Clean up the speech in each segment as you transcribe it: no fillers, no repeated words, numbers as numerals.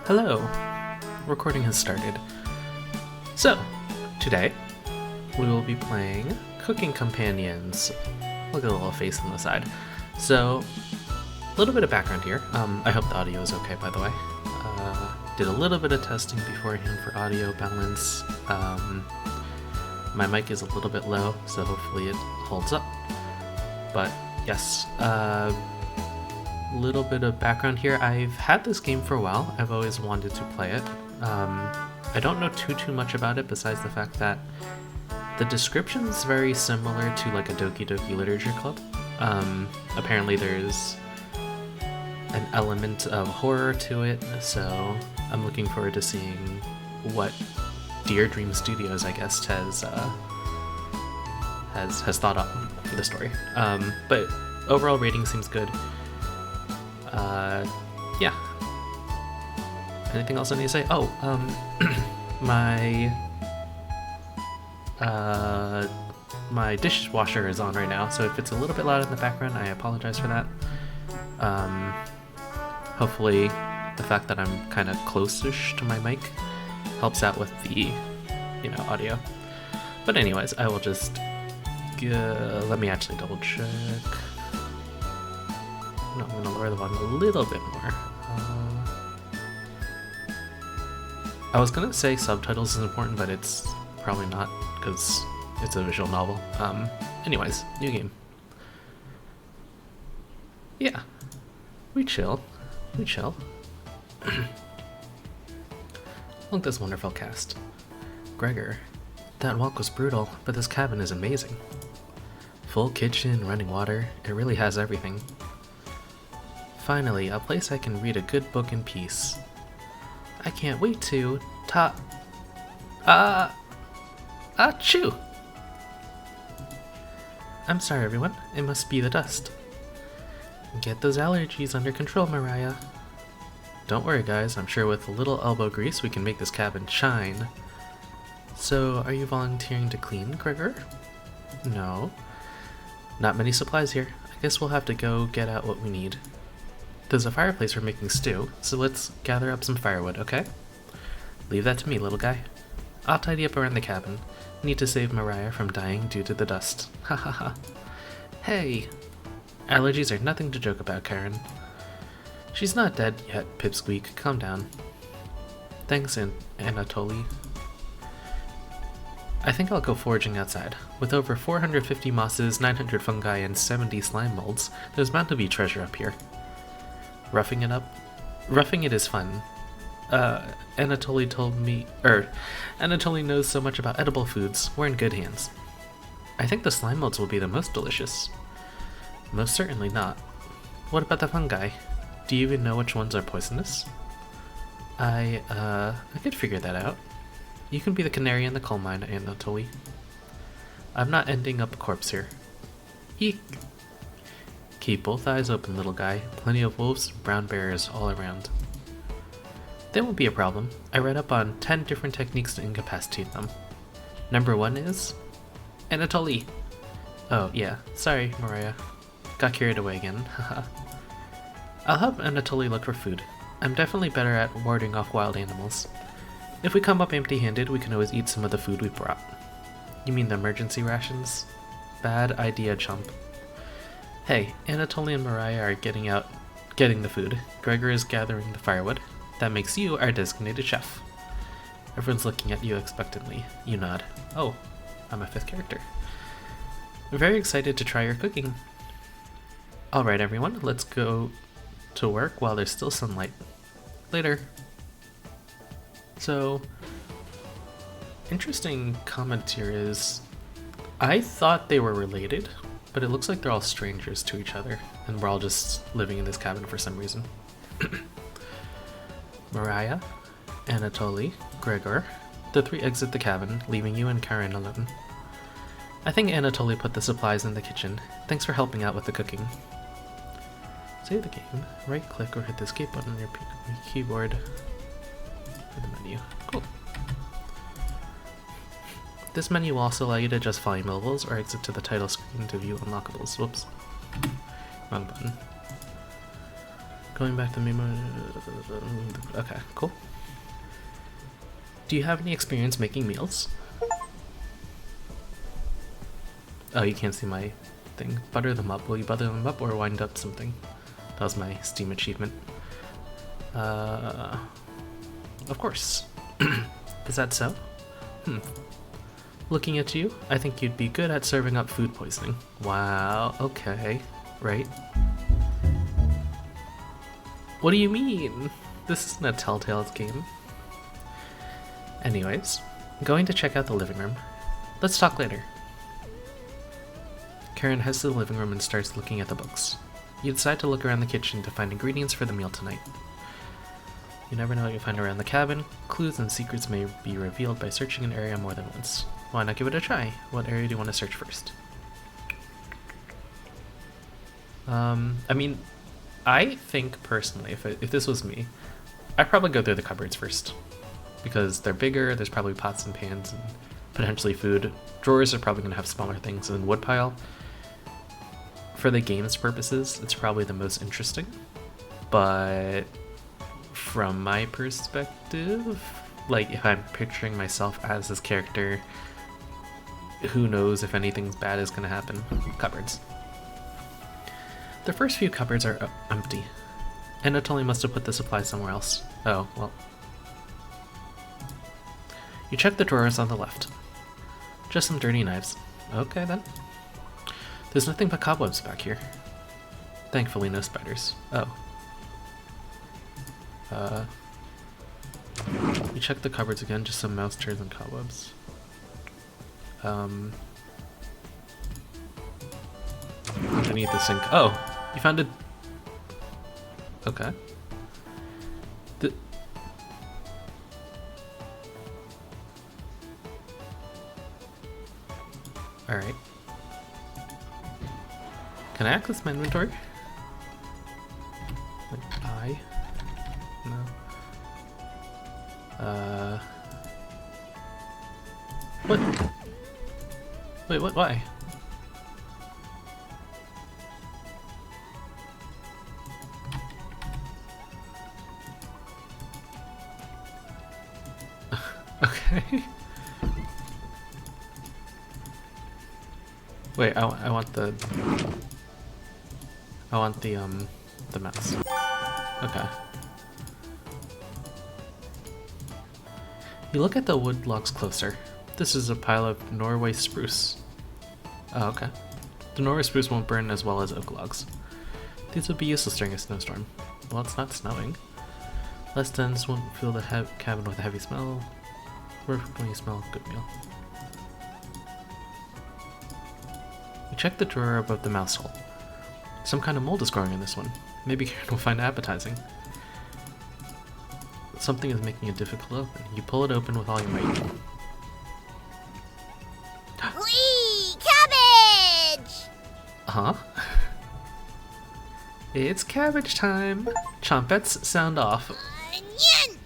Hello! Recording has started. So, today we will be playing Cooking Companions. Look at the little face on the side. So, a little bit of background here. I hope the audio is okay, by the way. Did a little bit of testing beforehand for audio balance. My mic is a little bit low, so hopefully it holds up. But yes, little bit of background here. I've had this game for a while. I've always wanted to play it. I don't know too much about it besides the fact that the description is very similar to like a Doki Doki Literature Club. Apparently there's an element of horror to it, so I'm looking forward to seeing what Dear Dream Studios, I guess, has thought up for the story. But overall rating seems good. Yeah. Anything else I need to say? Oh, my dishwasher is on right now, so if it's a little bit loud in the background, I apologize for that. Hopefully the fact that I'm kind of close-ish to my mic helps out with the, audio. But anyways, I will just let me actually double check. No, I'm going to lower the volume a little bit more. I was going to say subtitles is important, but it's probably not, because it's a visual novel. Anyways, new game. Yeah. We chill. Look at this wonderful cast. Gregor. That walk was brutal, but this cabin is amazing. Full kitchen, running water, it really has everything. Finally, a place I can read a good book in peace. I can't wait to achoo! I'm sorry everyone, it must be the dust. Get those allergies under control, Mariah. Don't worry guys, I'm sure with a little elbow grease we can make this cabin shine. So, are you volunteering to clean, Gregor? No. Not many supplies here. I guess we'll have to go get out what we need. There's a fireplace for making stew, so let's gather up some firewood, okay? Leave that to me, little guy. I'll tidy up around the cabin. Need to save Mariah from dying due to the dust. Ha ha ha. Hey! Allergies are nothing to joke about, Karen. She's not dead yet, Pipsqueak. Calm down. Thanks, Anatoly. I think I'll go foraging outside. With over 450 mosses, 900 fungi, and 70 slime molds, there's bound to be treasure up here. Roughing it is fun. Anatoly knows so much about edible foods. We're in good hands. I think the slime molds will be the most delicious. Most certainly not. What about the fungi? Do you even know which ones are poisonous? I could figure that out. You can be the canary in the coal mine, Anatoly. I'm not ending up a corpse here. Eek! Keep both eyes open, little guy. Plenty of wolves, brown bears all around. That won't be a problem. I read up on 10 different techniques to incapacitate them. Number 1 is... Anatoly! Oh, yeah. Sorry, Mariah. Got carried away again. Haha. I'll help Anatoly look for food. I'm definitely better at warding off wild animals. If we come up empty-handed, we can always eat some of the food we brought. You mean the emergency rations? Bad idea, chump. Hey, Anatoly and Mariah are getting the food. Gregor is gathering the firewood. That makes you our designated chef. Everyone's looking at you expectantly. You nod. Oh, I'm a 5th character. I'm very excited to try your cooking. Alright everyone, let's go to work while there's still sunlight. Later. So, interesting comment here is, I thought they were related, but it looks like they're all strangers to each other, and we're all just living in this cabin for some reason. Mariah, Anatoly, Gregor, the 3 exit the cabin, leaving you and Karen alone. I think Anatoly put the supplies in the kitchen. Thanks for helping out with the cooking. Save the game. Right click or hit the escape button on your keyboard for the menu. Cool. This menu will also allow you to adjust volume levels or exit to the title screen to view unlockables. Whoops. Wrong button. Going back to the main. Okay, cool. Do you have any experience making meals? Oh, you can't see my thing. Butter them up. Will you butter them up or wind up something? That was my Steam achievement. Of course. Is that so? Looking at you, I think you'd be good at serving up food poisoning. Wow, okay. Right. What do you mean? This isn't a Telltale game. Anyways, I'm going to check out the living room. Let's talk later. Karen heads to the living room and starts looking at the books. You decide to look around the kitchen to find ingredients for the meal tonight. You never know what you'll find around the cabin. Clues and secrets may be revealed by searching an area more than once. Why not give it a try? What area do you want to search first? I mean, I think personally, if this was me, I'd probably go through the cupboards first. Because they're bigger, there's probably pots and pans and potentially food. Drawers are probably going to have smaller things than woodpile. For the game's purposes, it's probably the most interesting. But from my perspective, like if I'm picturing myself as this character, who knows if anything bad is going to happen? Cupboards. The first few cupboards are empty. Anatoly must have put the supplies somewhere else. Oh, well. You check the drawers on the left. Just some dirty knives. Okay then. There's nothing but cobwebs back here. Thankfully no spiders. Oh. You check the cupboards again, just some mouse turds and cobwebs. Underneath the sink. Oh! You found it. Okay. Alright. Can I access my inventory? Like, No. What? Wait, what? Why? Okay. Wait, I want the mouse. Okay. You look at the wood logs closer. This is a pile of Norway spruce. Oh, okay. The Norway spruce won't burn as well as oak logs. These would be useless during a snowstorm. Well, it's not snowing. Less dense won't fill the cabin with a heavy smell. Perfect when you smell a good meal. You check the drawer above the mouse hole. Some kind of mold is growing in this one. Maybe Karen will find it appetizing. Something is making it difficult to open. You pull it open with all your might. Whee! Cabbage! Huh? It's cabbage time! Chompettes, sound off. Onion!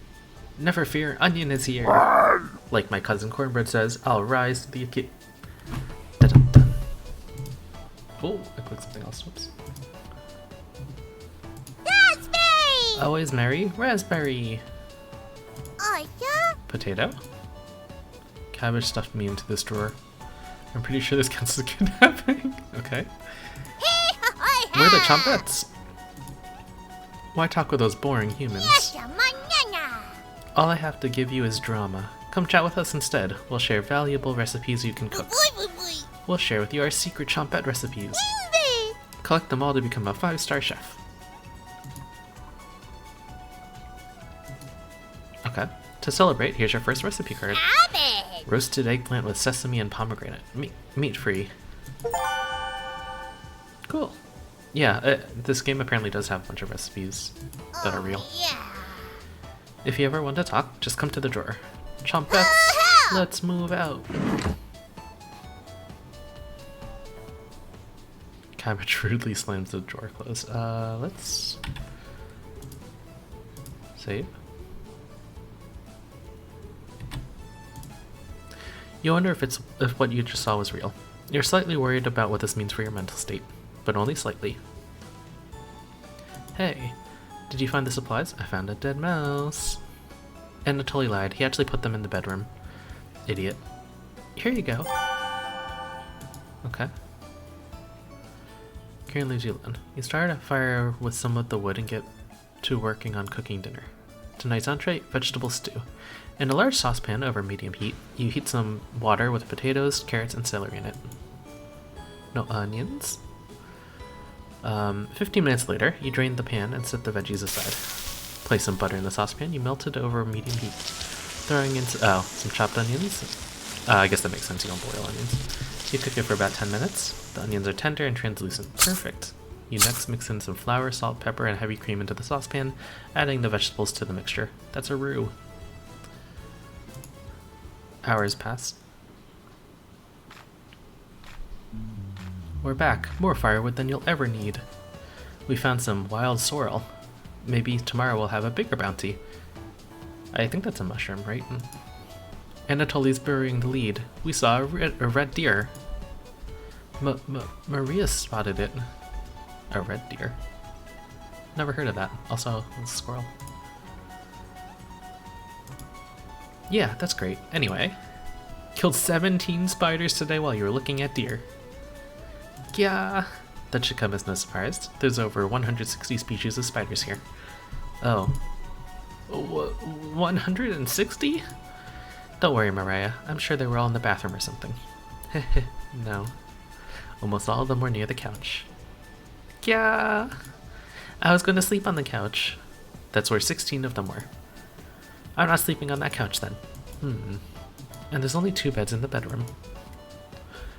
Never fear, Onion is here. Like my cousin Cornbread says, I'll rise to the occasion. Oh, I clicked something else. Whoops. Raspberry! Always merry, raspberry. Oh, yeah? Potato. Cabbage stuffed me into this drawer. I'm pretty sure this counts as kidnapping. Okay. Where are the chompettes? Why talk with those boring humans? All I have to give you is drama. Come chat with us instead. We'll share valuable recipes you can cook. We'll share with you our secret chompette recipes. Collect them all to become a 5-star chef. Okay. To celebrate, here's your first recipe card. Roasted eggplant with sesame and pomegranate. Meat-free. Cool. Yeah, this game apparently does have a bunch of recipes that are real. Yeah. If you ever want to talk, just come to the drawer. Chompettes, let's move out. Cabbage rudely slams the drawer closed. Let's save. You wonder if what you just saw was real. You're slightly worried about what this means for your mental state, but only slightly. Hey, Did you find the supplies? I found a dead mouse. And Anatoly lied. He actually put them in the bedroom. Idiot. Here you go. Okay. Karen leaves you alone. You start a fire with some of the wood and get to working on cooking dinner. Tonight's entree, vegetable stew. In a large saucepan over medium heat, you heat some water with potatoes, carrots, and celery in it. No onions. 15 minutes later, you drain the pan and set the veggies aside. Place some butter in the saucepan. You melt it over medium heat. Throwing in some chopped onions. I guess that makes sense, you don't boil onions. You cook it for about 10 minutes. The onions are tender and translucent. Perfect. You next mix in some flour, salt, pepper, and heavy cream into the saucepan, adding the vegetables to the mixture. That's a roux. Hours pass. We're back. More firewood than you'll ever need. We found some wild sorrel. Maybe tomorrow we'll have a bigger bounty. I think that's a mushroom, right? Anatoly's burying the lead. We saw a red deer. Maria spotted it. A red deer. Never heard of that. Also, a squirrel. Yeah, that's great. Anyway, killed 17 spiders today while you were looking at deer. Yeah, that should come as no surprise. There's over 160 species of spiders here. Oh. 160? Don't worry, Mariah. I'm sure they were all in the bathroom or something. No. Almost all of them were near the couch. Yeah. I was going to sleep on the couch. That's where 16 of them were. I'm not sleeping on that couch then. And there's only 2 beds in the bedroom.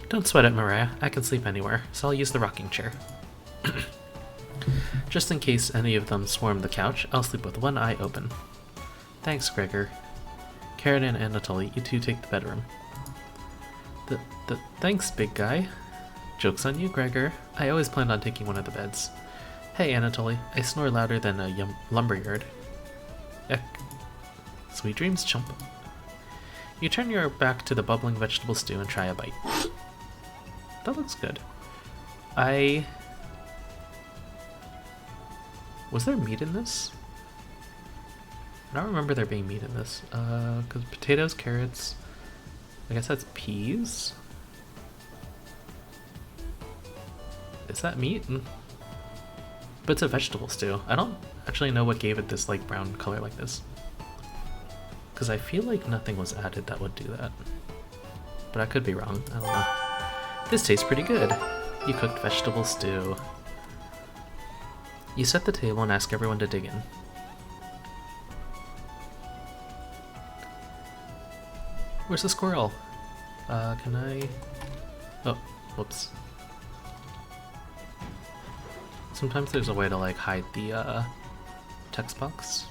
Don't sweat it, Mariah. I can sleep anywhere, so I'll use the rocking chair. Just in case any of them swarm the couch, I'll sleep with one eye open. Thanks, Gregor. Karen and Anatoly, you two take the bedroom. Thanks, big guy. Joke's on you, Gregor. I always planned on taking one of the beds. Hey, Anatoly, I snore louder than a lumberyard. Eck. Sweet dreams, chump. You turn your back to the bubbling vegetable stew and try a bite. That looks good. Was there meat in this? I don't remember there being meat in this. Because potatoes, carrots... I guess that's peas? Is that meat? But it's a vegetable stew. I don't actually know what gave it this like brown color like this. Because I feel like nothing was added that would do that. But I could be wrong. I don't know. This tastes pretty good. You cooked vegetable stew. You set the table and ask everyone to dig in. Where's the squirrel? Can I... Oh, whoops. Sometimes there's a way to like hide the text box.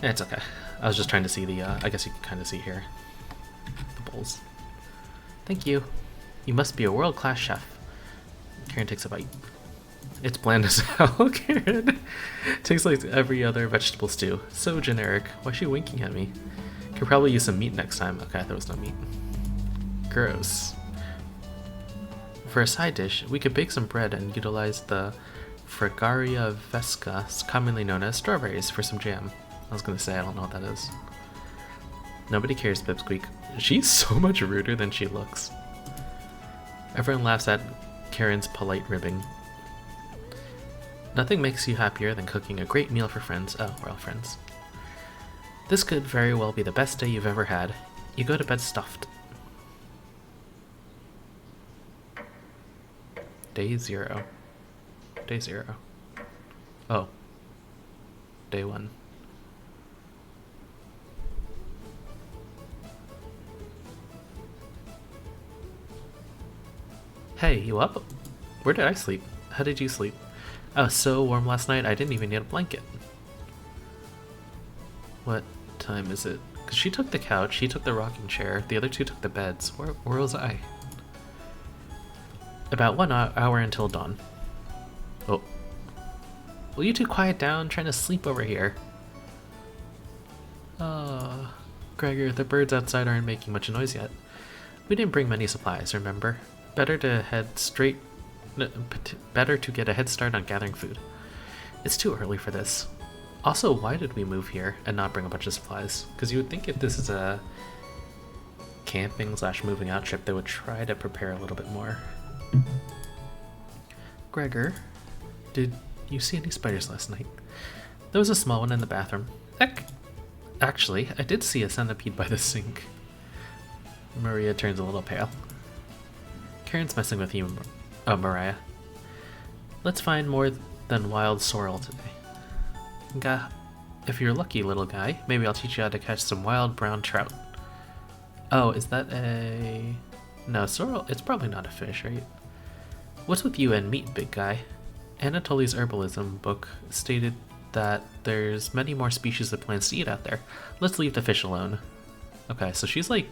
Yeah, it's okay. I was just trying to see the, I guess you can kind of see here. The bowls. Thank you. You must be a world-class chef. Karen takes a bite. It's bland as hell, Karen. Tastes like every other vegetable stew. So generic. Why is she winking at me? Could probably use some meat next time. Okay, there was no meat. Gross. For a side dish, we could bake some bread and utilize the Fragaria vesca, commonly known as strawberries, for some jam. I was gonna say, I don't know what that is. Nobody cares, Pipsqueak. She's so much ruder than she looks. Everyone laughs at Karen's polite ribbing. Nothing makes you happier than cooking a great meal for friends. Oh, we're all friends. This could very well be the best day you've ever had. You go to bed stuffed. Day 0. Day 0. Oh. Day 1. Hey, you up? Where did I sleep? How did you sleep? I was so warm last night, I didn't even need a blanket. What time is it? Because she took the couch, he took the rocking chair, the other 2 took the beds. Where was I? About 1 hour until dawn. Oh. Will you 2 quiet down? I'm trying to sleep over here. Gregor, the birds outside aren't making much noise yet. We didn't bring many supplies, remember? Better to get a head start on gathering food. It's too early for this. Also, why did we move here and not bring a bunch of supplies? Because you would think if this is a camping / moving out trip, they would try to prepare a little bit more. Gregor, did you see any spiders last night? There was a small one in the bathroom. Heck! Actually, I did see a centipede by the sink. Maria turns a little pale. Karen's messing with you, Mariah. Let's find more than wild sorrel today. If you're lucky, little guy, maybe I'll teach you how to catch some wild brown trout. Oh, is that a... No, sorrel, it's probably not a fish, right? What's with you and meat, big guy? Anatoly's herbalism book stated that there's many more species of plants to eat out there. Let's leave the fish alone. Okay, so she's like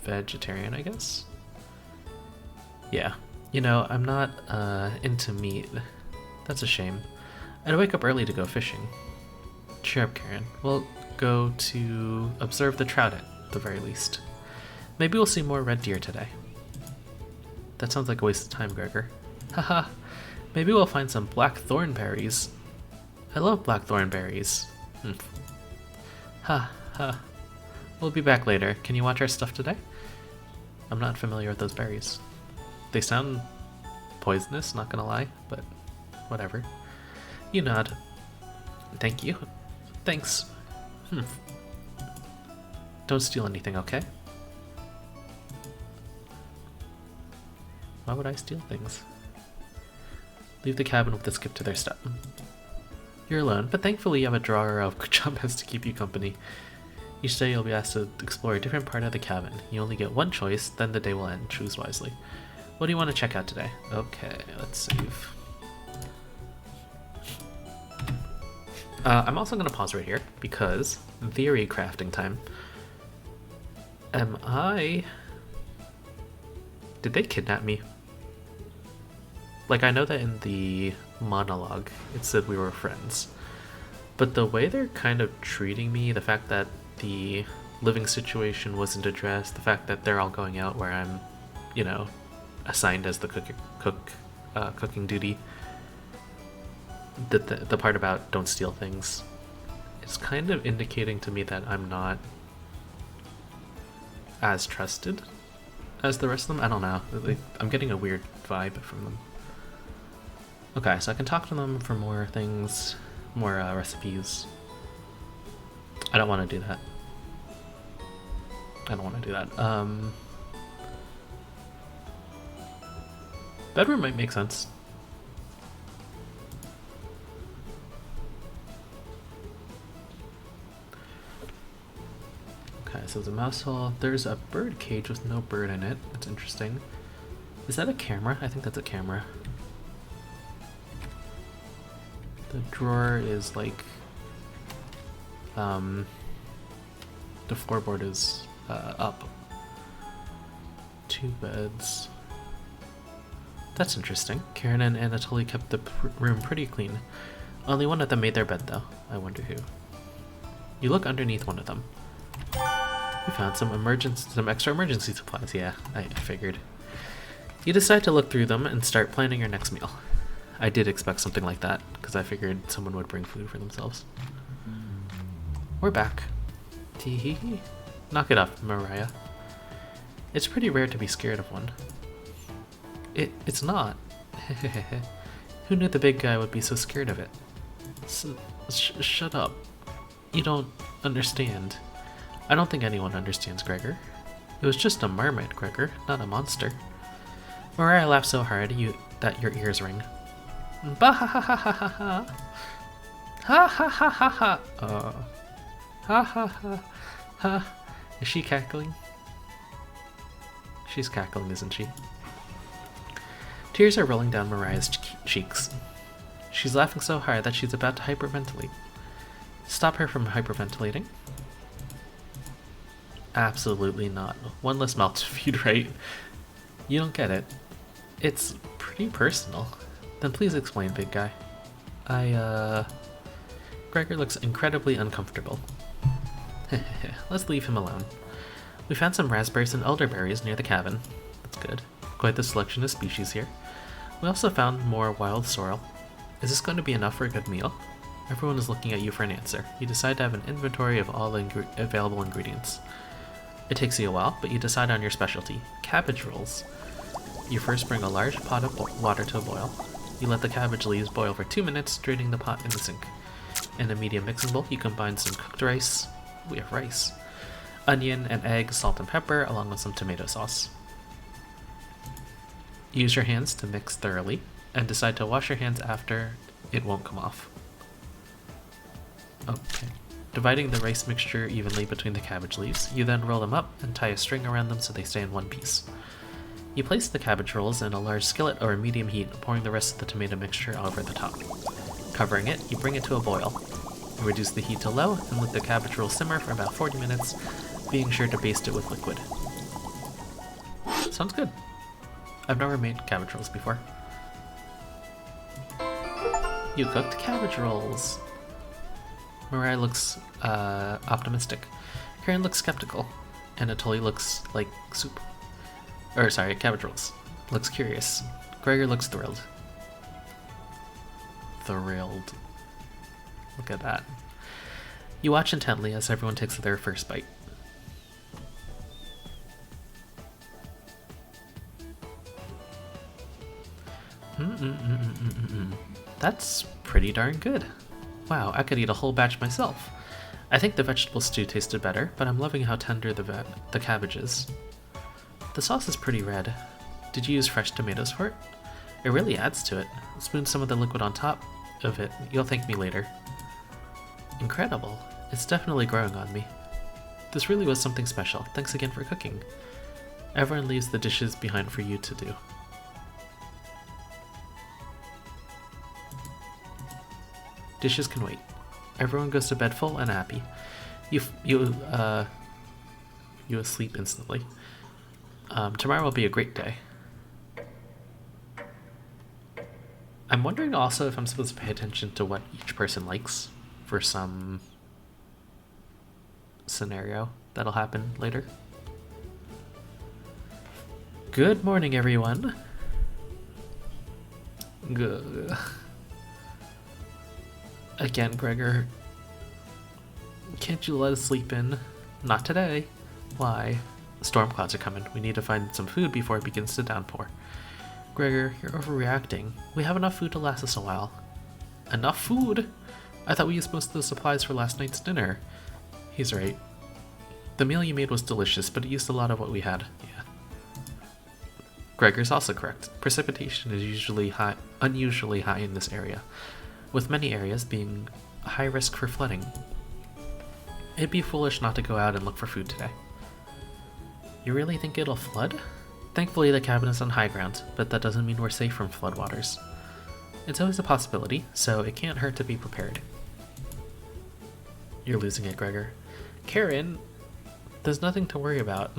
vegetarian, I guess? Yeah. You know, I'm not into meat. That's a shame. I'd wake up early to go fishing. Cheer up, Karen. We'll go to observe the trout at the very least. Maybe we'll see more red deer today. That sounds like a waste of time, Gregor. Haha. Maybe we'll find some black thorn berries. I love black thorn berries. Ha ha. We'll be back later. Can you watch our stuff today? I'm not familiar with those berries. They sound poisonous, not gonna lie, but whatever. You nod. Thank you. Thanks. Don't steal anything, okay? Why would I steal things? Leave the cabin with the skip to their step. You're alone, but thankfully you have a drawer of kuchamas to keep you company. Each day you'll be asked to explore a different part of the cabin. You only get one choice, then the day will end. Choose wisely. What do you want to check out today? Okay, let's save. I'm also going to pause right here because theory crafting time. Did they kidnap me? Like, I know that in the monologue it said we were friends, but the way they're kind of treating me, the fact that the living situation wasn't addressed, the fact that they're all going out where I'm, you know, assigned as the cooking duty, the part about don't steal things, it's kind of indicating to me that I'm not as trusted as the rest of them. I don't know. I'm getting a weird vibe from them. Okay, so I can talk to them for more things, more recipes. I don't want to do that. Bedroom might make sense. Okay, so there's a mouse hole. There's a bird cage with no bird in it. That's interesting. Is that a camera? I think that's a camera. The drawer is like, the floorboard is up. 2 beds. That's interesting. Karen and Anatoly kept the room pretty clean. Only one of them made their bed though. I wonder who. You look underneath one of them. We found some extra emergency supplies. Yeah, I figured. You decide to look through them and start planning your next meal. I did expect something like that, because I figured someone would bring food for themselves. We're back. Tee-hee-hee. Knock it up, Mariah. It's pretty rare to be scared of one. It's not. Who knew the big guy would be so scared of it? Shut up. You don't understand. I don't think anyone understands, Gregor. It was just a mermaid, Gregor, not a monster. Mariah laughed so hard that your ears ring. Bah ha ha ha ha ha ha. Ha ha ha ha ha. Ha ha ha ha. Is she cackling? She's cackling, isn't she? Tears are rolling down Mariah's cheeks. She's laughing so hard that she's about to hyperventilate. Stop her from hyperventilating? Absolutely not. One less mouth to feed, right? You don't get it. It's pretty personal. Then please explain, big guy. Gregor looks incredibly uncomfortable. Let's leave him alone. We found some raspberries and elderberries near the cabin. That's good. Quite the selection of species here. We also found more wild sorrel. Is this going to be enough for a good meal? Everyone is looking at you for an answer. You decide to have an inventory of all available ingredients. It takes you a while, but you decide on your specialty, cabbage rolls. You first bring a large pot of water to a boil. You let the cabbage leaves boil for 2 minutes, draining the pot in the sink. In a medium mixing bowl, you combine some cooked rice. We have rice. Onion and egg, salt and pepper, along with some tomato sauce. Use your hands to mix thoroughly, and decide to wash your hands after. It won't come off. Okay. Dividing the rice mixture evenly between the cabbage leaves, you then roll them up and tie a string around them so they stay in one piece. You place the cabbage rolls in a large skillet over medium heat, pouring the rest of the tomato mixture over the top. Covering it, you bring it to a boil. You reduce the heat to low and let the cabbage roll simmer for about 40 minutes, being sure to baste it with liquid. Sounds good. I've never made cabbage rolls before. You cooked cabbage rolls. Mariah looks optimistic. Karen looks skeptical. Anatoly looks like soup. Or sorry, cabbage rolls. Looks curious. Gregor looks thrilled. Thrilled. Look at that. You watch intently as everyone takes their first bite. That's pretty darn good. Wow, I could eat a whole batch myself. I think the vegetable stew tasted better, but I'm loving how tender the cabbage is. The sauce is pretty red. Did you use fresh tomatoes for it? It really adds to it. Spoon some of the liquid on top of it. You'll thank me later. Incredible. It's definitely growing on me. This really was something special. Thanks again for cooking. Everyone leaves the dishes behind for you to do. Dishes can wait. Everyone goes to bed full and happy. You asleep instantly. Tomorrow will be a great day. I'm wondering also if I'm supposed to pay attention to what each person likes for some scenario that'll happen later. Good morning, everyone. Good. Again, Gregor. Can't you let us sleep in? Not today. Why? Storm clouds are coming. We need to find some food before it begins to downpour. Gregor, you're overreacting. We have enough food to last us a while. Enough food? I thought we used most of the supplies for last night's dinner. He's right. The meal you made was delicious, but it used a lot of what we had. Yeah. Gregor's also correct. Precipitation is unusually high in this area, with many areas being high risk for flooding. It'd be foolish not to go out and look for food today. You really think it'll flood? Thankfully the cabin is on high ground, but that doesn't mean we're safe from floodwaters. It's always a possibility, so it can't hurt to be prepared. You're losing it, Gregor. Karen, there's nothing to worry about.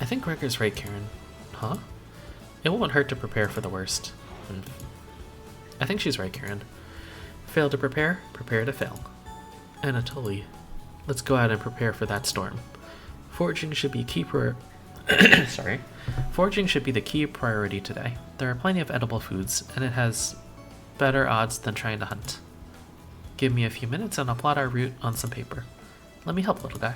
I think Gregor's right, Karen. Huh? It won't hurt to prepare for the worst. I think she's right, Karen. Fail to prepare, prepare to fail. Anatoly, let's go out and prepare for that storm. Foraging should be Foraging should be the key priority today. There are plenty of edible foods, and it has better odds than trying to hunt. Give me a few minutes and I'll plot our route on some paper. Let me help, little guy.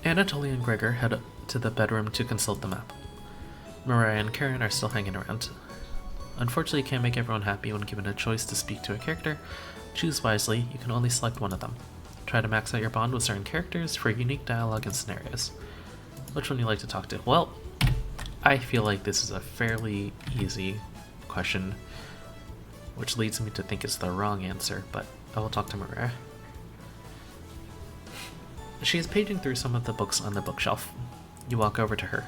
Anatoly and Gregor head up to the bedroom to consult the map. Mariah and Karen are still hanging around. Unfortunately, you can't make everyone happy when given a choice to speak to a character. Choose wisely, you can only select one of them. Try to max out your bond with certain characters for unique dialogue and scenarios. Which one do you like to talk to? Well, I feel like this is a fairly easy question, which leads me to think it's the wrong answer, but I will talk to Mariah. She is paging through some of the books on the bookshelf. You walk over to her.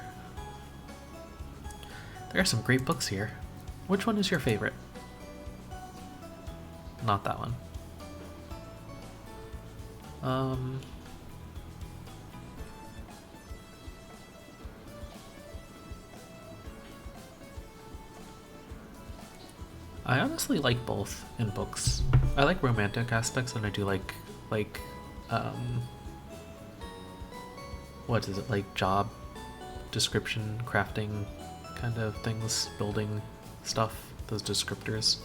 There are some great books here. Which one is your favorite? Not that one. I honestly like both in books. I like romantic aspects and I do like what is it, like job description, crafting kind of things, building stuff, those descriptors.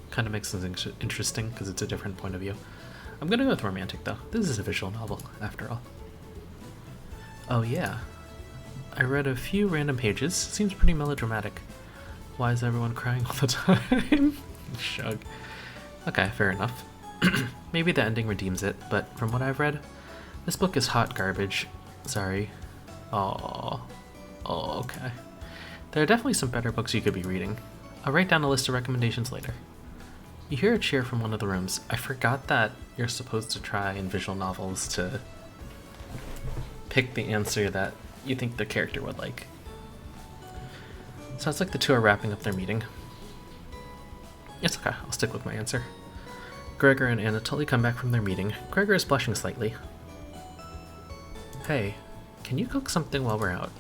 Kind of makes things interesting because it's a different point of view. I'm gonna go with romantic though. This is a visual novel, after all. Oh yeah. I read a few random pages. Seems pretty melodramatic. Why is everyone crying all the time? Shrug. Okay, fair enough. Maybe the ending redeems it, but from what I've read, this book is hot garbage. Sorry. Oh, okay. There are definitely some better books you could be reading. I'll write down a list of recommendations later. You hear a cheer from one of the rooms. I forgot that you're supposed to try in visual novels to pick the answer that you think the character would like. Sounds like the two are wrapping up their meeting. It's okay, I'll stick with my answer. Gregor and Anatoly come back from their meeting. Gregor is blushing slightly. Hey, can you cook something while we're out?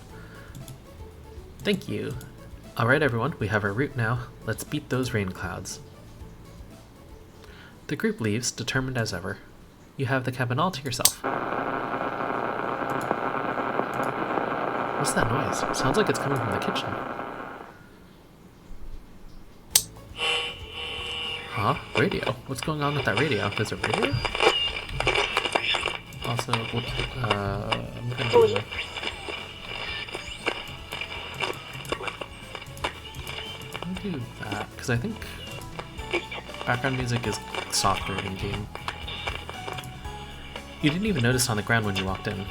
Thank you. Alright everyone, we have our route now. Let's beat those rain clouds. The group leaves, determined as ever. You have the cabin all to yourself. What's that noise? Sounds like it's coming from the kitchen. Huh? Radio? What's going on with that radio? There's a radio? Also, I'm gonna do that, because I think background music is softer in game. You didn't even notice on the ground when you walked in.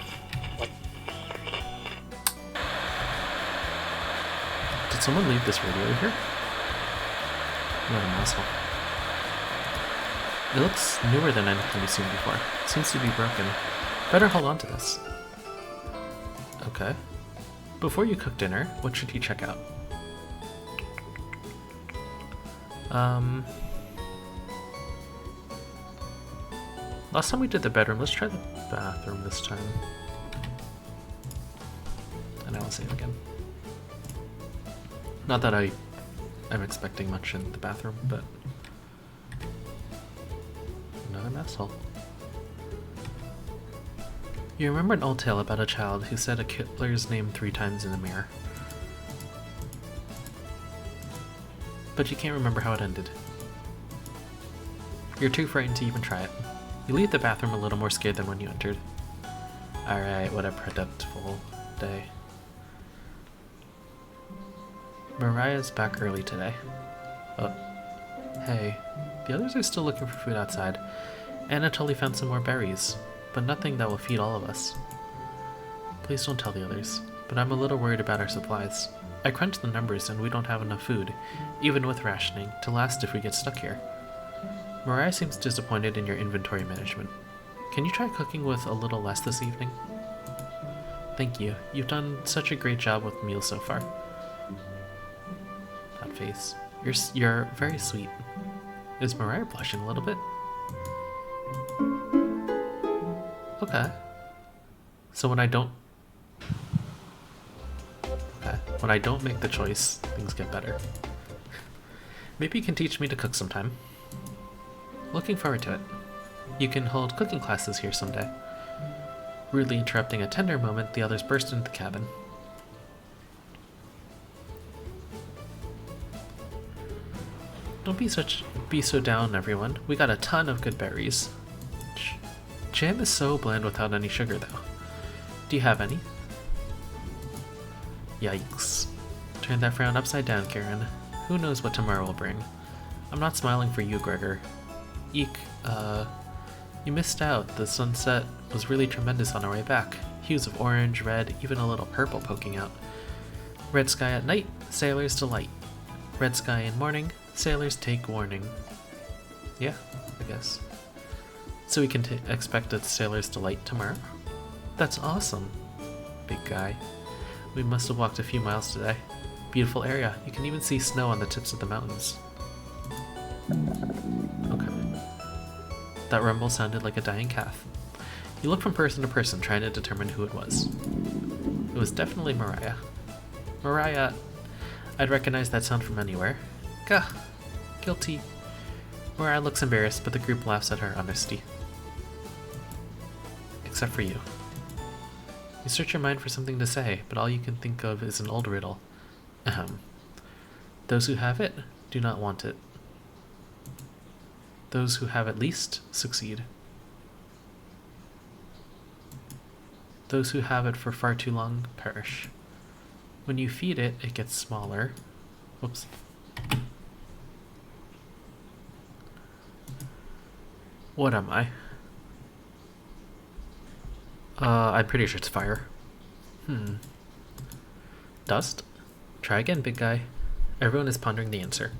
Did someone leave this radio here? What an asshole. It looks newer than anything we've seen before. It seems to be broken. Better hold on to this. Okay. Before you cook dinner, what should you check out? Last time we did the bedroom, let's try the bathroom this time. And I will save again. Not that I'm expecting much in the bathroom, but another mess hole. You remember an old tale about a child who said a killer's name 3 times in the mirror. But you can't remember how it ended. You're too frightened to even try it. You leave the bathroom a little more scared than when you entered. Alright, what a productive day. Mariah's back early today. Oh. Hey, the others are still looking for food outside. Anatoly found some more berries, but nothing that will feed all of us. Please don't tell the others, but I'm a little worried about our supplies. I crunched the numbers and we don't have enough food, even with rationing, to last if we get stuck here. Mariah seems disappointed in your inventory management. Can you try cooking with a little less this evening? Thank you. You've done such a great job with meals so far. That face. You're very sweet. Is Mariah blushing a little bit? Okay. So when I don't make the choice, things get better. Maybe you can teach me to cook sometime. Looking forward to it. You can hold cooking classes here someday. Rudely interrupting a tender moment, the others burst into the cabin. Don't be so down, everyone. We got a ton of good berries. Jam is so bland without any sugar, though. Do you have any? Yikes. Turn that frown upside down, Karen. Who knows what tomorrow will bring? I'm not smiling for you, Gregor. Eek, you missed out. The sunset was really tremendous on our way back. Hues of orange, red, even a little purple poking out. Red sky at night, sailors delight. Red sky in morning, sailors take warning. Yeah, I guess. So we can expect a sailor's delight tomorrow? That's awesome, big guy. We must have walked a few miles today. Beautiful area. You can even see snow on the tips of the mountains. Okay. That rumble sounded like a dying calf. You look from person to person, trying to determine who it was. It was definitely Mariah. Mariah! I'd recognize that sound from anywhere. Gah! Guilty. Mariah looks embarrassed, but the group laughs at her honesty. Except for you. You search your mind for something to say, but all you can think of is an old riddle. Ahem. Those who have it do not want it. Those who have at least succeed. Those who have it for far too long perish. When you feed it, it gets smaller. Whoops. What am I? I'm pretty sure it's fire. Dust? Try again, big guy. Everyone is pondering the answer.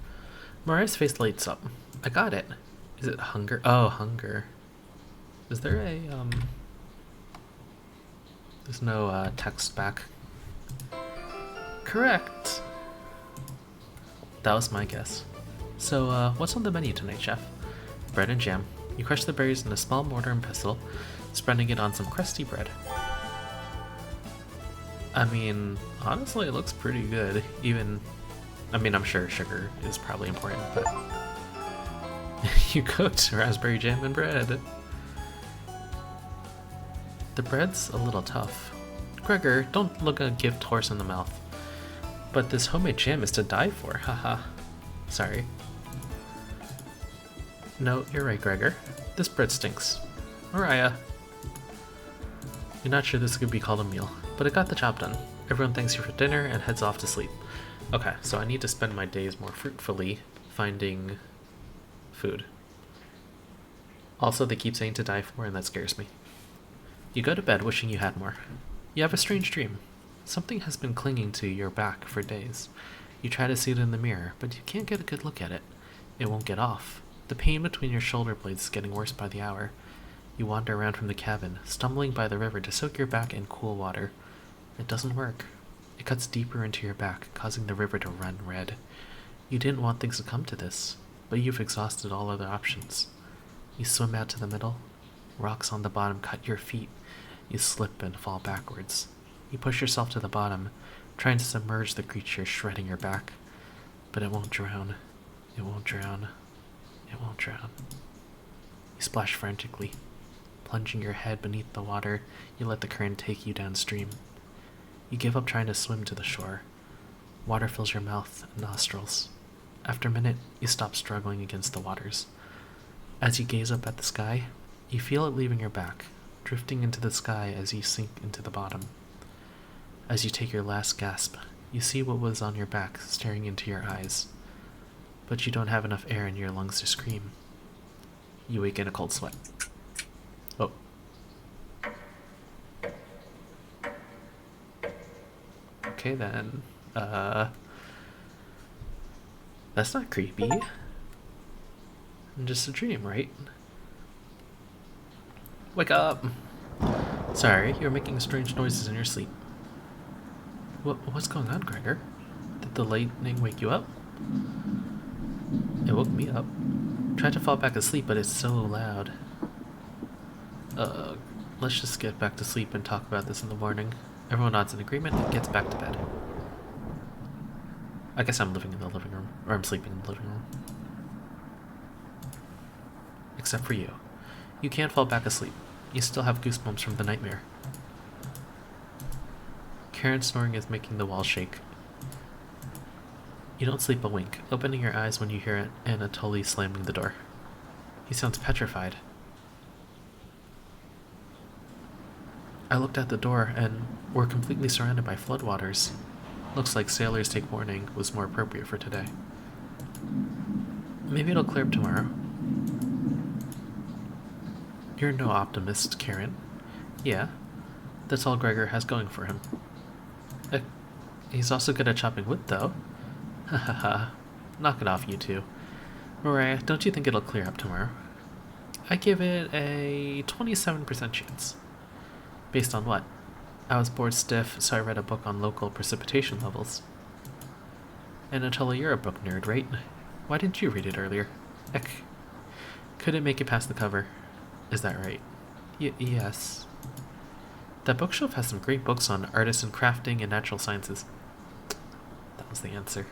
Mariah's face lights up. I got it. Is it hunger? Oh, hunger. Is there a, There's no, text back. Correct! That was my guess. So, what's on the menu tonight, chef? Bread and jam. You crush the berries in a small mortar and pestle, spreading it on some crusty bread. I mean, honestly, it looks pretty good. I'm sure sugar is probably important, but... You cooked raspberry jam and bread. The bread's a little tough. Gregor, don't look a gift horse in the mouth. But this homemade jam is to die for, haha. Sorry. No, you're right, Gregor. This bread stinks. Mariah. You're not sure this could be called a meal, but it got the job done. Everyone thanks you for dinner and heads off to sleep. Okay, so I need to spend my days more fruitfully finding food. Also, they keep saying to die for, and that scares me. You go to bed wishing you had more. You have a strange dream. Something has been clinging to your back for days. You try to see it in the mirror, but you can't get a good look at it. It won't get off. The pain between your shoulder blades is getting worse by the hour. You wander around from the cabin, stumbling by the river to soak your back in cool water. It doesn't work. It cuts deeper into your back, causing the river to run red. You didn't want things to come to this, but you've exhausted all other options. You swim out to the middle. Rocks on the bottom cut your feet. You slip and fall backwards. You push yourself to the bottom, trying to submerge the creature shredding your back. But it won't drown. It won't drown. It won't drown. You splash frantically. Plunging your head beneath the water, you let the current take you downstream. You give up trying to swim to the shore. Water fills your mouth and nostrils. After a minute, you stop struggling against the waters. As you gaze up at the sky, you feel it leaving your back, drifting into the sky as you sink into the bottom. As you take your last gasp, you see what was on your back staring into your eyes. But you don't have enough air in your lungs to scream. You wake in a cold sweat. Oh. Okay then. That's not creepy. Just a dream, right? Wake up! Sorry, you're making strange noises in your sleep. What's going on, Gregor? Did the lightning wake you up? It woke me up. Tried to fall back asleep, but it's so loud. Let's just get back to sleep and talk about this in the morning. Everyone nods in agreement and gets back to bed. I guess I'm living in the living room, or I'm sleeping in the living room. Except for you. You can't fall back asleep. You still have goosebumps from the nightmare. Karen's snoring is making the walls shake. You don't sleep a wink, opening your eyes when you hear Anatoly slamming the door. He sounds petrified. I looked at the door, and we're completely surrounded by floodwaters. Looks like sailors take warning was more appropriate for today. Maybe it'll clear up tomorrow. You're no optimist, Karen. Yeah, that's all Gregor has going for him. He's also good at chopping wood, though. Ha ha ha. Knock it off, you two. Mariah, don't you think it'll clear up tomorrow? I give it a 27% chance. Based on what? I was bored stiff, so I read a book on local precipitation levels. Anatoly, you're a book nerd, right? Why didn't you read it earlier? Eck. Couldn't make it past the cover. Is that right? Yes. That bookshelf has some great books on artisan crafting and natural sciences. That was the answer.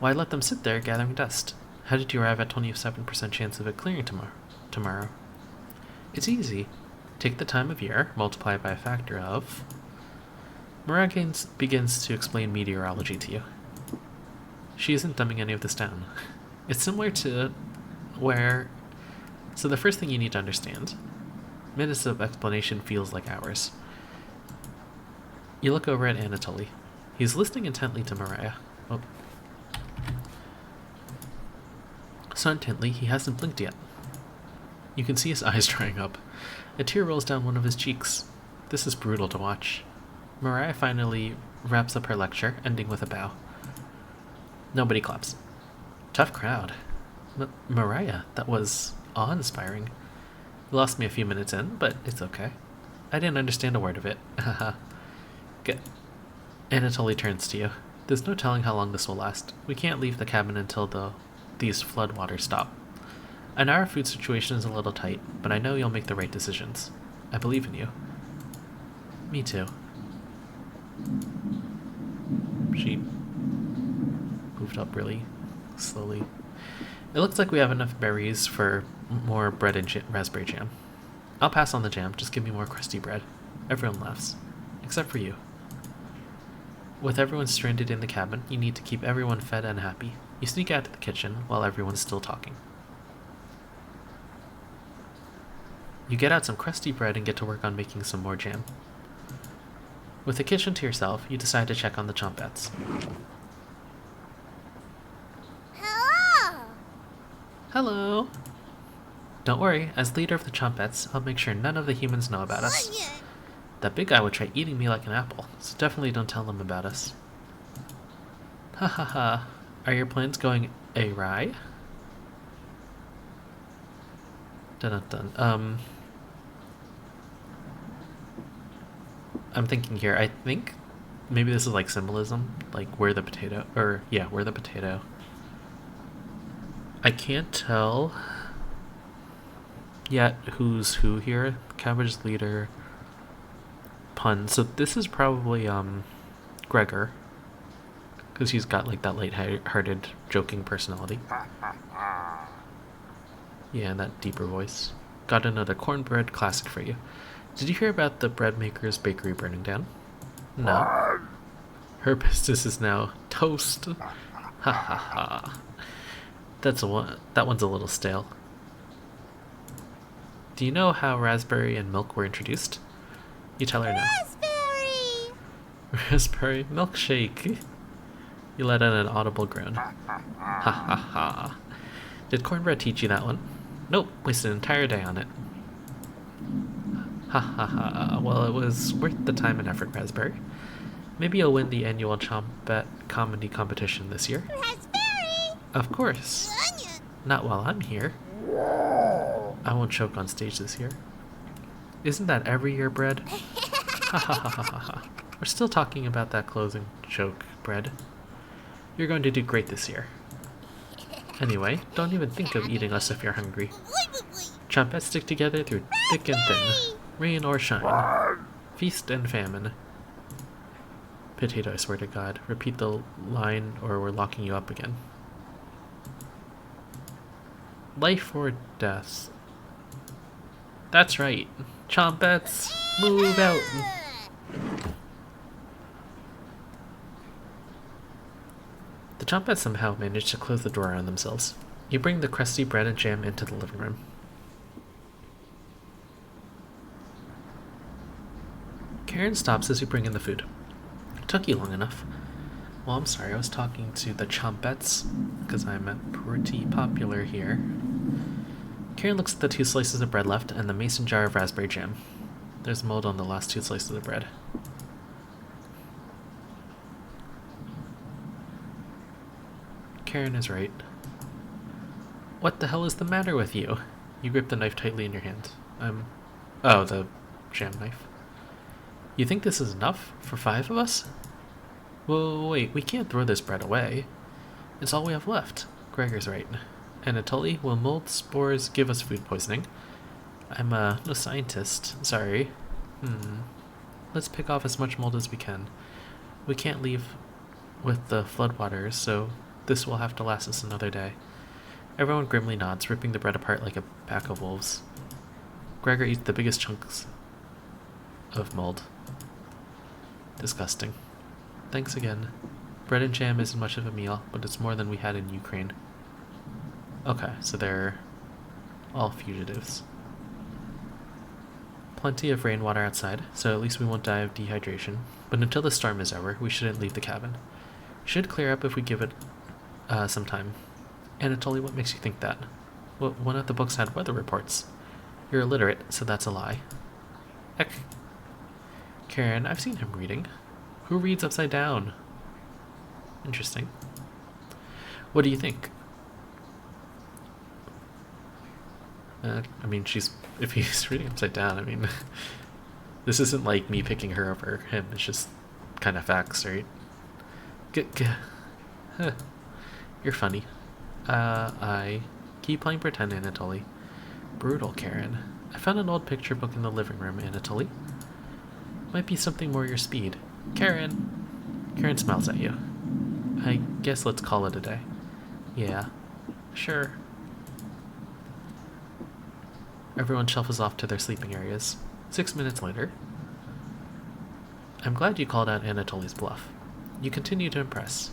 Why let them sit there gathering dust? How did you arrive at 27% chance of it clearing tomorrow? It's easy. Take the time of year, multiply it by a factor of... Mariah begins to explain meteorology to you. She isn't dumbing any of this down. It's similar to where... So the first thing you need to understand, minutes of explanation feels like hours. You look over at Anatoly. He's listening intently to Mariah. Oh. So intently, he hasn't blinked yet. You can see his eyes drying up. A tear rolls down one of his cheeks. This is brutal to watch. Mariah finally wraps up her lecture, ending with a bow. Nobody claps. Tough crowd. Mariah, that was awe-inspiring. You lost me a few minutes in, but it's okay. I didn't understand a word of it. Haha. Good. Anatoly turns to you. There's no telling how long this will last. We can't leave the cabin until these floodwaters stop. I know our food situation is a little tight, but I know you'll make the right decisions. I believe in you. Me too. She moved up really slowly. It looks like we have enough berries for more bread and raspberry jam. I'll pass on the jam, just give me more crusty bread. Everyone laughs. Except for you. With everyone stranded in the cabin, you need to keep everyone fed and happy. You sneak out to the kitchen while everyone's still talking. You get out some crusty bread and get to work on making some more jam. With the kitchen to yourself, you decide to check on the chompettes. Hello. Hello! Don't worry, as leader of the chompettes, I'll make sure none of the humans know about us. Onion. That big guy would try eating me like an apple, so definitely don't tell him about us. Ha ha ha. Are your plans going awry? Dun dun dun. I'm thinking here, I think maybe this is like symbolism, like we're the potato, or yeah, we're the potato. I can't tell yet who's who here. Cabbage leader, pun. So this is probably Gregor, because he's got like that light-hearted, joking personality. Yeah, and that deeper voice. Got another cornbread classic for you. Did you hear about the bread maker's bakery burning down? No. Her business is now toast. Ha ha ha. That one's a little stale. Do you know how raspberry and milk were introduced? You tell her no. Raspberry. Raspberry milkshake. You let out an audible groan. Ha ha ha. Did cornbread teach you that one? Nope, wasted an entire day on it. Ha ha ha. Well, it was worth the time and effort, Raspberry. Maybe you'll win the annual Chompette comedy competition this year. Raspberry. Of course. Onion. Not while I'm here. I won't choke on stage this year. Isn't that every year, Bread? Ha ha ha ha ha ha. We're still talking about that closing joke, Bread. You're going to do great this year. Anyway, don't even think of eating us if you're hungry. Chompettes stick together through thick and thin, rain or shine, feast and famine. Potato, I swear to God. Repeat the line or we're locking you up again. Life or death. That's right. Chompettes, move out. The Chompettes somehow manage to close the door on themselves. You bring the crusty bread and jam into the living room. Karen stops as you bring in the food. It took you long enough. Well, I'm sorry, I was talking to the Chompettes, because I'm pretty popular here. Karen looks at the 2 slices of bread left and the mason jar of raspberry jam. There's mold on the last 2 slices of bread. Karen is right. What the hell is the matter with you? You grip the knife tightly in your hand. Oh, the jam knife. You think this is enough for 5 of us? Whoa, wait, we can't throw this bread away. It's all we have left. Gregor's right. Anatoly, will mold spores give us food poisoning? I'm no scientist, sorry. Let's pick off as much mold as we can. We can't leave with the floodwaters, so this will have to last us another day. Everyone grimly nods, ripping the bread apart like a pack of wolves. Gregor eats the biggest chunks of mold. Disgusting. Thanks again. Bread and jam isn't much of a meal, but it's more than we had in Ukraine. Okay, so they're all fugitives. Plenty of rainwater outside, so at least we won't die of dehydration. But until the storm is over, we shouldn't leave the cabin. Should clear up if we give it some time. Anatoly, what makes you think that? Well, one of the books had weather reports. You're illiterate, so that's a lie. Heck. Karen, I've seen him reading. Who reads upside down? Interesting. What do you think? I mean, if he's reading upside down, I mean, this isn't like me picking her over him. It's just kind of facts, right? You're funny. I keep playing pretend, Anatoly. Brutal, Karen. I found an old picture book in the living room, Anatoly. Might be something more your speed. Karen! Karen smiles at you. I guess let's call it a day. Yeah. Sure. Everyone shuffles off to their sleeping areas. 6 minutes later. I'm glad you called out Anatoly's bluff. You continue to impress.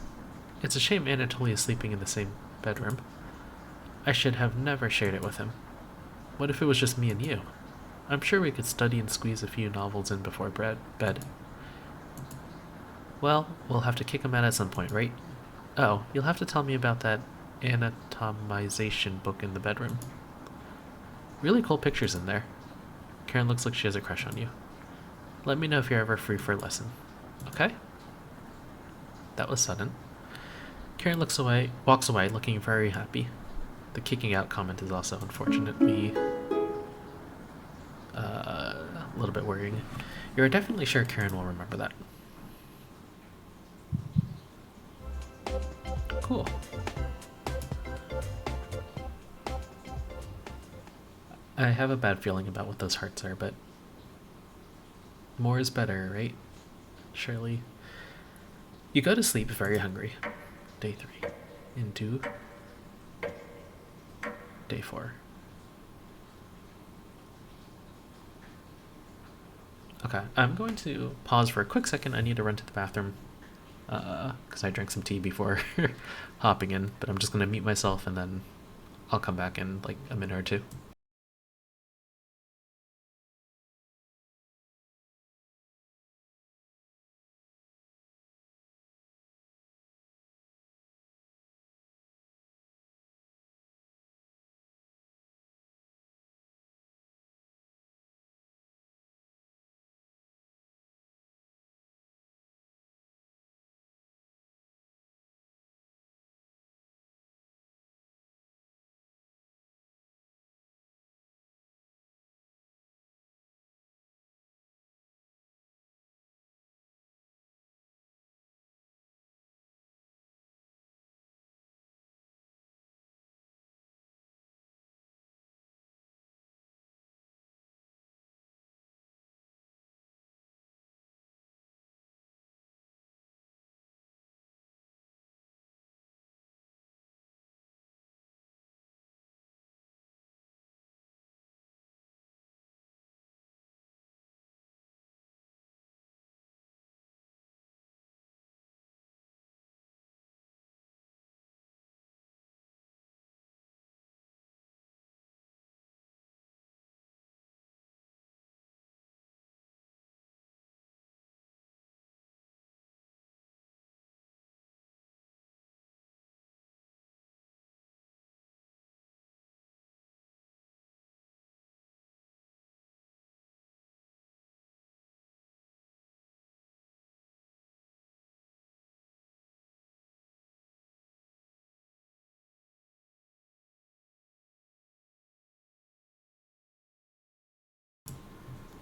It's a shame Anatoly is sleeping in the same bedroom. I should have never shared it with him. What if it was just me and you? I'm sure we could study and squeeze a few novels in before bed. Well, we'll have to kick him out at some point, right? Oh, you'll have to tell me about that anatomization book in the bedroom. Really cool pictures in there. Karen looks like she has a crush on you. Let me know if you're ever free for a lesson. Okay? That was sudden. Karen walks away looking very happy. The kicking out comment is also unfortunately a little bit worrying. You're definitely sure Karen will remember that. Cool. I have a bad feeling about what those hearts are, but more is better, right? Surely. You go to sleep very hungry. Day 3. Into Day 4. Okay, I'm going to pause for a quick second. I need to run to the bathroom because I drank some tea before hopping in, but I'm just going to mute myself and then I'll come back in like a minute or two.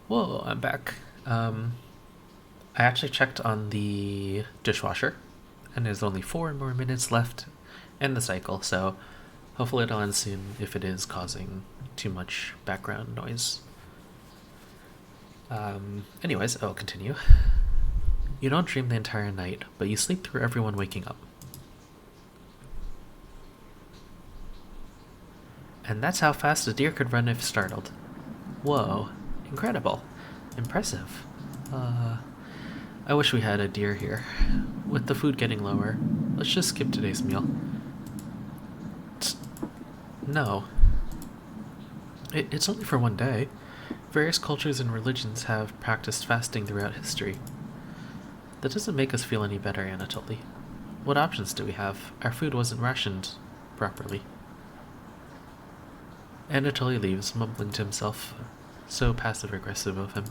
Whoa, I'm back. I actually checked on the dishwasher, and there's only 4 more minutes left in the cycle, so hopefully it'll end soon if it is causing too much background noise. Anyways, I'll continue. You don't dream the entire night, but you sleep through everyone waking up. And that's how fast a deer could run if startled. Whoa. Incredible. Impressive. I wish we had a deer here. With the food getting lower, let's just skip today's meal. No. It's only for one day. Various cultures and religions have practiced fasting throughout history. That doesn't make us feel any better, Anatoly. What options do we have? Our food wasn't rationed properly. Anatoly leaves, mumbling to himself. So passive-aggressive of him.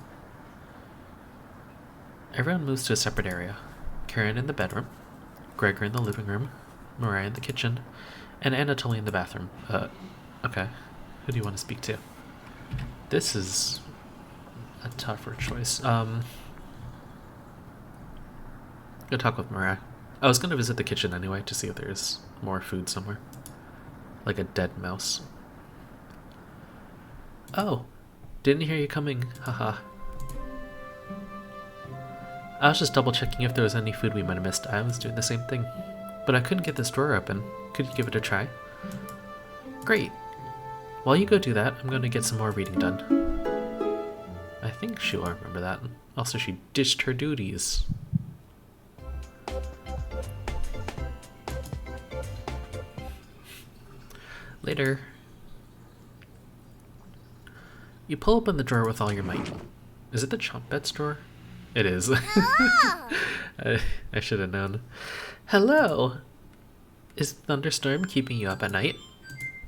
Everyone moves to a separate area. Karen in the bedroom, Gregor in the living room, Mariah in the kitchen, and Anatoly in the bathroom. Okay. Who do you want to speak to? This is a tougher choice. Go talk with Mariah. I was gonna visit the kitchen anyway to see if there's more food somewhere. Like a dead mouse. Oh, didn't hear you coming. Haha. I was just double checking if there was any food we might have missed. I was doing the same thing. But I couldn't get this drawer open. Could you give it a try? Great. While you go do that, I'm going to get some more reading done. I think she'll remember that. Also, she ditched her duties. Later. You pull open the drawer with all your might. Is it the chomp bets drawer? It is. I should have known. Hello! Is the thunderstorm keeping you up at night?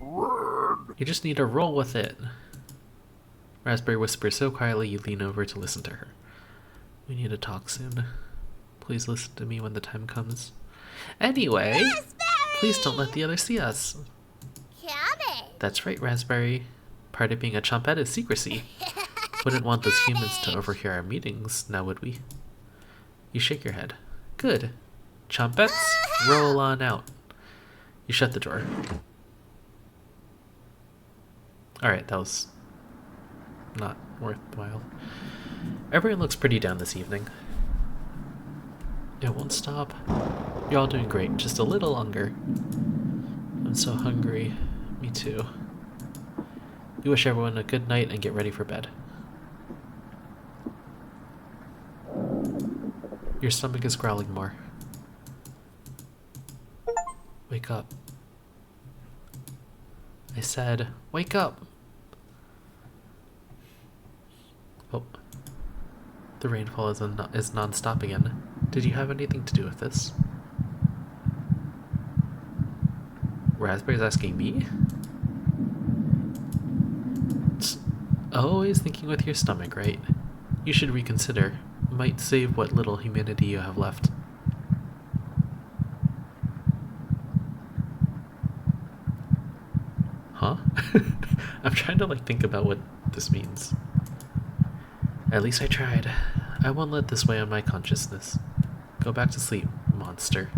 You just need to roll with it. Raspberry whispers so quietly you lean over to listen to her. We need to talk soon. Please listen to me when the time comes. Anyway, Raspberry! Please don't let the others see us. Cabbage. That's right, Raspberry. Part of being a chompette is secrecy. Wouldn't want those humans to overhear our meetings, now would we? You shake your head. Good. Chompettes, roll on out. You shut the drawer. Alright, that was not worthwhile. Everyone looks pretty down this evening. It won't stop. You're all doing great, just a little longer. I'm so hungry. Me too. You wish everyone a good night and get ready for bed. Your stomach is growling more. Wake up. I said, wake up! Oh. The rainfall is non-stop again. Did you have anything to do with this? Raspberry's asking me? It's always thinking with your stomach, right? You should reconsider. Might save what little humanity you have left. Huh? I'm trying to think about what this means. At least I tried. I won't let this weigh on my consciousness. Go back to sleep, monster.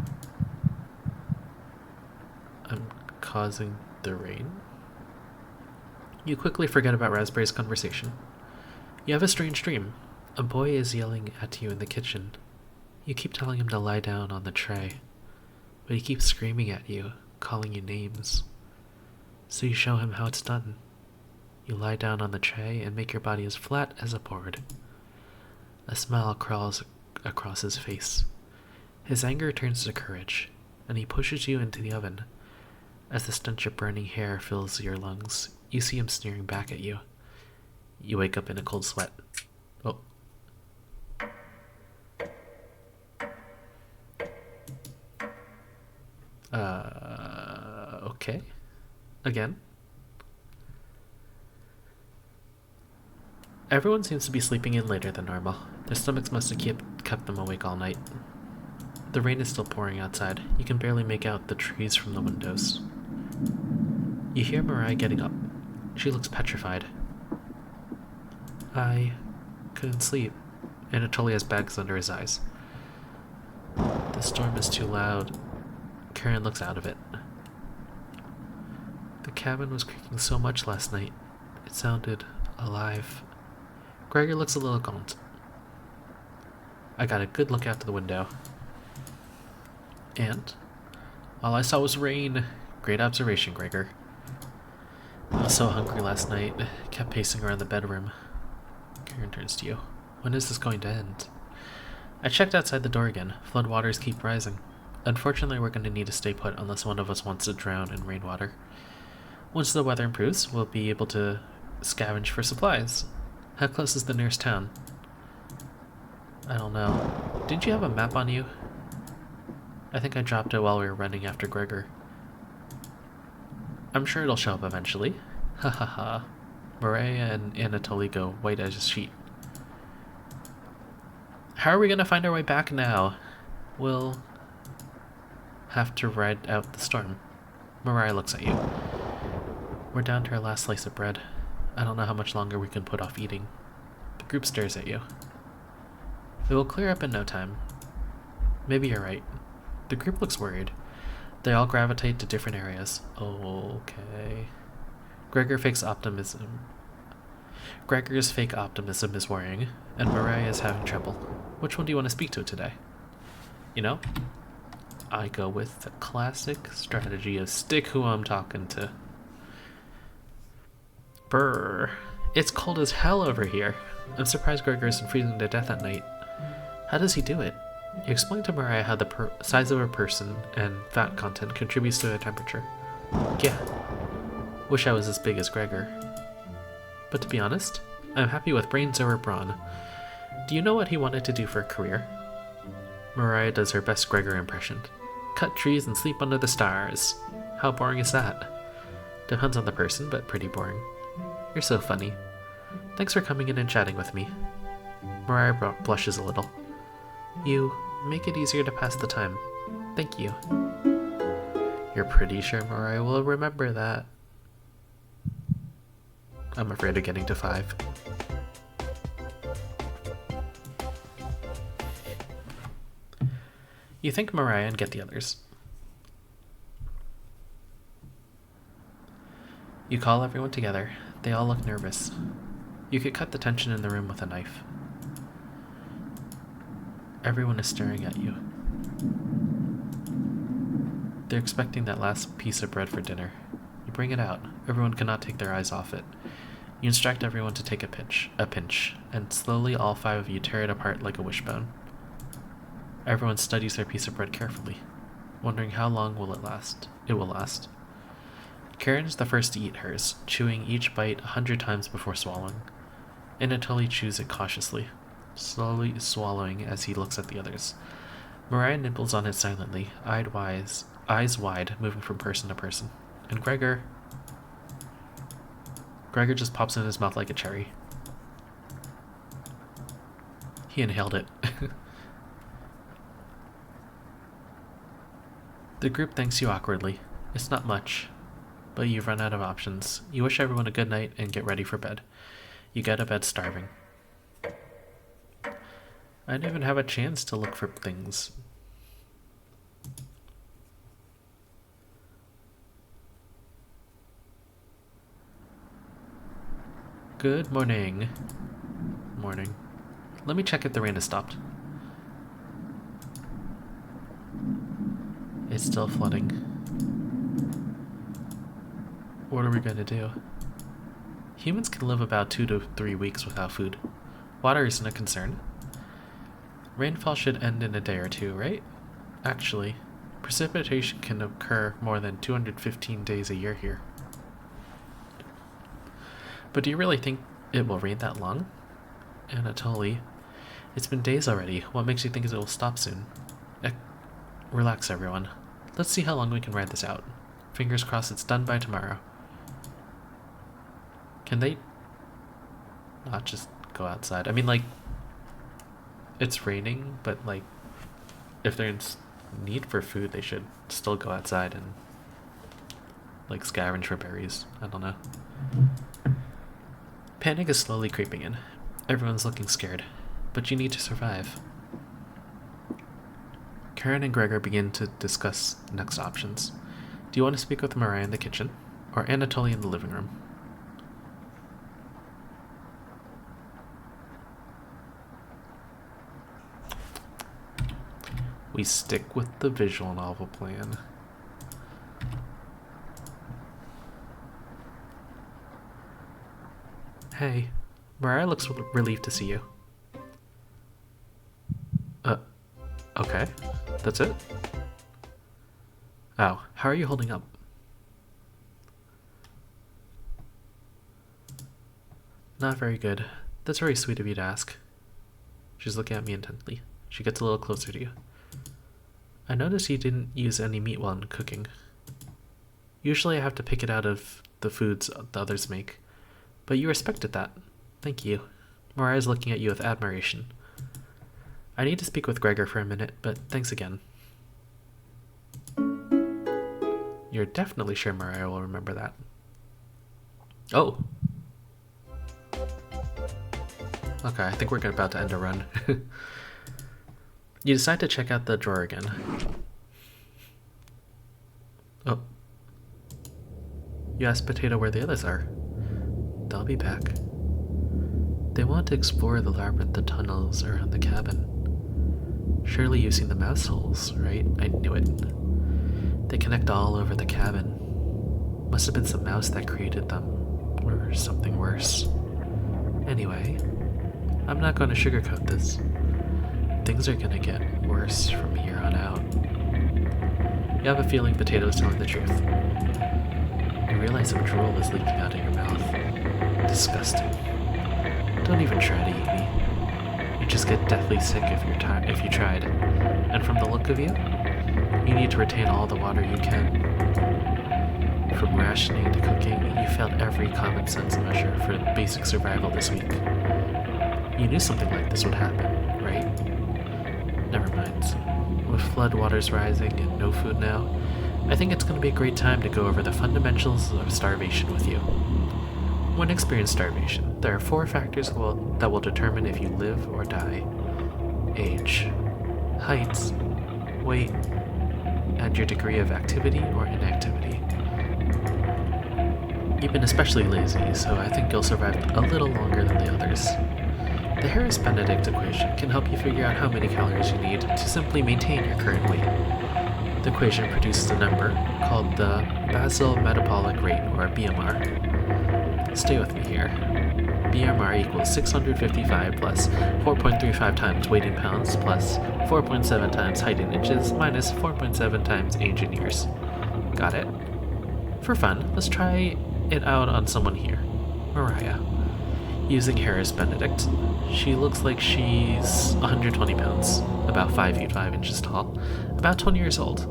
I'm causing the rain? You quickly forget about Raspberry's conversation. You have a strange dream. A boy is yelling at you in the kitchen. You keep telling him to lie down on the tray, but he keeps screaming at you, calling you names. So you show him how it's done. You lie down on the tray and make your body as flat as a board. A smile crawls across his face. His anger turns to courage, and he pushes you into the oven. As the stench of burning hair fills your lungs, you see him sneering back at you. You wake up in a cold sweat. Oh. Okay. Again. Everyone seems to be sleeping in later than normal. Their stomachs must have kept them awake all night. The rain is still pouring outside. You can barely make out the trees from the windows. You hear Mariah getting up. She looks petrified. I couldn't sleep. Anatoly has bags under his eyes. The storm is too loud. Karen looks out of it. The cabin was creaking so much last night. It sounded alive. Gregor looks a little gaunt. I got a good look out the window. And all I saw was rain. Great observation, Gregor. I was so hungry last night. Kept pacing around the bedroom. Karen turns to you. When is this going to end? I checked outside the door again. Floodwaters keep rising. Unfortunately, we're going to need to stay put unless one of us wants to drown in rainwater. Once the weather improves, we'll be able to scavenge for supplies. How close is the nearest town? I don't know. Didn't you have a map on you? I think I dropped it while we were running after Gregor. I'm sure it'll show up eventually. Ha ha ha. Maria and Anatoly go white as a sheet. How are we gonna find our way back now? We'll have to ride out the storm. Mariah looks at you. We're down to our last slice of bread. I don't know how much longer we can put off eating. The group stares at you. It will clear up in no time. Maybe you're right. The group looks worried. They all gravitate to different areas. Okay. Gregor's fake optimism is worrying, and Mariah is having trouble. Which one do you want to speak to today? You know, I go with the classic strategy of stick who I'm talking to. Brr. It's cold as hell over here. I'm surprised Gregor isn't freezing to death at night. How does he do it? You explain to Mariah how the size of a person and fat content contributes to the temperature. Yeah. Wish I was as big as Gregor. But to be honest, I'm happy with brains over brawn. Do you know what he wanted to do for a career? Mariah does her best Gregor impression. Cut trees and sleep under the stars. How boring is that? Depends on the person, but pretty boring. You're so funny. Thanks for coming in and chatting with me. Mariah blushes a little. You make it easier to pass the time. Thank you. You're pretty sure Mariah will remember that. I'm afraid of getting to 5. You thank Mariah and get the others. You call everyone together. They all look nervous. You could cut the tension in the room with a knife. Everyone is staring at you. They're expecting that last piece of bread for dinner. You bring it out. Everyone cannot take their eyes off it. You instruct everyone to take a pinch, and slowly all 5 of you tear it apart like a wishbone. Everyone studies their piece of bread carefully, wondering how long will it last. Karen is the first to eat hers, chewing each bite 100 times before swallowing. Anatoly chews it cautiously, slowly swallowing as he looks at the others. Mariah nibbles on it silently, eyes wide, moving from person to person. And Gregor just pops in his mouth like a cherry. He inhaled it. The group thanks you awkwardly. It's not much, but you've run out of options. You wish everyone a good night and get ready for bed. You get to bed starving. I didn't even have a chance to look for things. Good morning. Morning. Let me check if the rain has stopped. It's still flooding. What are we going to do? Humans can live about 2 to 3 weeks without food. Water isn't a concern. Rainfall should end in a day or 2, right? Actually, precipitation can occur more than 215 days a year here. But do you really think it will rain that long? Anatoly, it's been days already. What makes you think it will stop soon? Relax, everyone. Let's see how long we can ride this out. Fingers crossed it's done by tomorrow. Can they not just go outside? I mean, like, it's raining, but, like, if there's need for food, they should still go outside and, like, scavenge for berries. I don't know. Panic is slowly creeping in. Everyone's looking scared, but you need to survive. Karen and Gregor begin to discuss next options. Do you want to speak with Mariah in the kitchen, or Anatoly in the living room? We stick with the visual novel plan. Hey, Mariah looks relieved to see you. Okay. That's it? Oh, how are you holding up? Not very good. That's very sweet of you to ask. She's looking at me intently. She gets a little closer to you. I noticed you didn't use any meat while cooking. Usually I have to pick it out of the foods the others make, but you respected that. Thank you. Mariah's looking at you with admiration. I need to speak with Gregor for a minute, but thanks again. You're definitely sure Mariah will remember that. Oh! Okay, I think we're about to end a run. You decide to check out the drawer again. Oh. You ask Potato where the others are. They'll be back. They want to explore the labyrinth of tunnels around the cabin. Surely you've seen the mouse holes, right? I knew it. They connect all over the cabin. Must have been some mouse that created them, or something worse. Anyway, I'm not going to sugarcoat this. Things are going to get worse from here on out. You have a feeling Potato's telling the truth. You realize some drool is leaking out of your mouth. Disgusting. Don't even try to eat me. You'd just get deathly sick if you tried. And from the look of you, you need to retain all the water you can. From rationing to cooking, you failed every common sense measure for basic survival this week. You knew something like this would happen, right? Never mind. With floodwaters rising and no food now, I think it's going to be a great time to go over the fundamentals of starvation with you. When experiencing starvation, there are 4 factors that will determine if you live or die. Age, height, weight, and your degree of activity or inactivity. You've been especially lazy, so I think you'll survive a little longer than the others. The Harris-Benedict equation can help you figure out how many calories you need to simply maintain your current weight. The equation produces a number called the basal metabolic rate, or BMR. Stay with me here. BMR equals 655 plus 4.35 times weight in pounds plus 4.7 times height in inches minus 4.7 times age in years. Got it? For fun, let's try it out on someone here. Mariah. Using Harris-Benedict, she looks like she's 120 pounds, about 5 feet 5 inches tall, about 20 years old.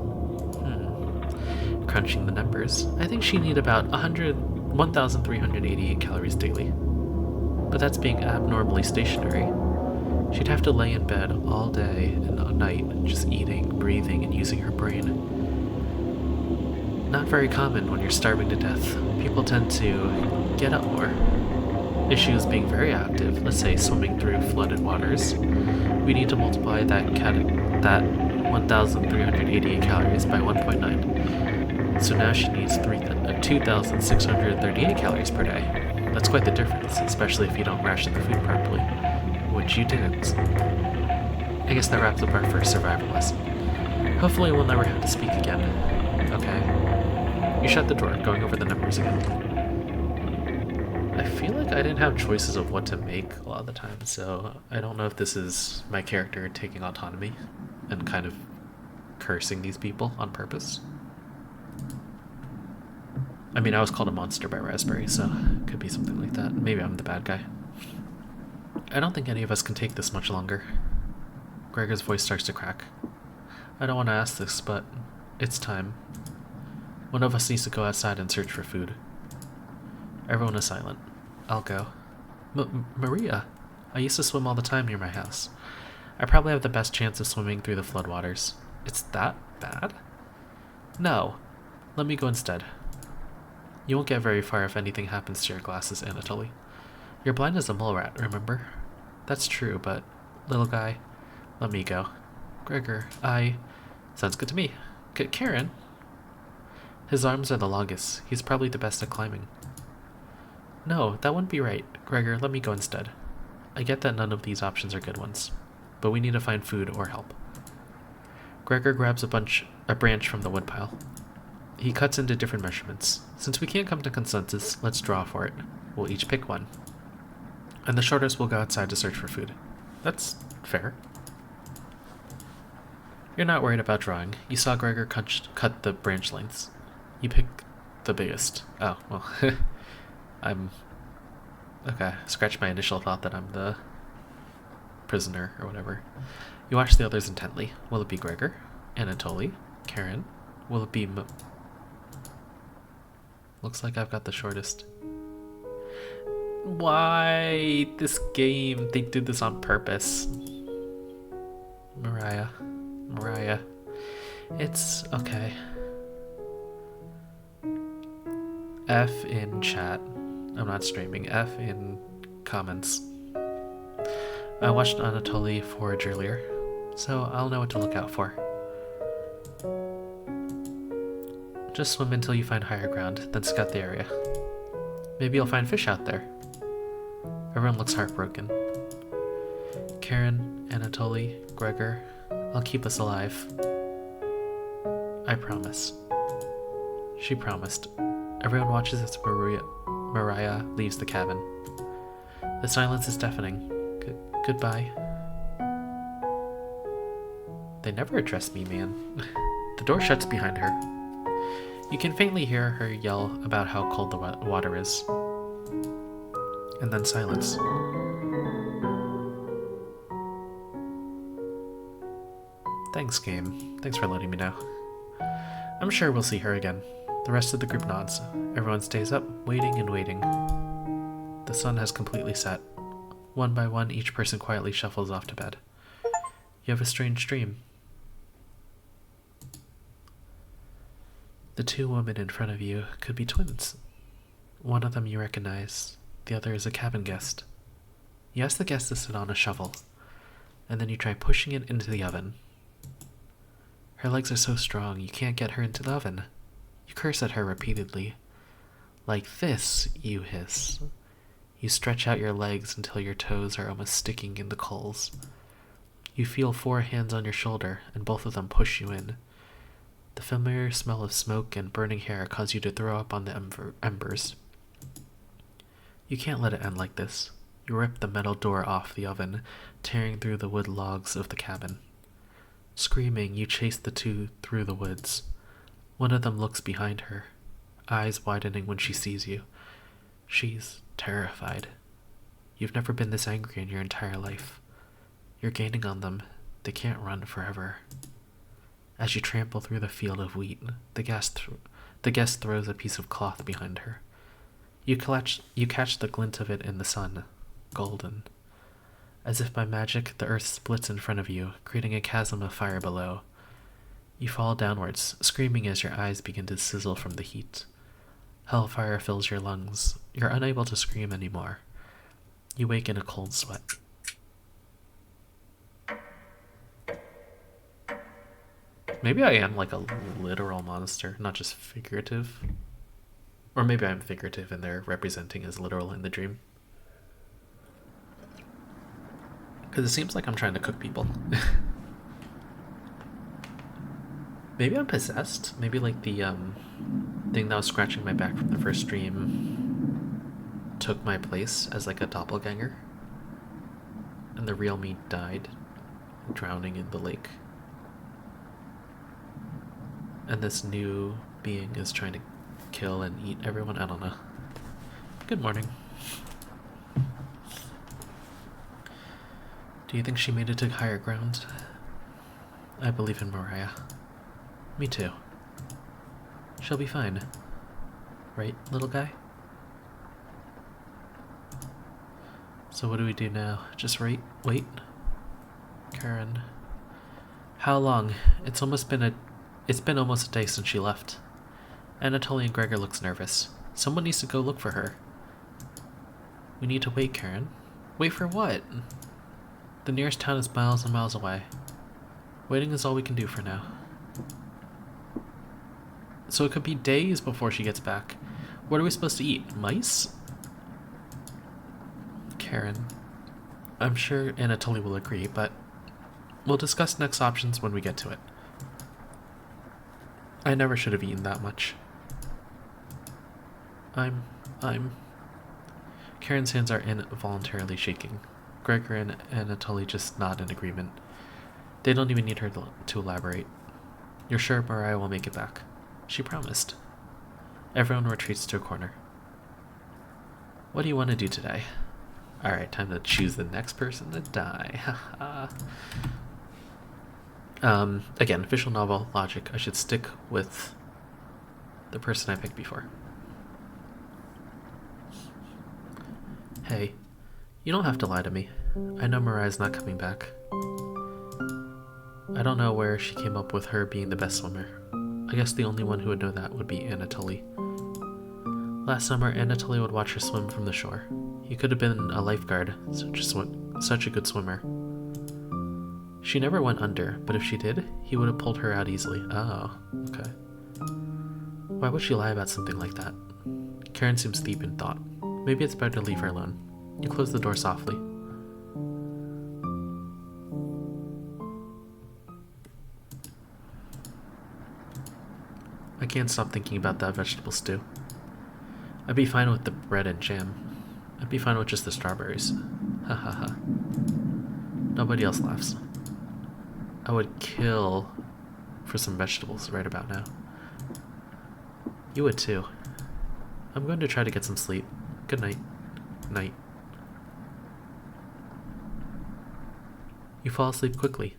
Crunching the numbers, I think she'd need about 1,388 calories daily. But that's being abnormally stationary. She'd have to lay in bed all day and all night, just eating, breathing, and using her brain. Not very common when you're starving to death. People tend to get up more. Issues being very active, let's say swimming through flooded waters, we need to multiply that 1,388 calories by 1.9. So now she needs 2,638 calories per day. That's quite the difference, especially if you don't ration the food properly, which you didn't. I guess that wraps up our first survival lesson. Hopefully we'll never have to speak again. Okay. You shut the door, going over the numbers again. I feel like I didn't have choices of what to make a lot of the time, so I don't know if this is my character taking autonomy and kind of cursing these people on purpose. I mean, I was called a monster by Raspberry, so it could be something like that. Maybe I'm the bad guy. I don't think any of us can take this much longer. Gregor's voice starts to crack. I don't want to ask this, but it's time. One of us needs to go outside and search for food. Everyone is silent. I'll go. Maria, I used to swim all the time near my house. I probably have the best chance of swimming through the floodwaters. It's that bad? No. Let me go instead. You won't get very far if anything happens to your glasses, Anatoly. You're blind as a mole rat, remember? That's true, but, little guy, let me go. Gregor, Sounds good to me. Karen? His arms are the longest. He's probably the best at climbing. No, that wouldn't be right. Gregor, let me go instead. I get that none of these options are good ones, but we need to find food or help. Gregor grabs a branch from the woodpile. He cuts into different measurements. Since we can't come to consensus, let's draw for it. We'll each pick one. And the shortest will go outside to search for food. That's fair. You're not worried about drawing. You saw Gregor cut the branch lengths. You pick the biggest. Oh, well. I'm... Okay, scratch my initial thought that I'm the prisoner or whatever. You watch the others intently. Will it be Gregor? Anatoly? Karen? Will it be Looks like I've got the shortest. Why? This game, they did this on purpose. Mariah. It's okay. F in chat. I'm not streaming. F in comments. I watched Anatoly forage earlier, so I'll know what to look out for. Just swim until you find higher ground, then scout the area. Maybe you'll find fish out there. Everyone looks heartbroken. Karen, Anatoly, Gregor, I'll keep us alive. I promise. She promised. Everyone watches as Mariah leaves the cabin. The silence is deafening. Goodbye. They never address me, man. The door shuts behind her. You can faintly hear her yell about how cold the water is. And then silence. Thanks, game. Thanks for letting me know. I'm sure we'll see her again. The rest of the group nods. Everyone stays up, waiting and waiting. The sun has completely set. One by one, each person quietly shuffles off to bed. You have a strange dream. The two women in front of you could be twins. One of them you recognize, the other is a cabin guest. You ask the guest to sit on a shovel, and then you try pushing it into the oven. Her legs are so strong you can't get her into the oven. You curse at her repeatedly. Like this, you hiss. You stretch out your legs until your toes are almost sticking in the coals. You feel 4 hands on your shoulder, and both of them push you in. The familiar smell of smoke and burning hair cause you to throw up on the embers. You can't let it end like this. You rip the metal door off the oven, tearing through the wood logs of the cabin. Screaming, you chase the two through the woods. One of them looks behind her, eyes widening when she sees you. She's terrified. You've never been this angry in your entire life. You're gaining on them. They can't run forever. As you trample through the field of wheat, the guest throws a piece of cloth behind her. You catch the glint of it in the sun, golden. As if by magic, the earth splits in front of you, creating a chasm of fire below. You fall downwards, screaming as your eyes begin to sizzle from the heat. Hellfire fills your lungs. You're unable to scream anymore. You wake in a cold sweat. Maybe I am like a literal monster, not just figurative. Or maybe I'm figurative and they're representing as literal in the dream. Because it seems like I'm trying to cook people. Maybe I'm possessed. Maybe like the thing that was scratching my back from the first stream took my place as like a doppelganger. And the real me died, drowning in the lake. And this new being is trying to kill and eat everyone. I don't know. Good morning. Do you think she made it to higher ground? I believe in Mariah. Me too. She'll be fine. Right, little guy? So what do we do now? Just wait? Karen. How long? It's been almost a day since she left. Anatoly and Gregor looks nervous. Someone needs to go look for her. We need to wait, Karen. Wait for what? The nearest town is miles and miles away. Waiting is all we can do for now. So it could be days before she gets back. What are we supposed to eat? Mice? Karen. I'm sure Anatoly will agree, but we'll discuss next options when we get to it. I never should have eaten that much. Karen's hands are involuntarily shaking. Gregor and Anatoly just nod in agreement. They don't even need her to elaborate. You're sure Mariah will make it back? She promised. Everyone retreats to a corner. What do you want to do today? Alright, time to choose the next person to die. Again, visual novel logic. I should stick with the person I picked before. Hey, you don't have to lie to me. I know Mariah's not coming back. I don't know where she came up with her being the best swimmer. I guess the only one who would know that would be Anatoly. Last summer, Anatoly would watch her swim from the shore. He could have been a lifeguard, such a good swimmer. She never went under, but if she did, he would have pulled her out easily. Oh, okay. Why would she lie about something like that? Karen seems deep in thought. Maybe it's better to leave her alone. You close the door softly. I can't stop thinking about that vegetable stew. I'd be fine with the bread and jam. I'd be fine with just the strawberries. Ha ha ha. Nobody else laughs. I would kill for some vegetables right about now. You would too. I'm going to try to get some sleep. Good night. Night. You fall asleep quickly,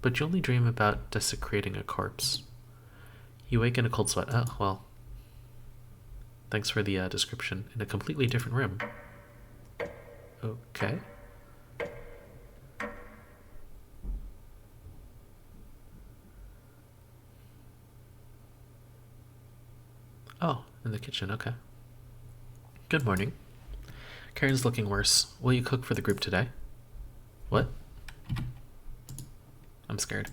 but you only dream about desecrating a corpse. You wake in a cold sweat. Oh, well. Thanks for the description. In a completely different room. Okay. Oh, in the kitchen, okay. Good morning. Karen's looking worse. Will you cook for the group today? What? I'm scared.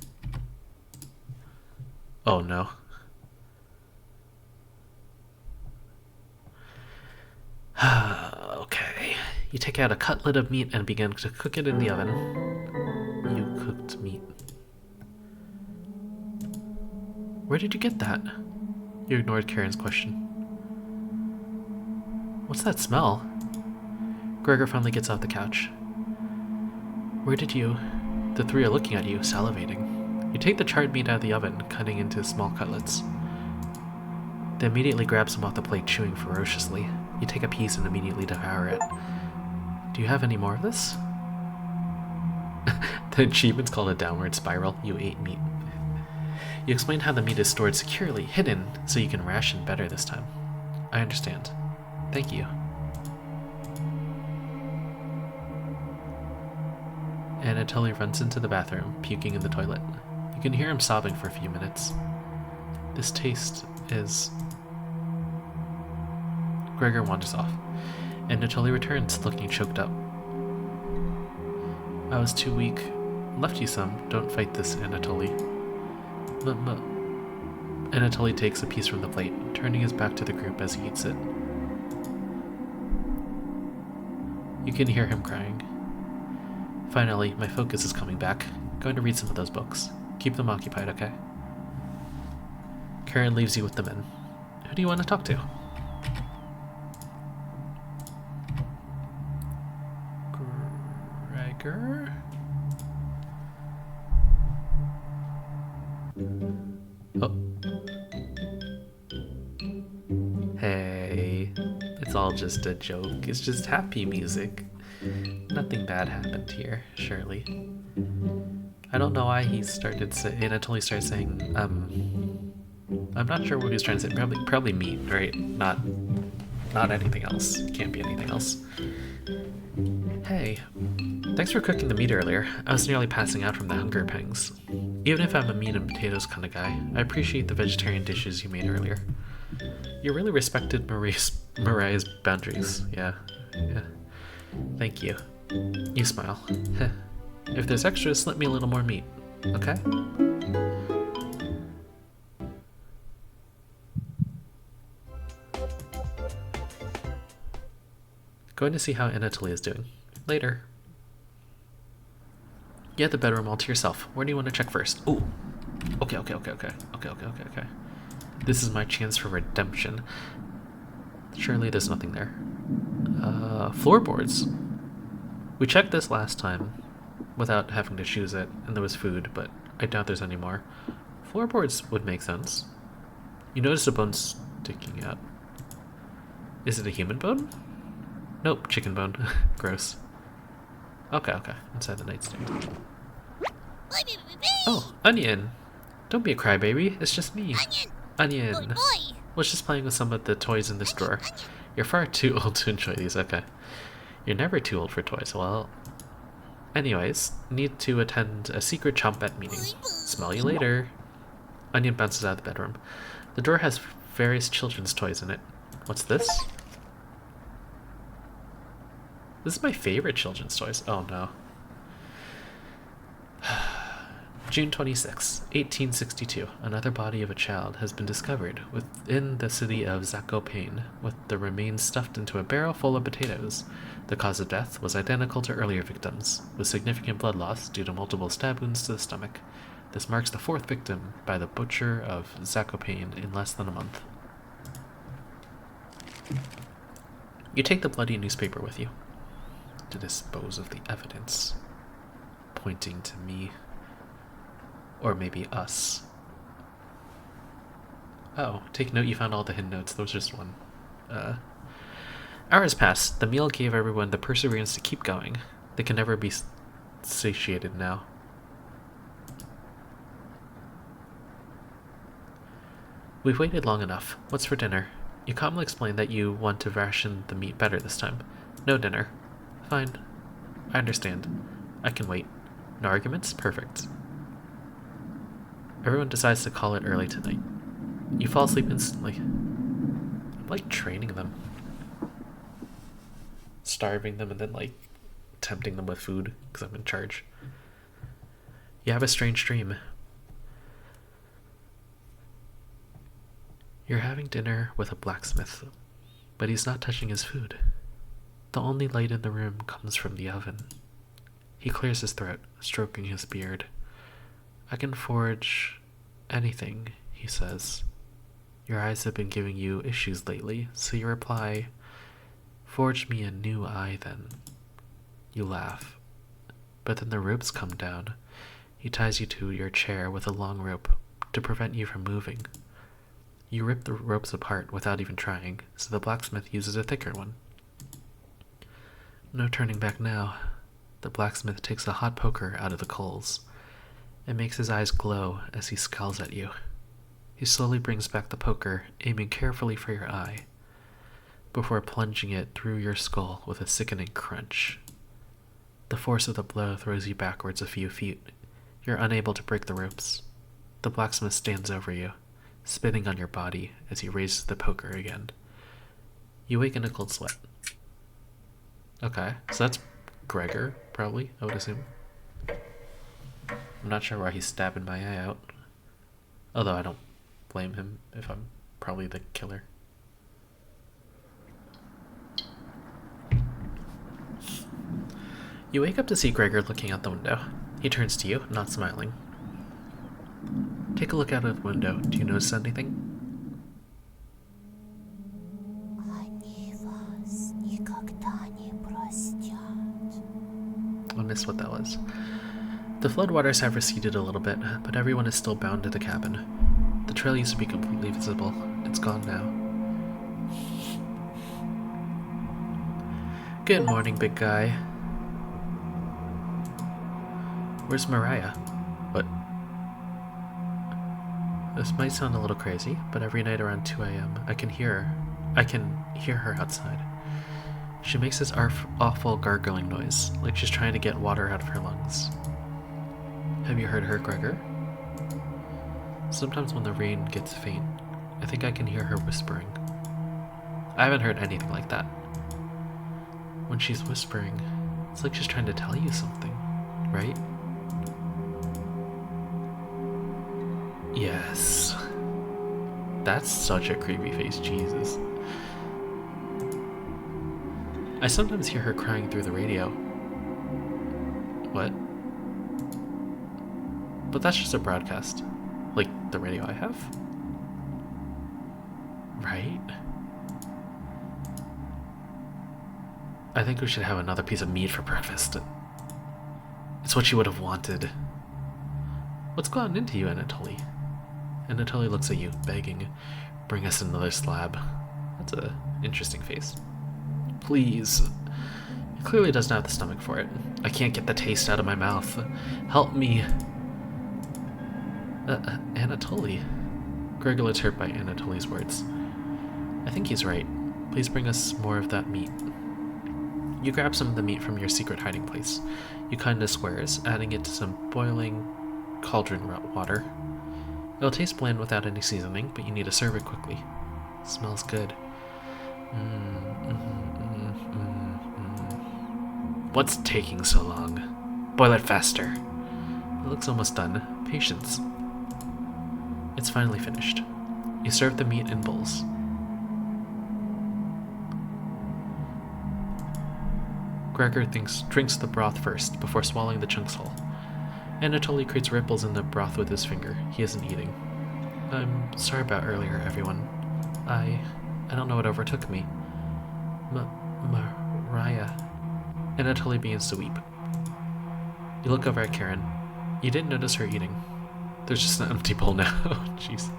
Oh no. Okay. You take out a cutlet of meat and begin to cook it in the oven. You cooked meat. Where did you get that? You ignored Karen's question. What's that smell? Gregor finally gets off the couch. Where did you... The three are looking at you, salivating. You take the charred meat out of the oven, cutting into small cutlets. They immediately grab some off the plate, chewing ferociously. You take a piece and immediately devour it. Do you have any more of this? The achievement's called a downward spiral. You ate meat. You explain how the meat is stored securely, hidden, so you can ration better this time. I understand. Thank you. Anatoly runs into the bathroom, puking in the toilet. You can hear him sobbing for a few minutes. This taste is... Gregor wanders off. Anatoly returns, looking choked up. I was too weak. Left you some. Don't fight this, Anatoly. Anatoly takes a piece from the plate, turning his back to the group as he eats it. You can hear him crying. Finally, my focus is coming back. Going to read some of those books. Keep them occupied, okay? Karen leaves you with the men. Who do you want to talk to? Gregor? Oh. Hey. It's all just a joke. It's just happy music. Nothing bad happened here, surely. I don't know why he started Anatoly started saying, I'm not sure what he was trying to say. Probably meat, right? Not anything else. Can't be anything else. Hey, thanks for cooking the meat earlier. I was nearly passing out from the hunger pangs. Even if I'm a meat and potatoes kind of guy, I appreciate the vegetarian dishes you made earlier. You really respected Mariah's boundaries. Yeah. Thank you. You smile. If there's extras, slip me a little more meat, okay? Going to see how Anatoly is doing. Later. You have the bedroom all to yourself. Where do you want to check first? Ooh. Okay. This is my chance for redemption. Surely there's nothing there. Floorboards. We checked this last time without having to choose it, and there was food, but I doubt there's any more. Floorboards would make sense. You notice a bone sticking out. Is it a human bone? Nope, chicken bone. Gross. Okay. Inside the nightstand. Oh, onion! Don't be a crybaby, it's just me. Onion! Boy. Was just playing with some of the toys in this drawer. You're far too old to enjoy these, okay. You're never too old for toys, well... Anyways, need to attend a secret chompette meeting. Smell you later. Onion bounces out of the bedroom. The drawer has various children's toys in it. What's this? This is my favorite children's toys. Oh no. June 26, 1862. Another body of a child has been discovered within the city of Zakopane, with the remains stuffed into a barrel full of potatoes. The cause of death was identical to earlier victims, with significant blood loss due to multiple stab wounds to the stomach. This marks the fourth victim by the butcher of Zakopane in less than a month. You take the bloody newspaper with you to dispose of the evidence, pointing to me. Or maybe us. Oh, take note you found all the hidden notes. There was just one. Hours passed. The meal gave everyone the perseverance to keep going. They can never be satiated now. We've waited long enough. What's for dinner? You calmly explain that you want to ration the meat better this time. No dinner. Fine. I understand. I can wait. No arguments? Perfect. Everyone decides to call it early tonight. You fall asleep instantly. I'm like training them. Starving them and then like tempting them with food because I'm in charge. You have a strange dream. You're having dinner with a blacksmith, but he's not touching his food. The only light in the room comes from the oven. He clears his throat, stroking his beard. I can forge anything, he says. Your eyes have been giving you issues lately, so you reply, forge me a new eye then. You laugh. But then the ropes come down. He ties you to your chair with a long rope to prevent you from moving. You rip the ropes apart without even trying, so the blacksmith uses a thicker one. No turning back now. The blacksmith takes a hot poker out of the coals. It makes his eyes glow as he scowls at you. He slowly brings back the poker, aiming carefully for your eye, before plunging it through your skull with a sickening crunch. The force of the blow throws you backwards a few feet. You're unable to break the ropes. The blacksmith stands over you, spitting on your body as he raises the poker again. You wake in a cold sweat. Okay, so that's Gregor, probably, I would assume. I'm not sure why he's stabbing my eye out. Although I don't blame him if I'm probably the killer. You wake up to see Gregor looking out the window. He turns to you, not smiling. Take a look out of the window. Do you notice anything? I missed what that was. The floodwaters have receded a little bit, but everyone is still bound to the cabin. The trail used to be completely visible. It's gone now. Good morning, big guy. Where's Mariah? What? This might sound a little crazy, but every night around 2 a.m. I can hear her outside. She makes this awful gargling noise, like she's trying to get water out of her lungs. Have you heard her, Gregor? Sometimes when the rain gets faint, I think I can hear her whispering. I haven't heard anything like that. When she's whispering, it's like she's trying to tell you something, right? Yes. That's such a creepy face, Jesus. I sometimes hear her crying through the radio. What? But that's just a broadcast. Like the radio I have? Right? I think we should have another piece of meat for breakfast. It's what you would have wanted. What's gotten into you, Anatoly? Anatoly looks at you, begging, bring us another slab. That's an interesting face. Please. He clearly doesn't have the stomach for it. I can't get the taste out of my mouth. Help me. Anatoly. Gregor is hurt by Anatoly's words. I think he's right. Please bring us more of that meat. You grab some of the meat from your secret hiding place. You kindness swears, adding it to some boiling cauldron water. It'll taste bland without any seasoning, but you need to serve it quickly. Smells good. What's taking so long? Boil it faster. It looks almost done. Patience. It's finally finished. You serve the meat in bowls. Gregor drinks the broth first, before swallowing the chunks whole. Anatoly creates ripples in the broth with his finger. He isn't eating. I'm sorry about earlier, everyone. I don't know what overtook me. Mariah. Anatoly begins to weep. You look over at Karen. You didn't notice her eating. There's just an empty bowl now. Jeez.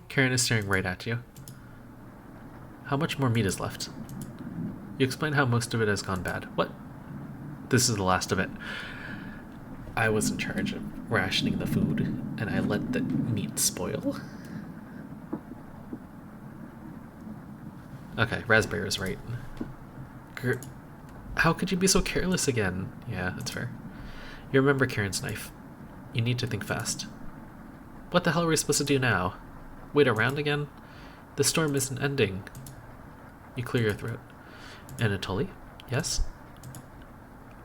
Karen is staring right at you. How much more meat is left? You explain how most of it has gone bad. What? This is the last of it. I was in charge of rationing the food, and I let the meat spoil. Okay, Raspberry is right. How could you be so careless again? Yeah, that's fair. You remember Karen's knife. You need to think fast. What the hell are we supposed to do now? Wait around again? The storm isn't ending. You clear your throat. Anatoly? Yes?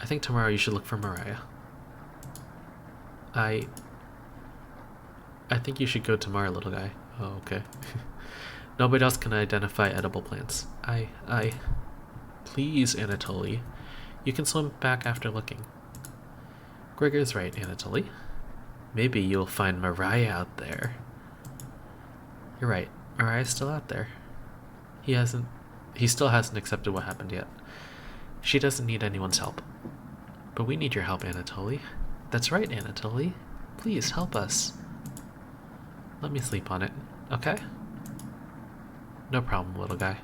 I think tomorrow you should look for Mariah. I think you should go tomorrow, little guy. Oh, okay. Nobody else can identify edible plants. Please, Anatoly. You can swim back after looking. Gregor's right, Anatoly. Maybe you'll find Mariah out there. You're right. Mariah's still out there. He still hasn't accepted what happened yet. She doesn't need anyone's help. But we need your help, Anatoly. That's right, Anatoly. Please help us. Let me sleep on it, okay? No problem, little guy.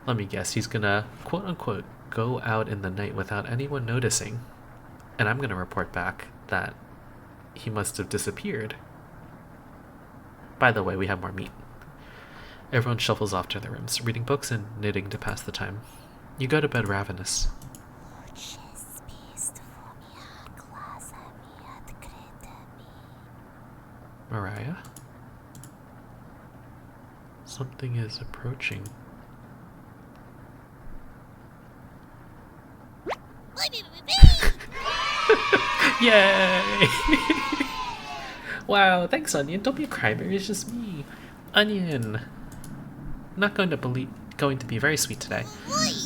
Let me guess, he's gonna, quote-unquote, go out in the night without anyone noticing. And I'm gonna report back that he must have disappeared. By the way, we have more meat. Everyone shuffles off to their rooms, reading books and knitting to pass the time. You go to bed ravenous. Mariah? Something is approaching. Yay! Wow, thanks, Onion. Don't be a crybaby, it's just me. Onion. Not going to be very sweet today.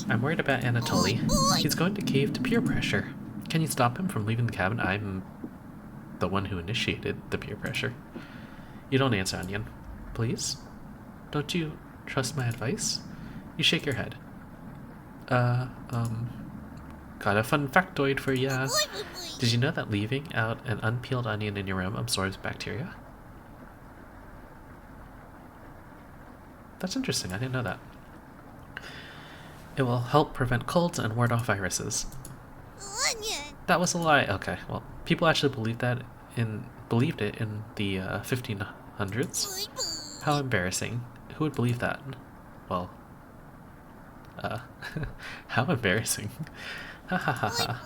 I'm worried about Anatoly. He's going to cave to peer pressure. Can you stop him from leaving the cabin? I'm the one who initiated the peer pressure. You don't answer, Onion. Please? Don't you trust my advice? You shake your head. Got a fun factoid for ya. Did you know that leaving out an unpeeled onion in your room absorbs bacteria? That's interesting, I didn't know that. It will help prevent colds and ward off viruses. That was a lie. Okay, well, people actually believed it in the 1500s. How embarrassing. Who would believe that? Well, how embarrassing. Ha ha ha ha.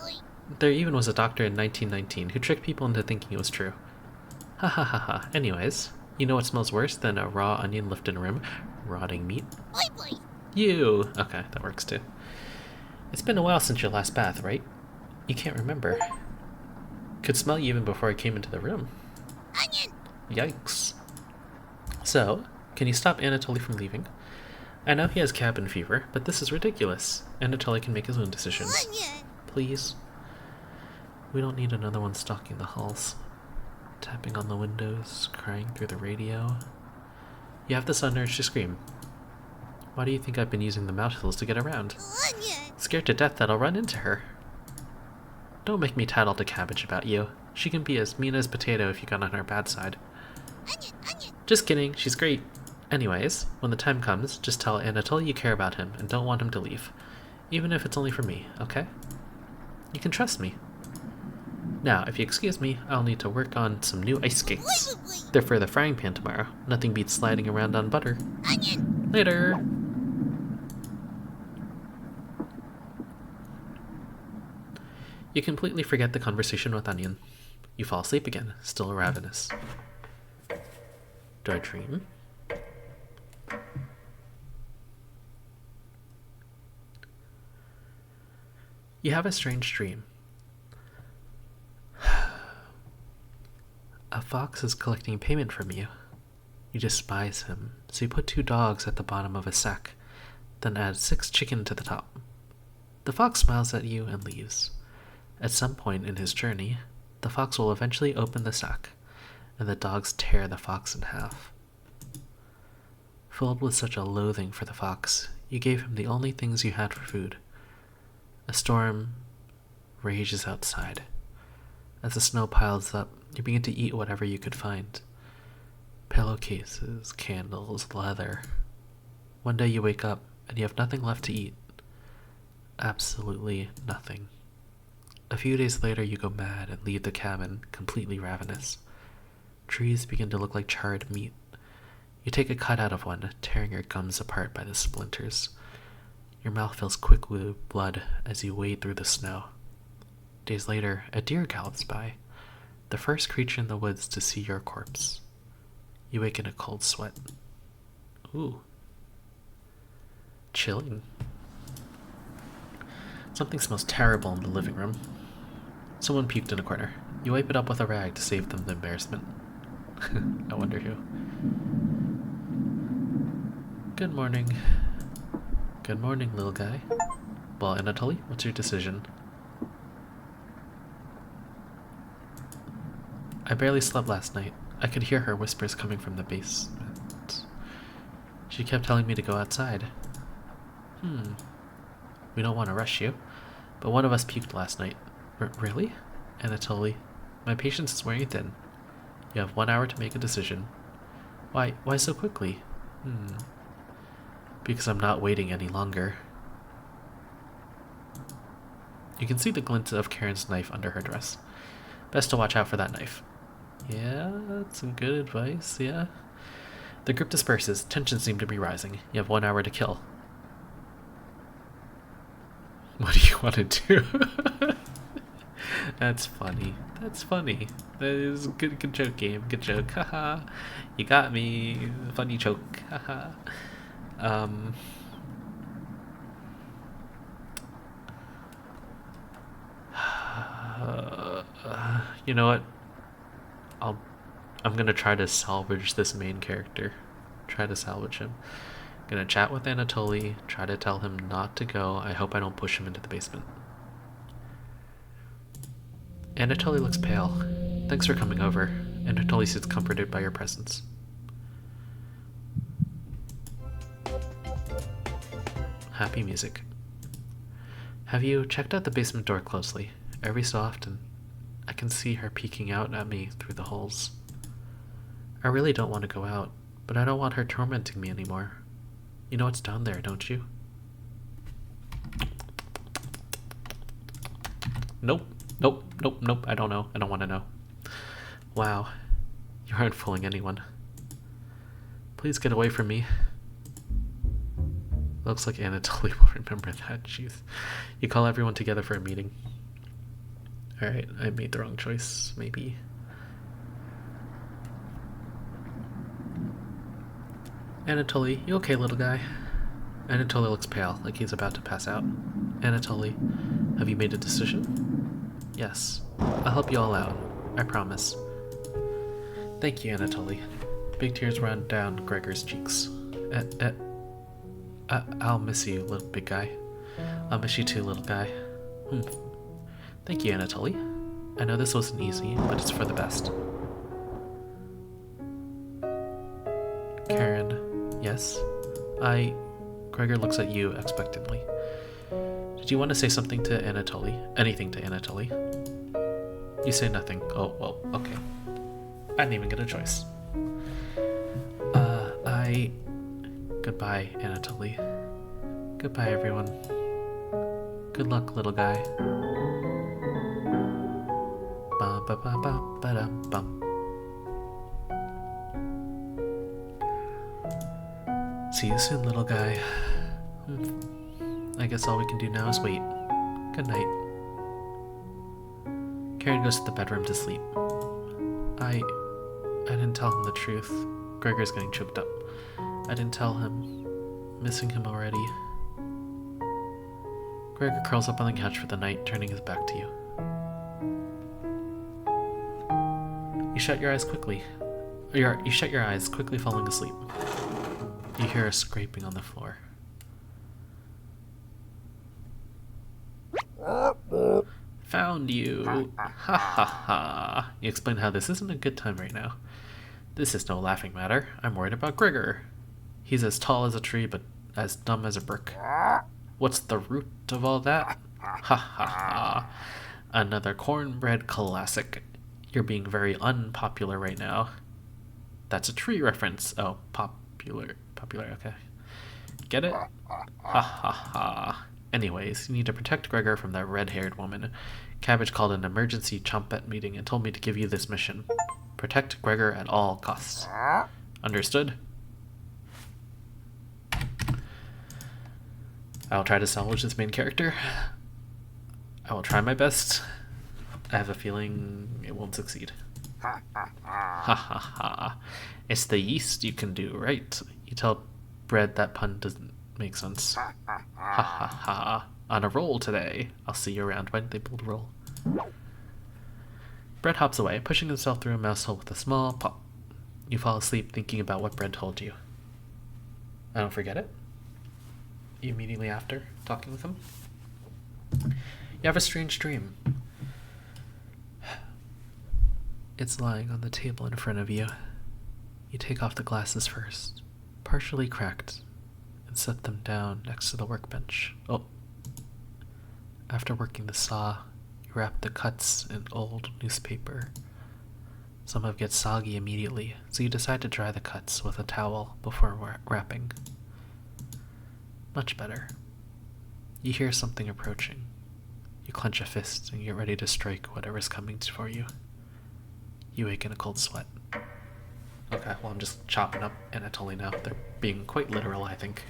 There even was a doctor in 1919 who tricked people into thinking it was true. Ha ha ha ha. Anyways, you know what smells worse than a raw onion left in a room? Rotting meat. You! Okay, that works too. It's been a while since your last bath, right? You can't remember. Could smell you even before I came into the room. Onion! Yikes. So, can you stop Anatoly from leaving? I know he has cabin fever, but this is ridiculous. Anatoly can make his own decisions. Onion! Please. We don't need another one stalking the halls. Tapping on the windows, crying through the radio. You have the sun urge to scream. Why do you think I've been using the mouthfulls to get around? Onion. Scared to death that I'll run into her. Don't make me tattle to Cabbage about you. She can be as mean as Potato if you got on her bad side. Onion, onion. Just kidding, she's great. Anyways, when the time comes, just tell Anatoly you care about him and don't want him to leave. Even if it's only for me, okay? You can trust me. Now, if you excuse me, I'll need to work on some new ice skates. They're for the frying pan tomorrow. Nothing beats sliding around on butter. Onion. Later! You completely forget the conversation with Onion. You fall asleep again, still ravenous. Do I dream? You have a strange dream. A fox is collecting payment from you. You despise him, so you put 2 dogs at the bottom of a sack, then add 6 chicken to the top. The fox smiles at you and leaves. At some point in his journey, the fox will eventually open the sack, and the dogs tear the fox in half. Filled with such a loathing for the fox, you gave him the only things you had for food. A storm rages outside. As the snow piles up, you begin to eat whatever you could find. Pillowcases, candles, leather. One day you wake up and you have nothing left to eat. Absolutely nothing. A few days later you go mad and leave the cabin, completely ravenous. Trees begin to look like charred meat. You take a cut out of one, tearing your gums apart by the splinters. Your mouth fills quick with blood as you wade through the snow. Days later, a deer gallops by, the first creature in the woods to see your corpse. You wake in a cold sweat. Ooh. Chilling. Something smells terrible in the living room. Someone puked in a corner. You wipe it up with a rag to save them the embarrassment. I wonder who. Good morning. Good morning, little guy. Well, Anatoly, what's your decision? I barely slept last night. I could hear her whispers coming from the basement. She kept telling me to go outside. We don't want to rush you, but one of us puked last night. Really? Anatoly, my patience is wearing thin. You have 1 hour to make a decision. Why so quickly? Because I'm not waiting any longer. You can see the glint of Karen's knife under her dress. Best to watch out for that knife. Yeah, that's some good advice, yeah. The group disperses. Tensions seem to be rising. You have 1 hour to kill. What do you want to do? That's funny. That's funny. That is a good joke, game. Good joke. Haha. You got me. Funny joke. Haha. You know what? I'm gonna try to salvage this main character. Try to salvage him. Gonna chat with Anatoly, try to tell him not to go. I hope I don't push him into the basement. Anatoly looks pale. Thanks for coming over. Anatoly seems comforted by your presence. Happy music. Have you checked out the basement door closely? Every so often, I can see her peeking out at me through the holes. I really don't want to go out, but I don't want her tormenting me anymore. You know what's down there, don't you? Nope. I don't know. I don't want to know. Wow. You aren't fooling anyone. Please get away from me. Looks like Anatoly will remember that. Jeez. You call everyone together for a meeting. Alright, I made the wrong choice, maybe. Anatoly, you okay, little guy? Anatoly looks pale, like he's about to pass out. Anatoly, have you made a decision? Yes. I'll help you all out. I promise. Thank you, Anatoly. Big tears run down Gregor's cheeks. I'll miss you, little big guy. I'll miss you too, little guy. Thank you, Anatoly. I know this wasn't easy, but it's for the best. Karen. Yes? Gregor looks at you expectantly. Did you want to say something to Anatoly? Anything to Anatoly? You say nothing. Oh, well, okay. I didn't even get a choice. Goodbye, Anatoly. Goodbye, everyone. Good luck, little guy. Ba ba ba ba ba da bum. See you soon, little guy. I guess all we can do now is wait. Good night. Karen goes to the bedroom to sleep. I didn't tell him the truth. Gregor's getting choked up. I didn't tell him. Missing him already. Gregor curls up on the couch for the night, turning his back to you. You shut your eyes quickly. You shut your eyes, quickly falling asleep. You hear a scraping on the floor. Found you! Ha ha ha! You explain how this isn't a good time right now. This is no laughing matter. I'm worried about Gregor. He's as tall as a tree, but as dumb as a brick. What's the root of all that? Ha ha ha! Another cornbread classic. You're being very unpopular right now. That's a tree reference. Oh, popular, okay. Get it? Ha ha ha. Anyways, you need to protect Gregor from that red-haired woman. Cabbage called an emergency chompet meeting and told me to give you this mission. Protect Gregor at all costs. Understood? I will try to salvage this main character. I will try my best. I have a feeling it won't succeed. Ha ha ha. It's the yeast you can do, right? You tell Bread that pun doesn't make sense. Ha ha ha. On a roll today. I'll see you around. Why didn't they build a roll? Bread hops away, pushing himself through a mouse hole with a small pop. You fall asleep thinking about what Bread told you. I don't forget it. Immediately after talking with him. You have a strange dream. It's lying on the table in front of you. You take off the glasses first, partially cracked, and set them down next to the workbench. Oh. After working the saw, you wrap the cuts in old newspaper. Some of it gets soggy immediately, so you decide to dry the cuts with a towel before wrapping. Much better. You hear something approaching. You clench a fist and get ready to strike whatever's coming for you. You wake in a cold sweat. Okay, well, I'm just chopping up Anatoly now. They're being quite literal, I think.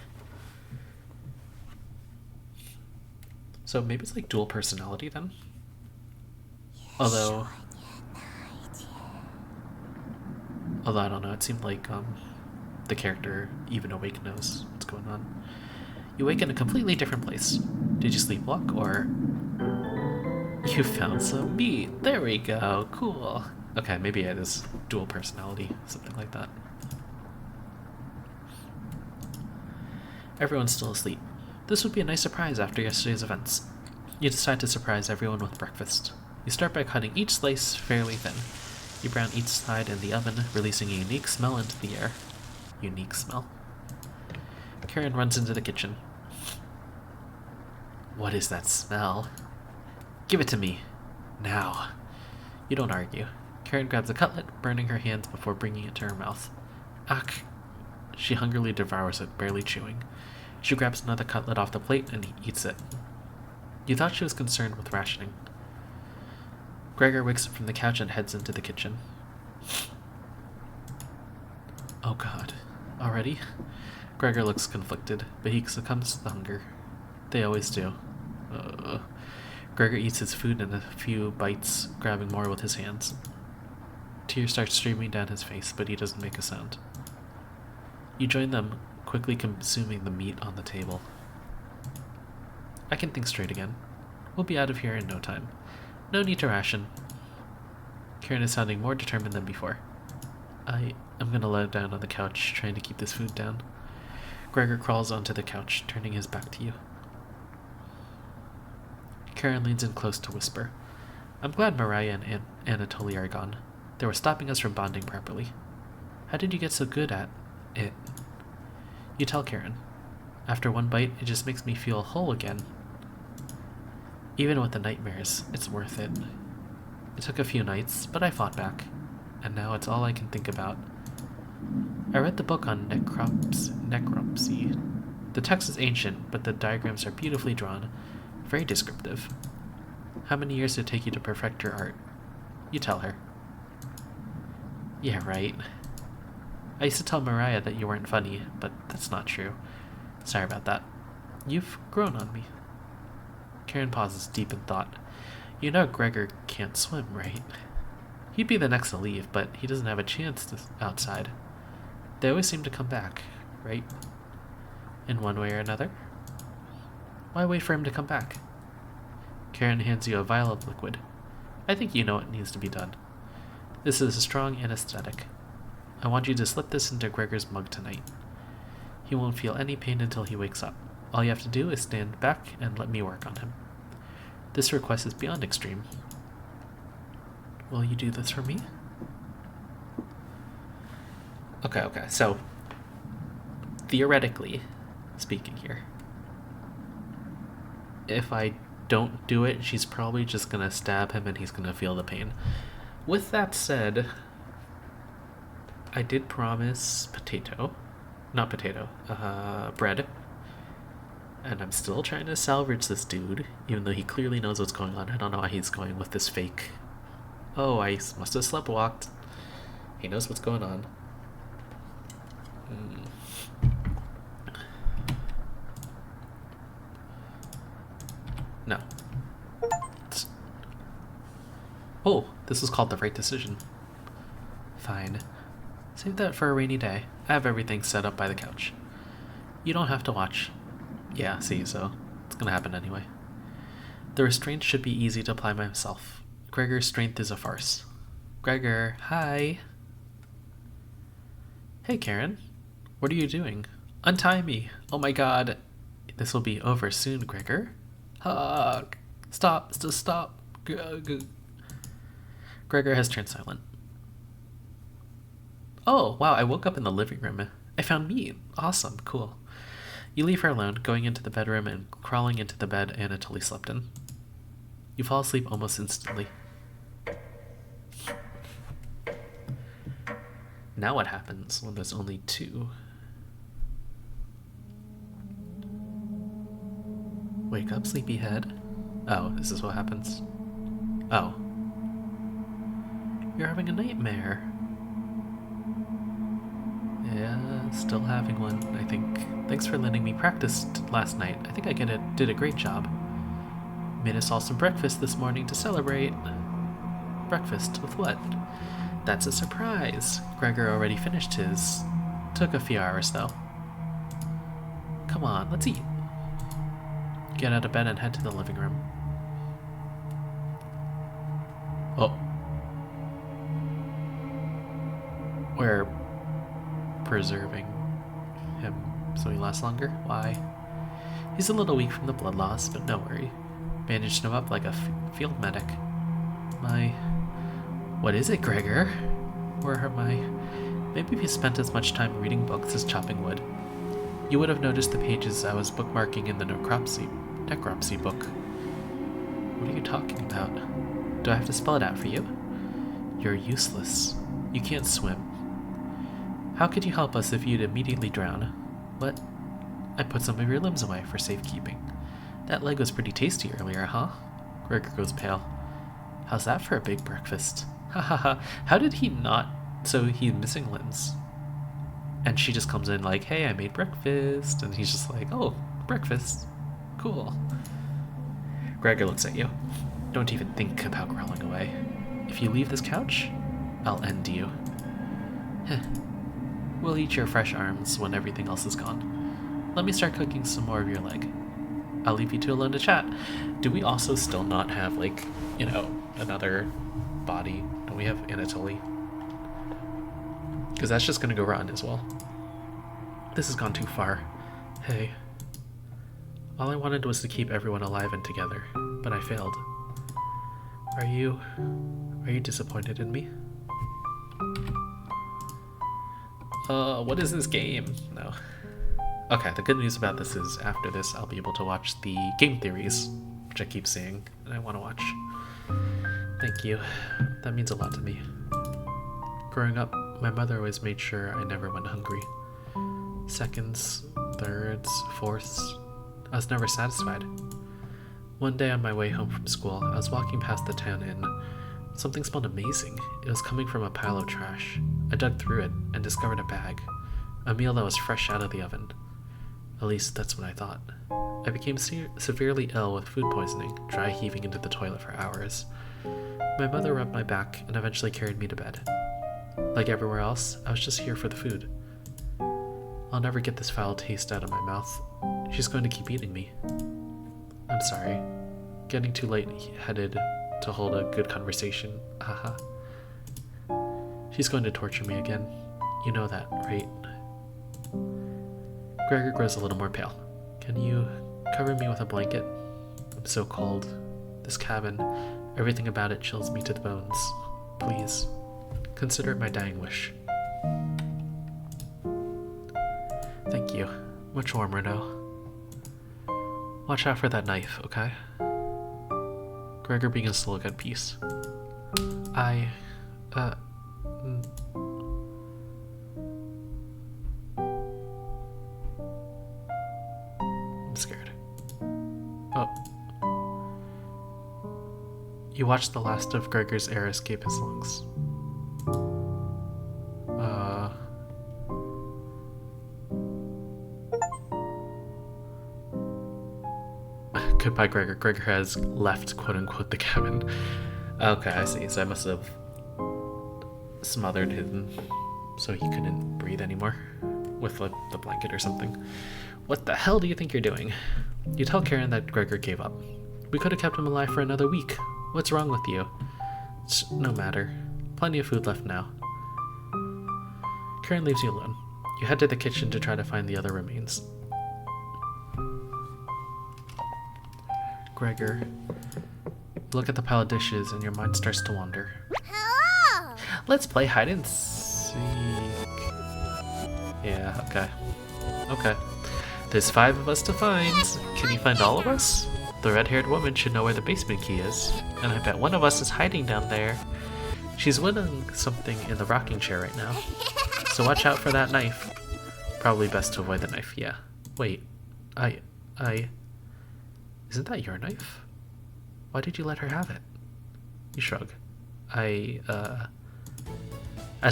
So maybe it's like dual personality then? Although I don't know, it seemed like the character, even awake, knows what's going on. You wake in a completely different place. Did you sleepwalk, or... You found some meat! There we go! Cool! Okay, maybe it is dual personality, something like that. Everyone's still asleep. This would be a nice surprise after yesterday's events. You decide to surprise everyone with breakfast. You start by cutting each slice fairly thin. You brown each side in the oven, releasing a unique smell into the air. Unique smell. Karen runs into the kitchen. What is that smell? Give it to me. Now. You don't argue. Karen grabs a cutlet, burning her hands before bringing it to her mouth. Ach. She hungrily devours it, barely chewing. She grabs another cutlet off the plate and eats it. You thought she was concerned with rationing. Gregor wakes up from the couch and heads into the kitchen. Oh god. Already? Gregor looks conflicted, but he succumbs to the hunger. They always do. Gregor eats his food in a few bites, grabbing more with his hands. Tears start streaming down his face, but he doesn't make a sound. You join them, quickly consuming the meat on the table. I can think straight again. We'll be out of here in no time. No need to ration. Karen is sounding more determined than before. I'm gonna lie down on the couch, trying to keep this food down. Gregor crawls onto the couch, turning his back to you. Karen leans in close to whisper. I'm glad Mariah and Anatoly are gone. They were stopping us from bonding properly. How did you get so good at it? You tell Karen. After one bite, it just makes me feel whole again. Even with the nightmares, it's worth it. It took a few nights, but I fought back. And now it's all I can think about. I read the book on necropsy. The text is ancient, but the diagrams are beautifully drawn. Very descriptive. How many years did it take you to perfect your art? You tell her. Yeah, right. I used to tell Mariah that you weren't funny, but that's not true. Sorry about that. You've grown on me. Karen pauses, deep in thought. You know Gregor can't swim, right? He'd be the next to leave, but he doesn't have a chance outside. They always seem to come back, right? In one way or another? Why wait for him to come back? Karen hands you a vial of liquid. I think you know what needs to be done. This is a strong anesthetic. I want you to slip this into Gregor's mug tonight. He won't feel any pain until he wakes up. All you have to do is stand back and let me work on him. This request is beyond extreme. Will you do this for me? Okay, so theoretically speaking here, if I don't do it, she's probably just gonna stab him and he's gonna feel the pain. With that said, I did promise bread. And I'm still trying to salvage this dude, even though he clearly knows what's going on. I don't know why he's going with this fake. Oh, I must have sleptwalked. He knows what's going on. No. Oh, this was called the right decision. Fine. Save that for a rainy day. I have everything set up by the couch. You don't have to watch. Yeah, see, so it's gonna happen anyway. The restraint should be easy to apply myself. Gregor's strength is a farce. Gregor, hi. Hey, Karen. What are you doing? Untie me. Oh my god. This will be over soon, Gregor. Hug. Stop. Gregor has turned silent. Oh, wow, I woke up in the living room. I found meat. Awesome, cool. You leave her alone, going into the bedroom and crawling into the bed Anatoly slept in. You fall asleep almost instantly. Now what happens when there's only two? Wake up, sleepyhead. Oh, this is what happens. Oh. You're having a nightmare. Yeah, still having one, I think. Thanks for letting me practice last night. I think I did a great job. Made us all some breakfast this morning to celebrate. Breakfast with what? That's a surprise. Gregor already finished his. Took a few hours, though. Come on, let's eat. Get out of bed and head to the living room. Oh. We're preserving him so he lasts longer. Why? He's a little weak from the blood loss, but no worry. Bandaged him up like a field medic. What is it, Gregor? Where am I? Maybe if you spent as much time reading books as chopping wood, you would have noticed the pages I was bookmarking in the necropsy book. What are you talking about? Do I have to spell it out for you? You're useless. You can't swim. How could you help us if you'd immediately drown? What? I put some of your limbs away for safekeeping. That leg was pretty tasty earlier, huh? Gregor goes pale. How's that for a big breakfast? Ha ha ha. How did he not? So he's missing limbs. And she just comes in like, hey, I made breakfast. And he's just like, oh, breakfast. Cool. Gregor looks at you. Don't even think about crawling away. If you leave this couch, I'll end you. Heh. We'll eat your fresh arms when everything else is gone. Let me start cooking some more of your leg. I'll leave you two alone to chat. Do we also still not have, like, you know, another body? Don't we have Anatoly? Because that's just going to go rotten as well. This has gone too far. Hey. All I wanted was to keep everyone alive and together, but I failed. Are you disappointed in me? What is this game? No. Okay, the good news about this is after this I'll be able to watch the game theories, which I keep seeing and I want to watch. Thank you. That means a lot to me. Growing up, my mother always made sure I never went hungry. Seconds, thirds, fourths, I was never satisfied. One day on my way home from school, I was walking past the town inn. Something smelled amazing. It was coming from a pile of trash. I dug through it and discovered a bag. A meal that was fresh out of the oven. At least that's what I thought. I became severely ill with food poisoning, dry heaving into the toilet for hours. My mother rubbed my back and eventually carried me to bed. Like everywhere else, I was just here for the food. I'll never get this foul taste out of my mouth. She's going to keep eating me. I'm sorry. Getting too late-headed to hold a good conversation. Haha. She's going to torture me again. You know that, right? Gregor grows a little more pale. Can you cover me with a blanket? I'm so cold. This cabin, everything about it chills me to the bones. Please, consider it my dying wish. Thank you. Much warmer now. Watch out for that knife, okay? Gregor begins to look at peace. I'm scared. Oh. You watched the last of Gregor's air escape his lungs. Goodbye, Gregor. Gregor has left, quote-unquote, the cabin. Okay, I see. So I must have smothered him so he couldn't breathe anymore with the blanket or something. What the hell do you think you're doing? You tell Karen that Gregor gave up. We could have kept him alive for another week. What's wrong with you? It's no matter. Plenty of food left now. Karen leaves you alone. You head to the kitchen to try to find the other remains. Gregor, look at the pile of dishes and your mind starts to wander. Hello! Let's play hide and seek. Yeah, okay. Okay. There's 5 of us to find. Can you find all of us? The red-haired woman should know where the basement key is. And I bet one of us is hiding down there. She's whittling something in the rocking chair right now. So watch out for that knife. Probably best to avoid the knife, yeah. Wait. Isn't that your knife? Why did you let her have it? You shrug. As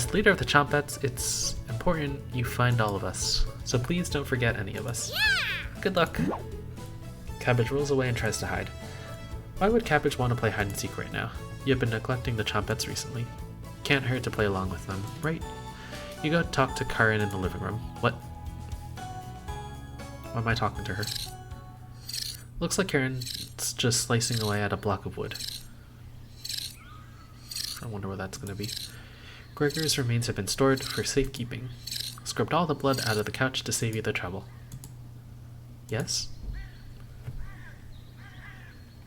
the leader of the Chompettes, it's important you find all of us. So please don't forget any of us. Yeah! Good luck. Cabbage rolls away and tries to hide. Why would Cabbage want to play hide and seek right now? You've been neglecting the Chompettes recently. Can't hurt to play along with them, right? You go talk to Karen in the living room. What? Why am I talking to her? Looks like Karen's just slicing away at a block of wood. I wonder what that's going to be. Gregor's remains have been stored for safekeeping. Scrubbed all the blood out of the couch to save you the trouble. Yes?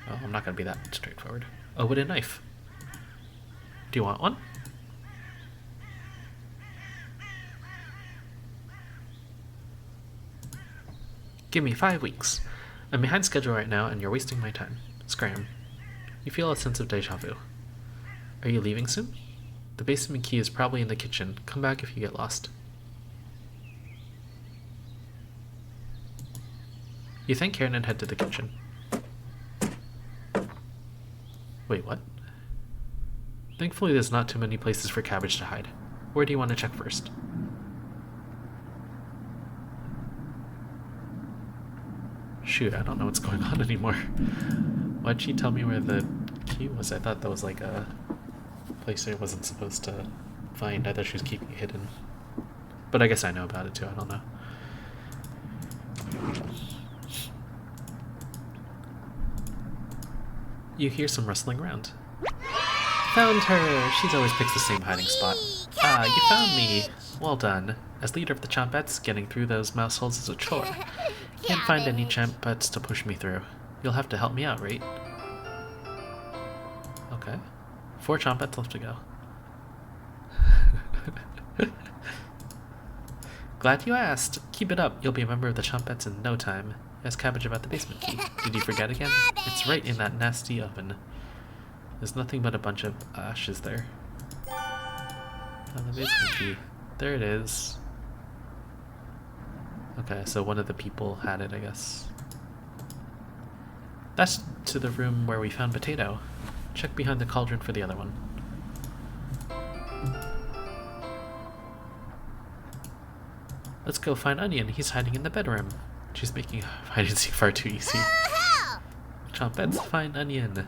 Oh, I'm not going to be that straightforward. A wooden knife. Do you want one? Give me 5 weeks. I'm behind schedule right now and you're wasting my time. Scram. You feel a sense of deja vu. Are you leaving soon? The basement key is probably in the kitchen. Come back if you get lost. You thank Karen and head to the kitchen. Wait, what? Thankfully there's not too many places for Cabbage to hide. Where do you want to check first? Shoot, I don't know what's going on anymore. Why'd she tell me where the key was? I thought that was like a place I wasn't supposed to find. I thought she was keeping it hidden. But I guess I know about it too, I don't know. You hear some rustling around. Found her! She's always picks the same hiding spot. Ah, you found me! Well done. As leader of the Chompettes, getting through those mouse holes is a chore. Can't find any Chompettes to push me through. You'll have to help me out, right? Okay. 4 Chompettes left to go. Glad you asked. Keep it up. You'll be a member of the Chompettes in no time. Ask Cabbage about the basement key. Did you forget again? It's right in that nasty oven. There's nothing but a bunch of ashes there. Found the basement key. There it is. Okay, so one of the people had it, I guess. That's to the room where we found Potato. Check behind the cauldron for the other one. Let's go find Onion. He's hiding in the bedroom. She's making hide and seek far too easy. Chompettes, find Onion.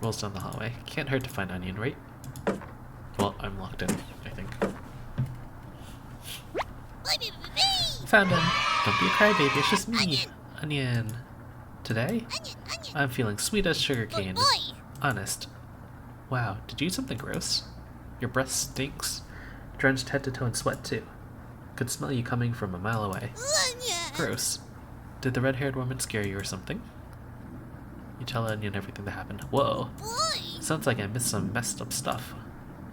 Rolls down the hallway. Can't hurt to find Onion, right? Well, I'm locked in, I think. Found him. Don't be a crybaby, it's just me. Onion. Today? I'm feeling sweet as sugarcane. Honest. Wow, did you eat something gross? Your breath stinks. Drenched head to toe in sweat, too. Could smell you coming from a mile away. Gross. Did the red-haired woman scare you or something? You tell Onion everything that happened. Whoa. Sounds like I missed some messed up stuff.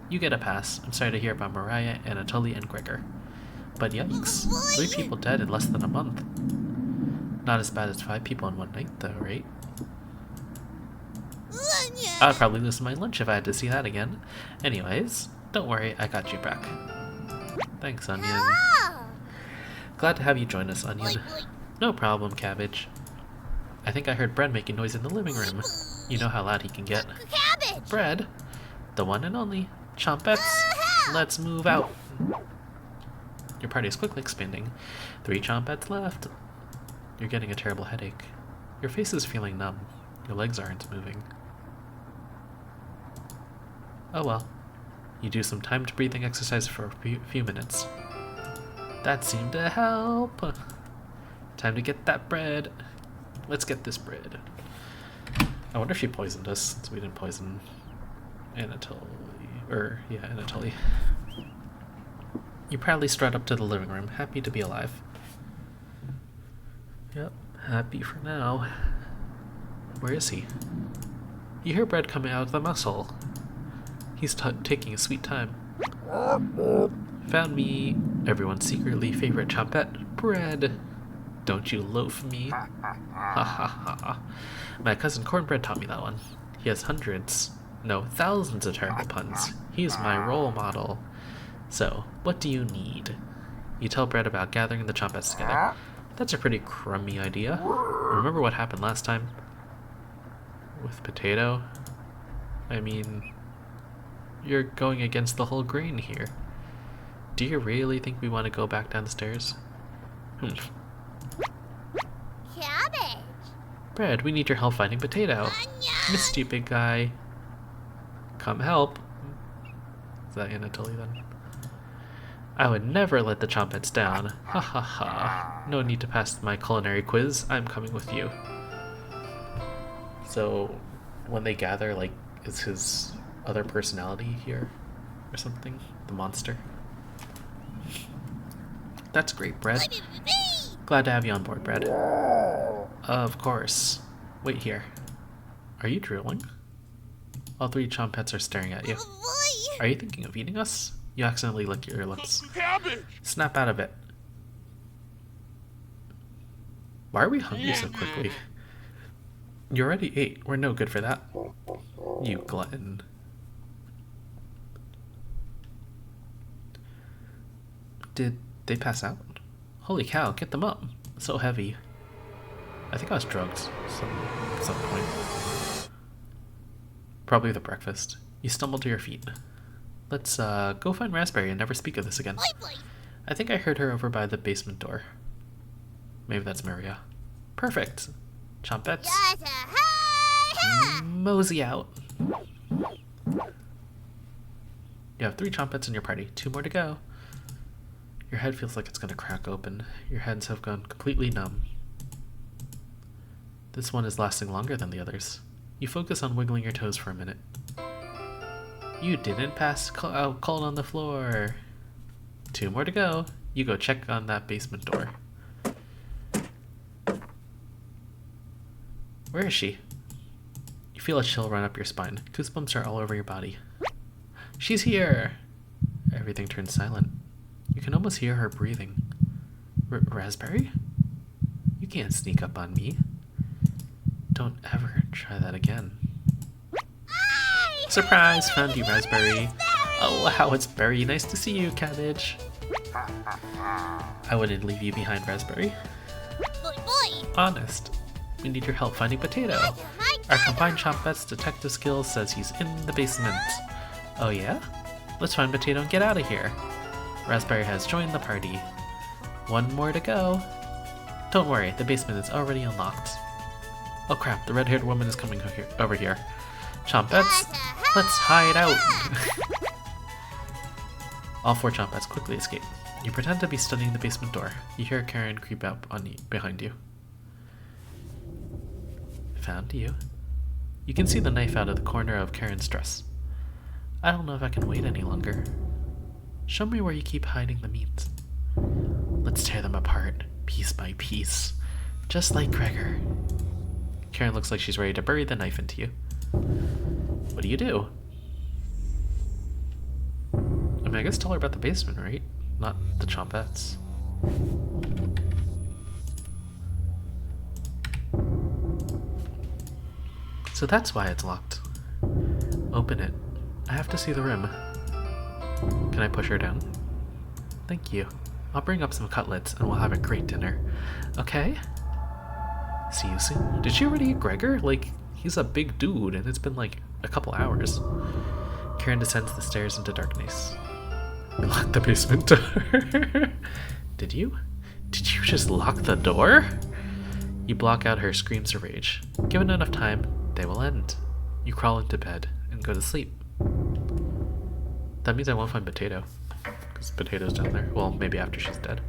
You get a pass. I'm sorry to hear about Mariah, Anatoly, and Gregor. But yikes. 3 people dead in less than a month. Not as bad as 5 people in one night, though, right? I'd probably lose my lunch if I had to see that again. Anyways, don't worry, I got you back. Thanks, Onion. Glad to have you join us, Onion. No problem, Cabbage. I think I heard Bread making noise in the living room. You know how loud he can get. Bread? The one and only. Chompettes, let's move out. Your party is quickly expanding. 3 Chompettes left. You're getting a terrible headache. Your face is feeling numb. Your legs aren't moving. Oh well. You do some timed breathing exercise for a few minutes. That seemed to help. Time to get that bread. Let's get this bread. I wonder if she poisoned us, since we didn't poison Anatoly. Anatoly. You proudly strut up to the living room, happy to be alive. Yep, happy for now. Where is he? You hear Bread coming out of the mouse hole. He's taking a sweet time. Found me, everyone's secretly favorite Chompette, Bread. Don't you loaf me? Ha ha ha. My cousin Cornbread taught me that one. He has hundreds, no, thousands of terrible puns. He's my role model. So, what do you need? You tell Bread about gathering the Chompettes together. That's a pretty crummy idea. Remember what happened last time? With Potato? I mean, you're going against the whole grain here. Do you really think we want to go back down the stairs? Cabbage. Bread, we need your help finding Potato. Missed you, big guy. Come help. Is that Anatoly then? I would never let the Chompettes down. Ha ha ha. No need to pass my culinary quiz. I'm coming with you. So, when they gather, like, is his other personality here? Or something? The monster? That's great, Bread. Glad to have you on board, Bread. Of course. Wait here. Are you drooling? All 3 Chompettes are staring at you. Are you thinking of eating us? You accidentally lick your lips. Snap out of it. Why are we hungry so quickly? You already ate. We're no good for that. You glutton. Did they pass out? Holy cow, get them up. So heavy. I think I was drugged at some point. Probably the breakfast. You stumbled to your feet. Let's go find Raspberry and never speak of this again. I think I heard her over by the basement door. Maybe that's Maria. Perfect. Chompettes. Mosey out. You have 3 Chompettes in your party. 2 more to go. Your head feels like it's going to crack open. Your hands have gone completely numb. This one is lasting longer than the others. You focus on wiggling your toes for a minute. You didn't pass out cold on the floor. 2 more to go. You go check on that basement door. Where is she? You feel a chill run up your spine. Goosebumps are all over your body. She's here! Everything turns silent. You can almost hear her breathing. Raspberry? You can't sneak up on me. Don't ever try that again. Surprise! Found you, Raspberry. Oh wow, it's very nice to see you, Cabbage. I wouldn't leave you behind, Raspberry. Boy. Honest. We need your help finding Potato. Our combined Chompette's detective skills says he's in the basement. Oh yeah? Let's find Potato and get out of here. Raspberry has joined the party. One more to go. Don't worry, the basement is already unlocked. Oh crap, the red-haired woman is coming over here. Chompettes, let's hide out! All 4 Chompettes quickly escape. You pretend to be studying the basement door. You hear Karen creep up on you, behind you. Found you. You can see the knife out of the corner of Karen's dress. I don't know if I can wait any longer. Show me where you keep hiding the meat. Let's tear them apart, piece by piece. Just like Gregor. Karen looks like she's ready to bury the knife into you. What do you do? I mean, I guess tell her about the basement, right? Not the Chompettes. So that's why it's locked. Open it. I have to see the room. Can I push her down? Thank you. I'll bring up some cutlets and we'll have a great dinner. Okay? See you soon. Did she already eat Gregor? Like, he's a big dude and it's been like a couple hours. Karen descends the stairs into darkness. Lock the basement door. Did you? Did you just lock the door? You block out her screams of rage. Given enough time, they will end. You crawl into bed and go to sleep. That means I won't find Potato. Because Potato's down there. Well, maybe after she's dead.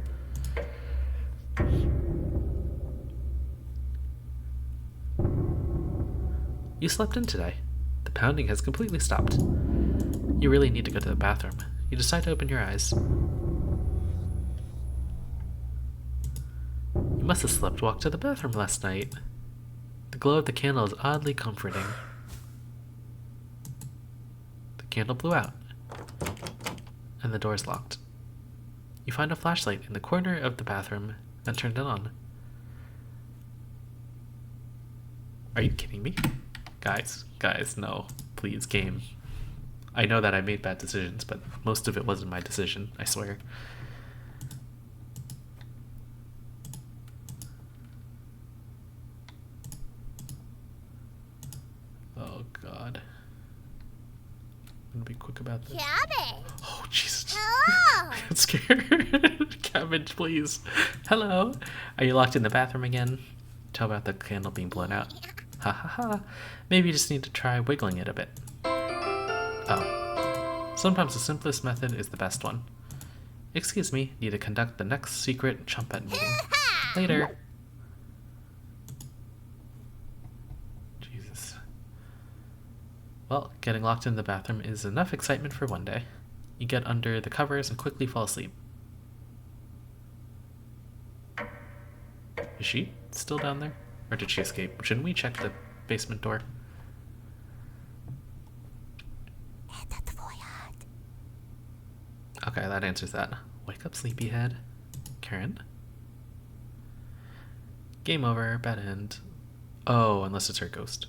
You slept in today. The pounding has completely stopped. You really need to go to the bathroom. You decide to open your eyes. You must have sleepwalked to the bathroom last night. The glow of the candle is oddly comforting. The candle blew out, and the door is locked. You find a flashlight in the corner of the bathroom and turn it on. Are you kidding me? Guys, no. Please, game. I know that I made bad decisions, but most of it wasn't my decision, I swear. Oh god. I'm gonna be quick about this. Cabbage. Oh Jesus. Hello. I got scared. Cabbage, please. Hello. Are you locked in the bathroom again? Tell about the candle being blown out. Ha ha ha. Maybe you just need to try wiggling it a bit. Oh. Sometimes the simplest method is the best one. Excuse me, need to conduct the next secret Chompette meeting. Later. Jesus. Well, getting locked in the bathroom is enough excitement for one day. You get under the covers and quickly fall asleep. Is she still down there? Or did she escape? Shouldn't we check the basement door? Okay, that answers that. Wake up, sleepyhead. Karen? Game over, bad end. Oh, unless it's her ghost.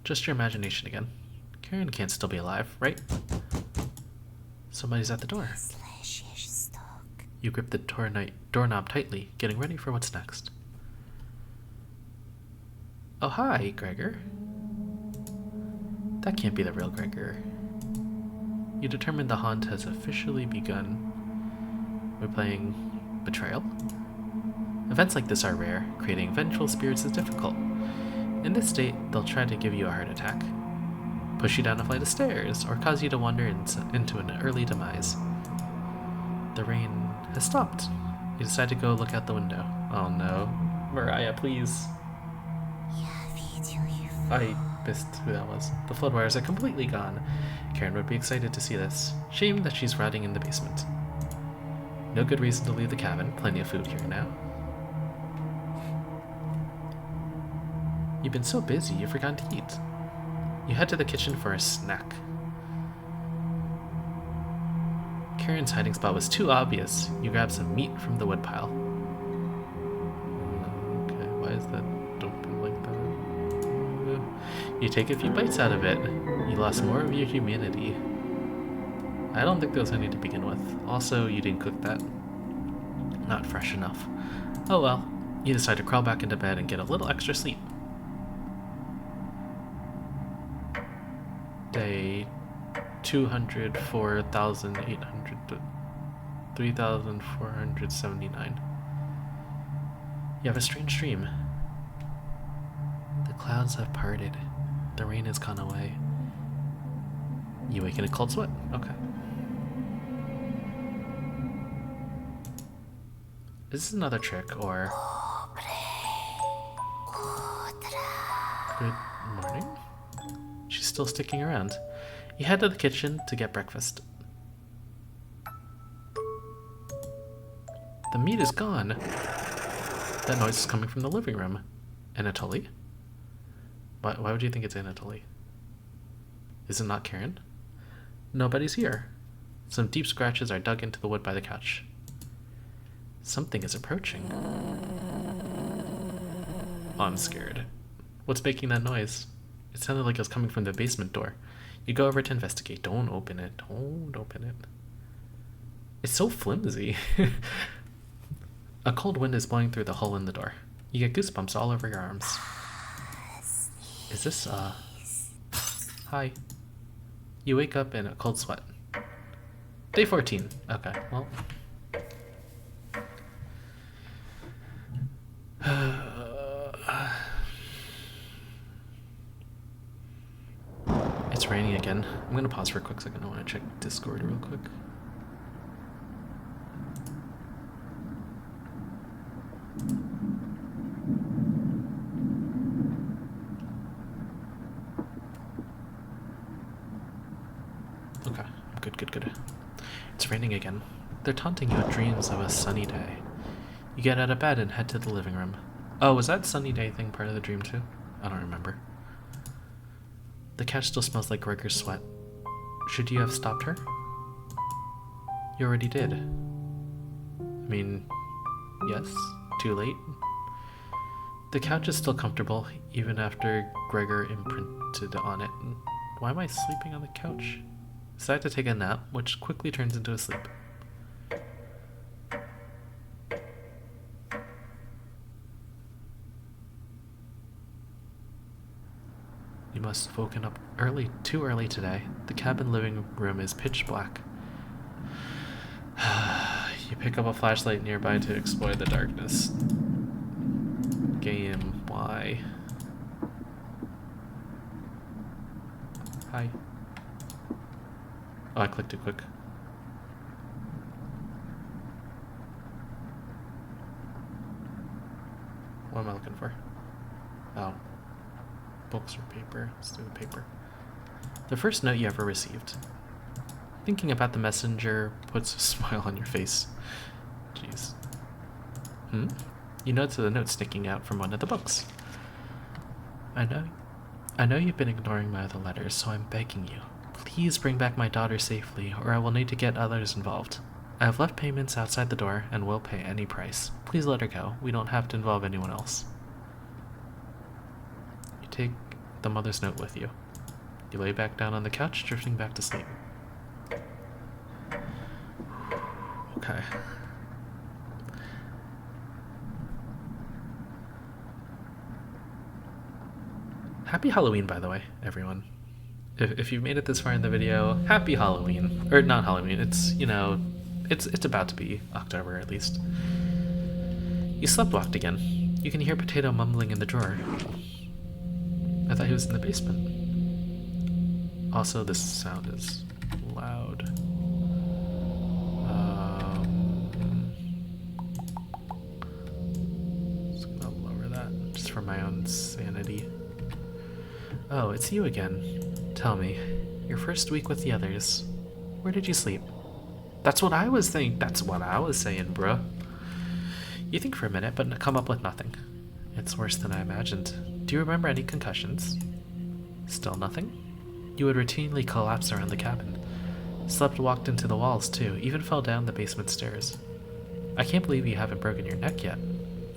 Just your imagination again. Karen can't still be alive, right? Somebody's at the door. You grip the doorknob tightly, getting ready for what's next. Oh, hi, Gregor. That can't be the real Gregor. You determine the haunt has officially begun. We're playing Betrayal. Events like this are rare. Creating vengeful spirits is difficult. In this state, they'll try to give you a heart attack, push you down a flight of stairs, or cause you to wander into an early demise. The rain has stopped. You decide to go look out the window. Oh no. Mariah, please. I missed who that was. The flood wires are completely gone. Karen would be excited to see this. Shame that she's rotting in the basement. No good reason to leave the cabin. Plenty of food here now. You've been so busy, you've forgotten to eat. You head to the kitchen for a snack. Karen's hiding spot was too obvious. You grabbed some meat from the woodpile. Okay, why is that open like that? You take a few bites out of it. You lost more of your humanity. I don't think there was any to begin with. Also, you didn't cook that. Not fresh enough. Oh well. You decide to crawl back into bed and get a little extra sleep. Day 204,800 to 3,479. You have a strange dream. The clouds have parted. The rain has gone away. You wake in a cold sweat. Okay. Is this another trick, or... Good morning? She's still sticking around. You head to the kitchen to get breakfast. The meat is gone. That noise is coming from the living room. Anatoly? Why would you think it's Anatoly? Is it not Karen? Nobody's here. Some deep scratches are dug into the wood by the couch. Something is approaching. Oh, I'm scared. What's making that noise? It sounded like it was coming from the basement door. You go over to investigate. Don't open it. Don't open it. It's so flimsy. A cold wind is blowing through the hole in the door. You get goosebumps all over your arms. Is this, Hi. You wake up in a cold sweat. Day 14. Okay, well... It's raining again. I'm gonna pause for a quick second. I want to check Discord real quick. Okay, good. It's raining again. They're taunting you with dreams of a sunny day. You get out of bed and head to the living room. Oh, was that sunny day thing part of the dream too? I don't remember. The couch still smells like Gregor's sweat. Should you have stopped her? You already did. I mean, yes, too late. The couch is still comfortable, even after Gregor imprinted on it. Why am I sleeping on the couch? Decide to take a nap, which quickly turns into a sleep. You must have woken up too early today. The cabin living room is pitch black. You pick up a flashlight nearby to explore the darkness. Game, why? Hi. Oh, I clicked too quick. What am I looking for? Oh. Books or paper. Let's do the paper. The first note you ever received. Thinking about the messenger puts a smile on your face. Jeez. You notice the note sticking out from one of the books. I know you've been ignoring my other letters, so I'm begging you. Please bring back my daughter safely, or I will need to get others involved. I have left payments outside the door and will pay any price. Please let her go. We don't have to involve anyone else. You take the mother's note with you. You lay back down on the couch, drifting back to sleep. Okay. Happy Halloween, by the way, everyone. If you've made it this far in the video, happy Halloween. Or not Halloween, it's, you know, it's about to be October at least. You sleptwalked again. You can hear Potato mumbling in the drawer. I thought he was in the basement. Also, this sound is loud. Just gonna lower that, just for my own sanity. Oh, it's you again. Tell me, your first week with the others, where did you sleep? That's what I was saying, bruh. You think for a minute, but come up with nothing. It's worse than I imagined. Do you remember any concussions? Still nothing? You would routinely collapse around the cabin. Slept walked into the walls too, even fell down the basement stairs. I can't believe you haven't broken your neck yet.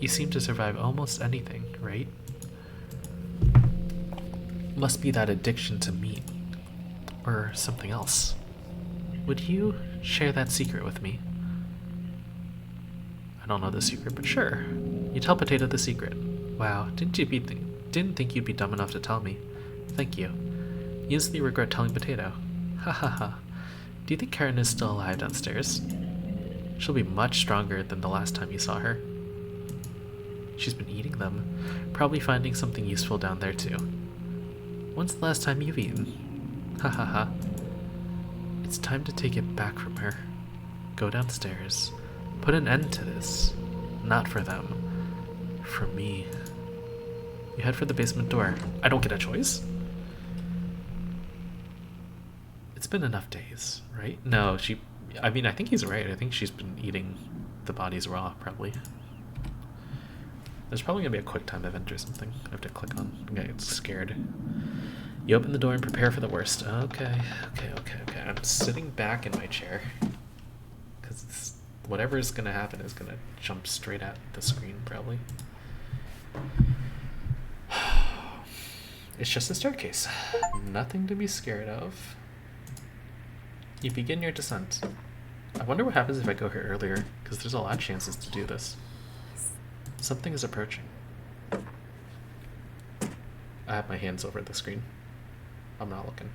You seem to survive almost anything, right? Must be that addiction to meat. Or something else. Would you share that secret with me? I don't know the secret, but sure. You tell Potato the secret. Wow, didn't think you'd be dumb enough to tell me. Thank you. You instantly regret telling Potato. Ha ha ha. Do you think Karen is still alive downstairs? She'll be much stronger than the last time you saw her. She's been eating them, probably finding something useful down there too. When's the last time you've eaten? Ha ha ha. It's time to take it back from her. Go downstairs. Put an end to this. Not for them. For me. You head for the basement door. I don't get a choice? It's been enough days, right? No, I mean, I think he's right. I think she's been eating the bodies raw, probably. There's probably gonna be a quick time event or something I have to click on. I get scared. You open the door and prepare for the worst. Okay. I'm sitting back in my chair. Because whatever is gonna happen is gonna jump straight at the screen, probably. It's just a staircase. Nothing to be scared of. You begin your descent. I wonder what happens if I go here earlier, because there's a lot of chances to do this. Something is approaching. I have my hands over the screen. I'm not looking.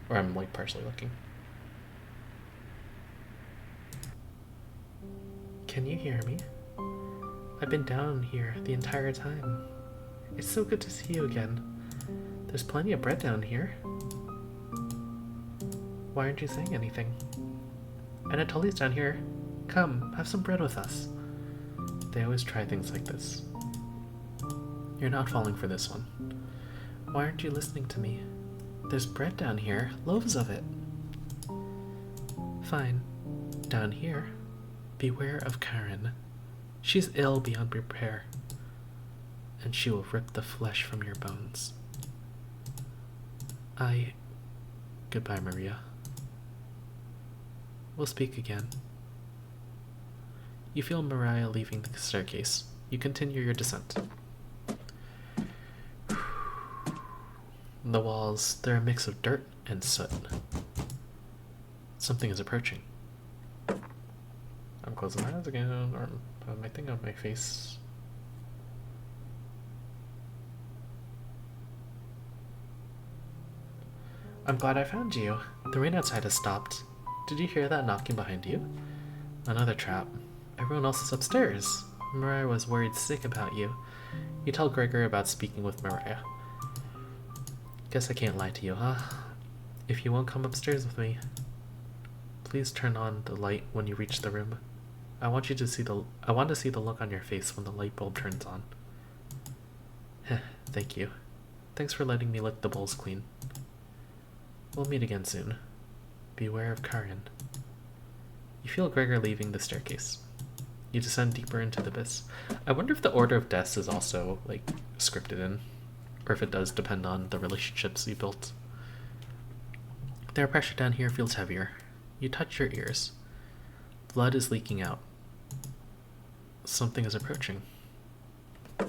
Or I'm like partially looking. Can you hear me? I've been down here the entire time. It's so good to see you again. There's plenty of bread down here. Why aren't you saying anything? Anatoly's down here. Come, have some bread with us. They always try things like this. You're not falling for this one. Why aren't you listening to me? There's bread down here, loaves of it. Fine. Down here. Beware of Karen. She's ill beyond repair, and she will rip the flesh from your bones. Goodbye, Maria. We'll speak again. You feel Mariah leaving the staircase. You continue your descent. The walls, they're a mix of dirt and soot. Something is approaching. I'm closing my eyes again, or my thing on my face. I'm glad I found you. The rain outside has stopped. Did you hear that knocking behind you? Another trap. Everyone else is upstairs. Mariah was worried sick about you. You tell Gregor about speaking with Mariah. Guess I can't lie to you, huh? If you won't come upstairs with me, please turn on the light when you reach the room. I want to see the look on your face when the light bulb turns on. Thank you. Thanks for letting me lick the bowls clean. We'll meet again soon. Beware of Karen. You feel Gregor leaving the staircase. You descend deeper into the abyss. I wonder if the order of deaths is also, like, scripted in, or if it does depend on the relationships you built. Their pressure down here feels heavier. You touch your ears. Blood is leaking out. Something is approaching.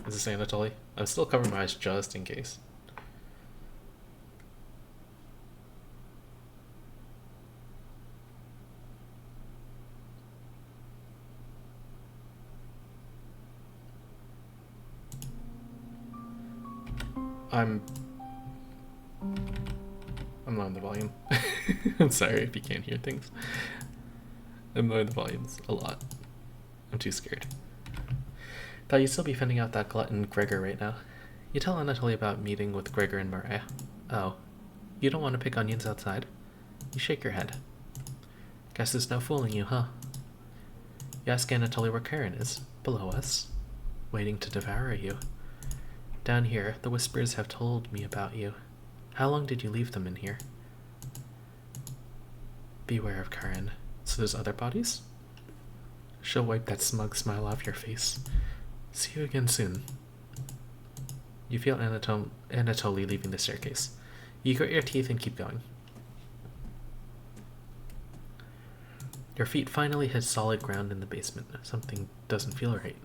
Is this Anatoly? I'm still covering my eyes just in case. I'm lowering the volume. I'm sorry if you can't hear things. I'm lowering the volumes a lot. I'm too scared. Thought you'd still be fending out that glutton Gregor right now. You tell Anatoly about meeting with Gregor and Mariah. Oh, you don't want to pick onions outside? You shake your head. Guess there's no fooling you, huh? You ask Anatoly where Karen is, below us, waiting to devour you. Down here, the whispers have told me about you. How long did you leave them in here? Beware of Karen. So there's other bodies? She'll wipe that smug smile off your face. See you again soon. You feel Anatoly leaving the staircase. You grit your teeth and keep going. Your feet finally hit solid ground in the basement. Something doesn't feel right.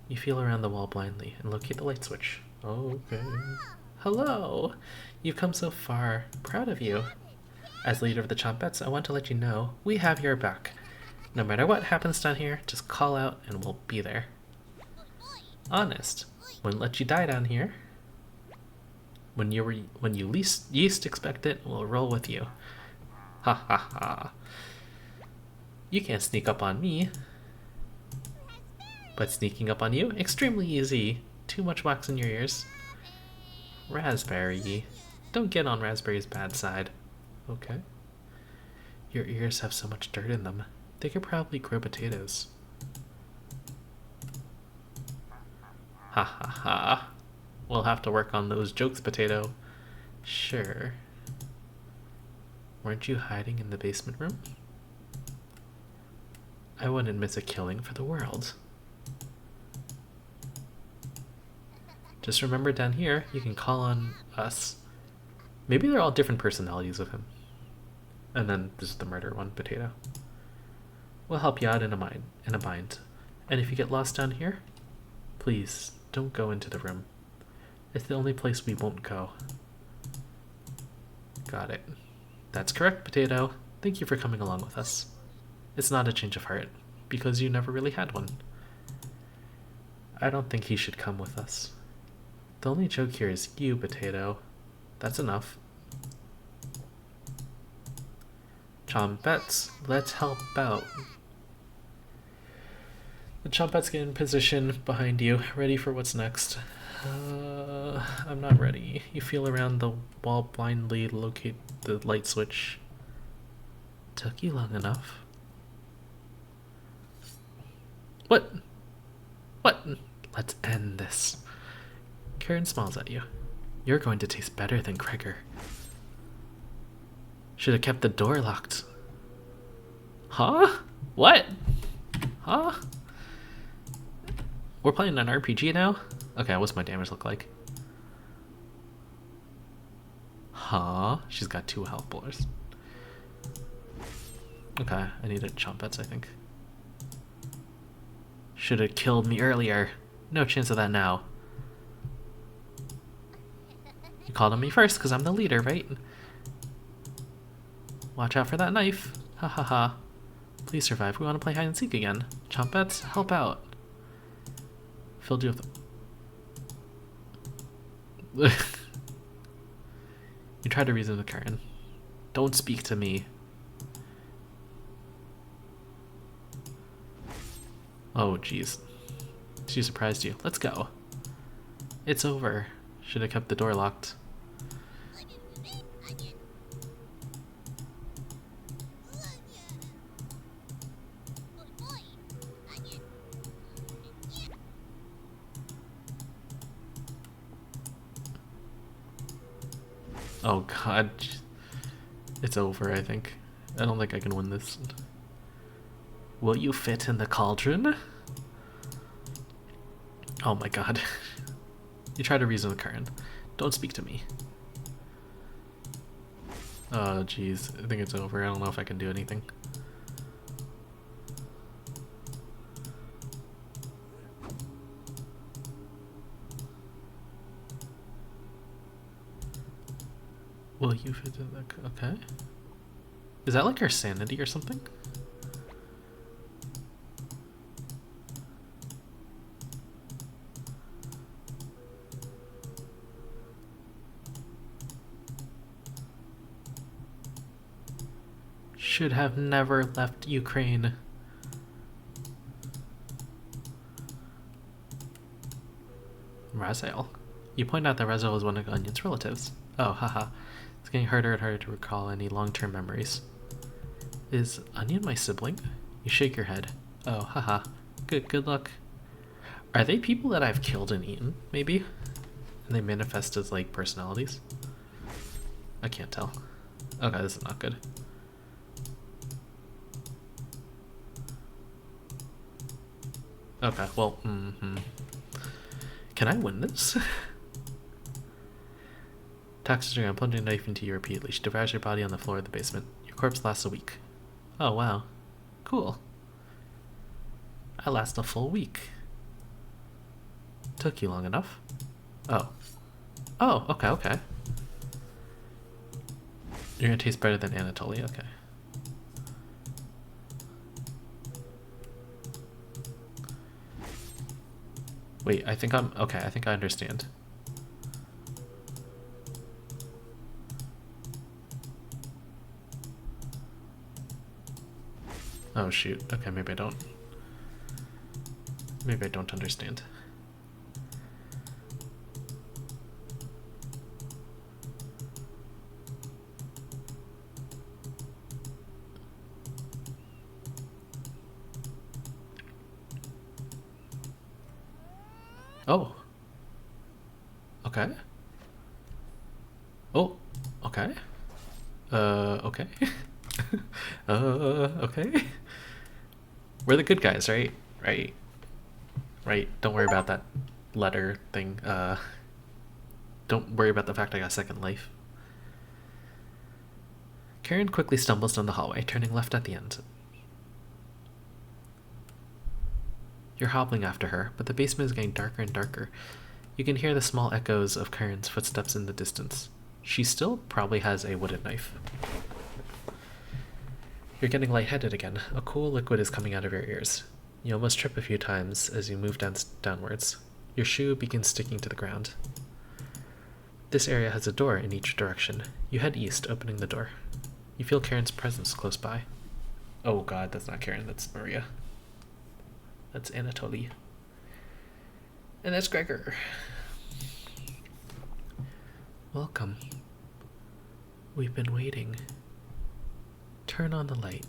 You feel around the wall blindly and locate the light switch. Okay. Hello! You've come so far. Proud of you. As leader of the Chompettes, I want to let you know we have your back. No matter what happens down here, just call out and we'll be there. Honest. Wouldn't let you die down here. When you least expect it, we'll roll with you. Ha ha ha. You can't sneak up on me. But sneaking up on you? Extremely easy. Too much wax in your ears. Raspberry. Don't get on Raspberry's bad side. Okay. Your ears have so much dirt in them. They could probably grow potatoes. Ha ha ha. We'll have to work on those jokes, potato. Sure. Weren't you hiding in the basement room? I wouldn't miss a killing for the world. Just remember down here, you can call on us. Maybe they're all different personalities of him. And then this is the murder one, potato. We'll help you out in a bind. And if you get lost down here, please don't go into the room. It's the only place we won't go. Got it. That's correct, potato. Thank you for coming along with us. It's not a change of heart, because you never really had one. I don't think he should come with us. The only joke here is you, potato. That's enough. Chompettes, let's help out. The Chompettes get in position behind you, ready for what's next. I'm not ready. You feel around the wall blindly, locate the light switch. Took you long enough. What? What? Let's end this. Karen smiles at you. You're going to taste better than Kreger. Should have kept the door locked. Huh? What? Huh? We're playing an RPG now? Okay, what's my damage look like? Huh? She's got 2 health bars. Okay, I needed Chompettes, I think. Should have killed me earlier. No chance of that now. You called on me first because I'm the leader, right? Watch out for that knife. Ha ha ha. Please survive. We want to play hide and seek again. Chompettes, help out. Filled you with... You try to reason with Karen. Don't speak to me. Oh, jeez. She surprised you. Let's go. It's over. Should have kept the door locked. Oh god. It's over, I think. I don't think I can win this. Will you fit in the cauldron? Oh my god. You try to reason with Karen. Don't speak to me. Oh jeez. I think it's over. I don't know if I can do anything. Will you fit in the... Okay. Is that like her sanity or something? Should have never left Ukraine. Raziel. You point out that Raziel was one of Onion's relatives. Oh, haha. It's getting harder and harder to recall any long-term memories. Is Onion my sibling? You shake your head. Oh, haha. Good luck. Are they people that I've killed and eaten, maybe? And they manifest as, like, personalities? I can't tell. Okay, this is not good. Okay, well, Can I win this? Toxins are gonna plunge a knife into you repeatedly. She devours your body on the floor of the basement. Your corpse lasts a week. Oh, wow. Cool. I last a full week. Took you long enough. Oh. Oh, okay, okay. You're gonna taste better than Anatoly, okay. Wait, I think I'm... Okay, I think I understand. Oh, shoot. Okay, maybe I don't. Maybe I don't understand. Oh. Okay. Oh. Okay. Okay. Okay. We're the good guys, right? Right. Right. Don't worry about that letter thing. Don't worry about the fact I got second life. Karen quickly stumbles down the hallway, turning left at the end. You're hobbling after her, but the basement is getting darker and darker. You can hear the small echoes of Karen's footsteps in the distance. She still probably has a wooden knife. You're getting lightheaded again. A cool liquid is coming out of your ears. You almost trip a few times as you move downwards. Your shoe begins sticking to the ground. This area has a door in each direction. You head east, opening the door. You feel Karen's presence close by. Oh god, that's not Karen, that's Maria. That's Anatoly. And that's Gregor. Welcome. We've been waiting. Turn on the light.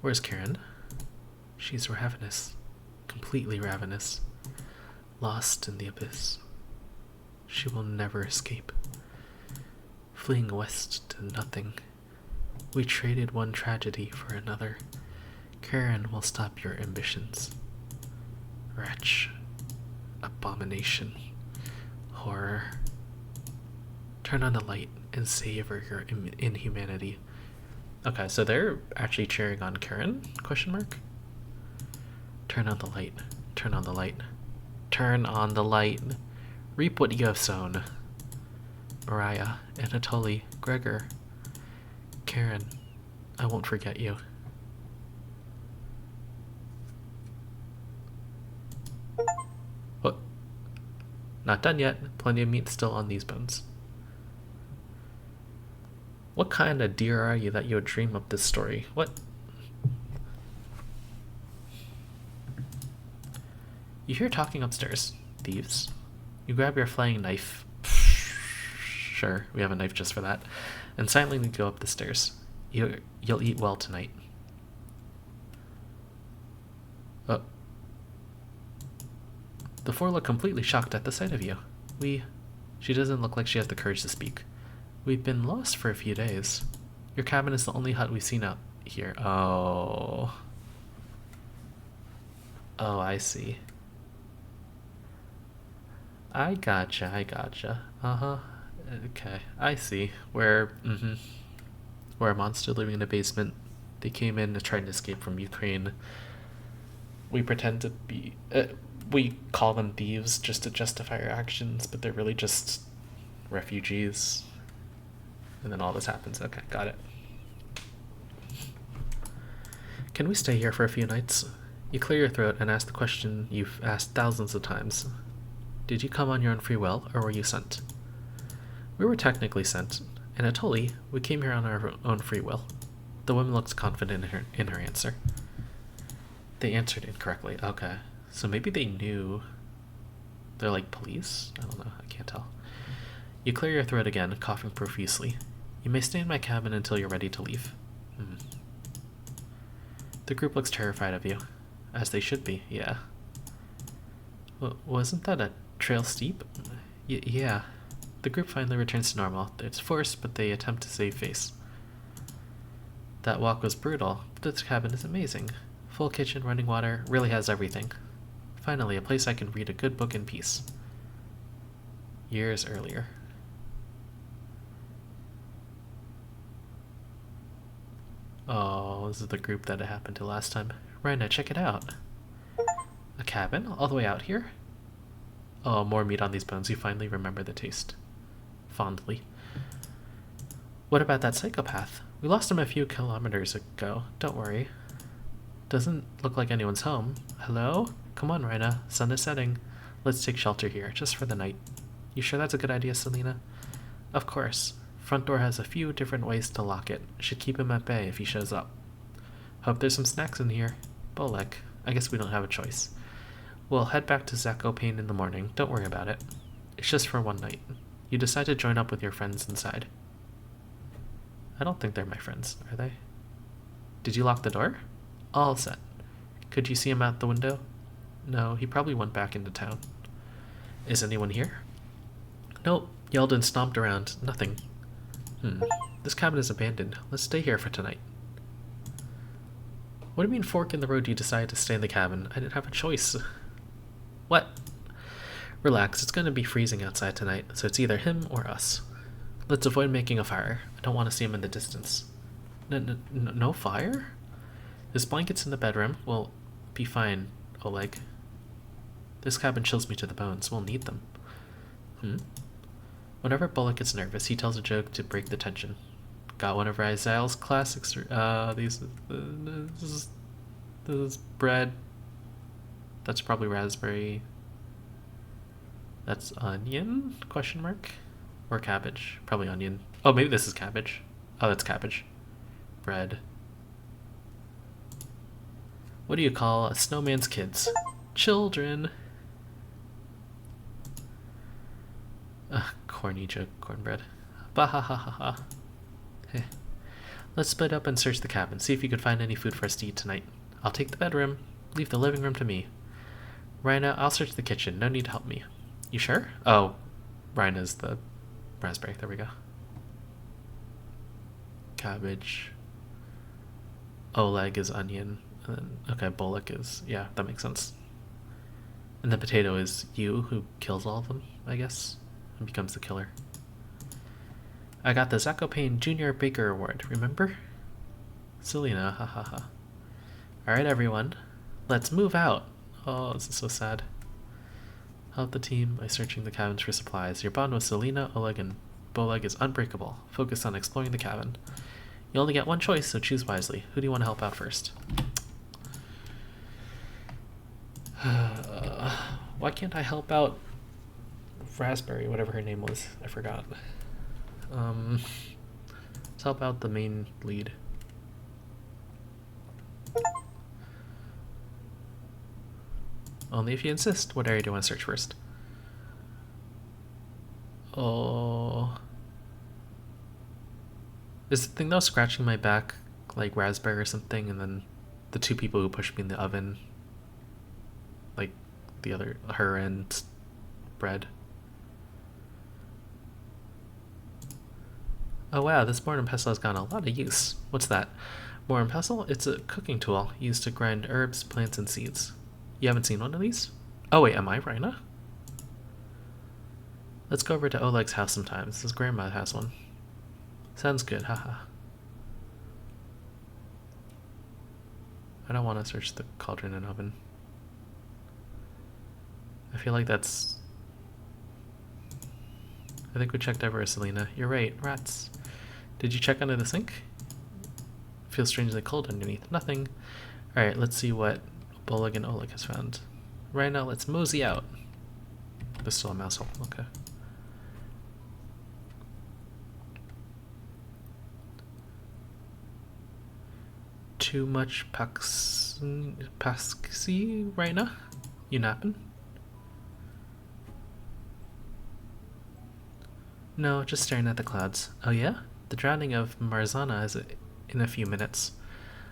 Where's Karen? She's ravenous. Completely ravenous. Lost in the abyss. She will never escape. Fleeing west to nothing. We traded one tragedy for another. Karen will stop your ambitions. Wretch. Abomination. Horror. Turn on the light and savor your inhumanity. Okay, so they're actually cheering on Karen? Question mark? Turn on the light. Turn on the light. Turn on the light. Reap what you have sown. Mariah, Anatoly, Gregor. Karen, I won't forget you. What? Not done yet. Plenty of meat still on these bones. What kind of deer are you that you would dream up this story? What? You hear talking upstairs. Thieves. You grab your flaying knife. Sure, we have a knife just for that. And silently go up the stairs. You'll eat well tonight. Oh. The four look completely shocked at the sight of you. She doesn't look like she has the courage to speak. We've been lost for a few days. Your cabin is the only hut we've seen out here. Oh. Oh, I see. I gotcha. Uh-huh. Okay, I see. We're a monster living in a basement. They came in and tried to escape from Ukraine. We pretend to be... we call them thieves just to justify our actions, but they're really just refugees. And then all this happens. Okay, got it. Can we stay here for a few nights? You clear your throat and ask the question you've asked thousands of times. Did you come on your own free will, or were you sent? We were technically sent. Anatoly, we came here on our own free will. The woman looked confident in her answer. They answered incorrectly. Okay. So maybe they knew. They're like police? I don't know. I can't tell. You clear your throat again, coughing profusely. You may stay in my cabin until you're ready to leave. The group looks terrified of you. As they should be, yeah. Wasn't that a trail steep? Yeah. The group finally returns to normal. It's forced, but they attempt to save face. That walk was brutal, but this cabin is amazing. Full kitchen, running water, really has everything. Finally, a place I can read a good book in peace. Years earlier. Oh, this is the group that it happened to last time. Rhina, check it out. A cabin? All the way out here? Oh, more meat on these bones. You finally remember the taste. Fondly. What about that psychopath? We lost him a few kilometers ago. Don't worry. Doesn't look like anyone's home. Hello? Come on, Rhina. Sun is setting. Let's take shelter here, just for the night. You sure that's a good idea, Selena? Of course. Front door has a few different ways to lock it. Should keep him at bay if he shows up. Hope there's some snacks in here. Bolek. I guess we don't have a choice. We'll head back to Zakopane in the morning. Don't worry about it. It's just for one night. You decide to join up with your friends inside. I don't think they're my friends, are they? Did you lock the door? All set. Could you see him out the window? No, he probably went back into town. Is anyone here? Nope. Yelled and stomped around. Nothing. This cabin is abandoned. Let's stay here for tonight. What do you mean fork in the road you decided to stay in the cabin? I didn't have a choice. What? Relax, it's going to be freezing outside tonight, so it's either him or us. Let's avoid making a fire. I don't want to see him in the distance. No fire? His blankets in the bedroom will be fine, Oleg. This cabin chills me to the bones. We'll need them. Whenever Bullock gets nervous, he tells a joke to break the tension. Got one of Rizal's classics. This is bread. That's probably raspberry. That's onion? Question mark? Or cabbage? Probably onion. Oh, maybe this is cabbage. Oh, that's cabbage. Bread. What do you call a snowman's kids? Children. Corny joke, cornbread. Bahahaha. Hey. Let's split up and search the cabin. See if you can find any food for us to eat tonight. I'll take the bedroom. Leave the living room to me. Rhina, I'll search the kitchen. No need to help me. You sure? Oh, Rhina's the raspberry. There we go. Cabbage. Oleg is onion. And then, okay, Bullock is... Yeah, that makes sense. And the potato is you, who kills all of them, I guess. And becomes the killer. I got the Zakopane Junior Baker Award, remember? Selena, hahaha. Alright, everyone. Let's move out. Oh, this is so sad. Help the team by searching the cabins for supplies. Your bond with Selena, Oleg, and Boleg is unbreakable. Focus on exploring the cabin. You only get one choice, so choose wisely. Who do you want to help out first? Why can't I help out Raspberry, whatever her name was? I forgot. Let's help out the main lead. Only if you insist. What area do you want to search first? Oh. Is the thing that was scratching my back like raspberry or something, and then the two people who pushed me in the oven, like the other, her and bread? Oh wow, this mortar and pestle has gotten a lot of use. What's that? Mortar and pestle? It's a cooking tool used to grind herbs, plants, and seeds. You haven't seen one of these? Oh wait, am I Rhina? Let's go over to Oleg's house sometime. His grandma has one. Sounds good, haha. I don't want to search the cauldron and oven. I feel like that's... I think we checked over Selena. You're right, rats. Did you check under the sink? Feels strangely cold underneath. Nothing. Alright, let's see what Boleg and Oleg has found. Right now, let's mosey out. There's still a mouse hole, okay. Too much paxi right now? You napping? No, just staring at the clouds. Oh yeah? The drowning of Marzana is in a few minutes.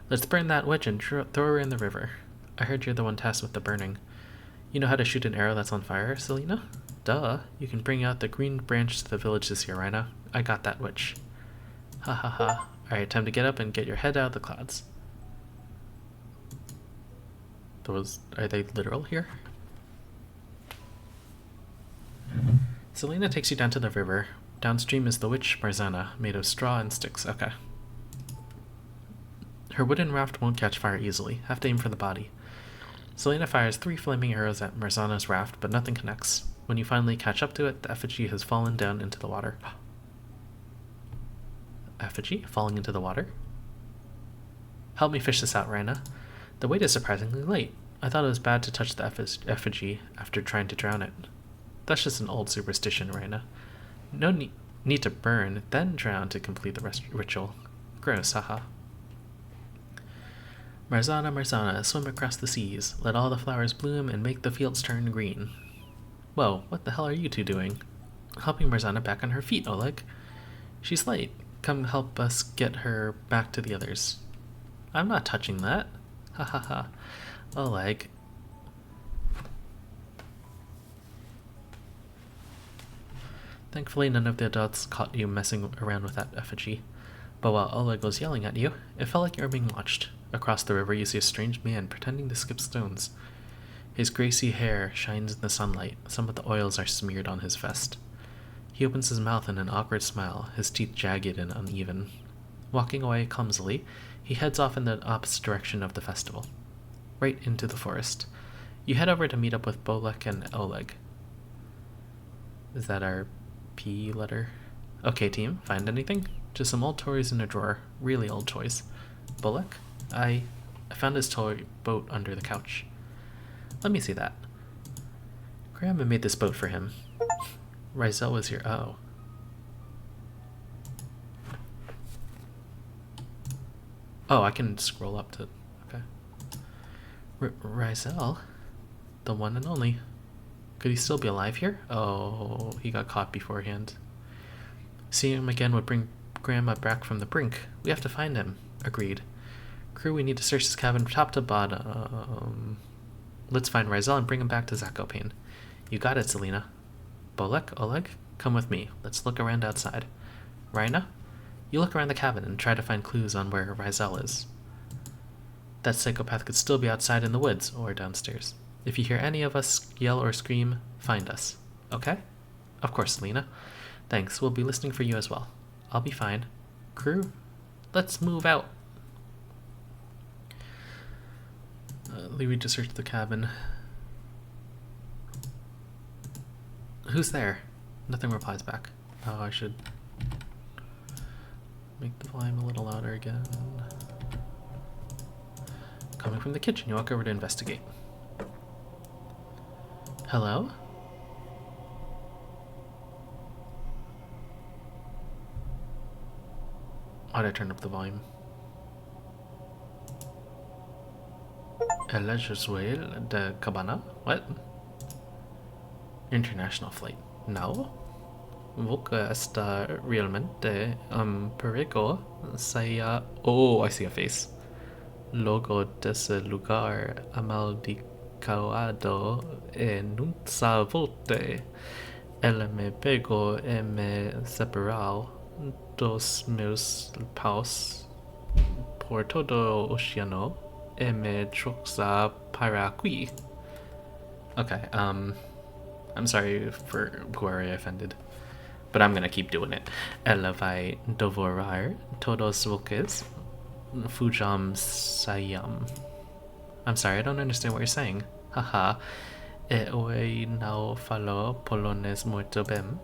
Let's burn that witch and throw her in the river. I heard you're the one tasked with the burning. You know how to shoot an arrow that's on fire, Selena? Duh. You can bring out the green branch to the village this year, Rhina. I got that witch. Ha ha ha. Alright, time to get up and get your head out of the clouds. Are they literal here? Selena takes you down to the river. Downstream is the witch Marzana, made of straw and sticks. Okay. Her wooden raft won't catch fire easily. Have to aim for the body. Selena fires 3 flaming arrows at Marzana's raft, but nothing connects. When you finally catch up to it, the effigy has fallen down into the water. Effigy falling into the water? Help me fish this out, Raina. The weight is surprisingly light. I thought it was bad to touch the effigy after trying to drown it. That's just an old superstition, Raina. No need to burn, then drown to complete the ritual. Gross, haha. Marzana, Marzana, swim across the seas. Let all the flowers bloom and make the fields turn green. Whoa, what the hell are you two doing? Helping Marzana back on her feet, Oleg. She's late. Come help us get her back to the others. I'm not touching that. Ha ha ha. Oleg. Thankfully, none of the adults caught you messing around with that effigy. But while Oleg was yelling at you, it felt like you were being watched. Across the river, you see a strange man pretending to skip stones. His greasy hair shines in the sunlight. Some of the oils are smeared on his vest. He opens his mouth in an awkward smile, his teeth jagged and uneven. Walking away clumsily, he heads off in the opposite direction of the festival, right into the forest. You head over to meet up with Bolek and Oleg. Is that our P letter? Okay, team, find anything? Just some old toys in a drawer. Really old toys. Bolek? I found his toy boat under the couch. Let me see that. Grandma made this boat for him. Rizel was here. Oh. Oh, I can scroll up to... Okay. Rizel? The one and only. Could he still be alive here? Oh, he got caught beforehand. Seeing him again would bring Grandma back from the brink. We have to find him. Agreed. Crew, we need to search this cabin top to bottom. Let's find Rizel and bring him back to Zakopane. You got it, Selena. Bolek, Oleg, come with me. Let's look around outside. Raina, you look around the cabin and try to find clues on where Rizel is. That psychopath could still be outside in the woods or downstairs. If you hear any of us yell or scream, find us. Okay? Of course, Selena. Thanks, we'll be listening for you as well. I'll be fine. Crew, let's move out. Leave me to search the cabin. Who's there? Nothing replies back. Oh, I should make the volume a little louder again. Coming from the kitchen, you walk over to investigate. Hello? Why'd I turn up the volume? El Jesuel de Cabana? What? International flight. No? Boca está realmente perigo. Oh, I see a face. Logo de ese lugar amaldicado nunca volte. Ela me pegó e me separó dos meus paus por todo o oceano e me troxa para aquí. Okay, I'm sorry for whoever I offended, but I'm gonna keep doing it. Ela vai devorar todos vocês. Fujam Sayam. I'm sorry, I don't understand what you're saying. Haha. Eu não falo polonês muito bem.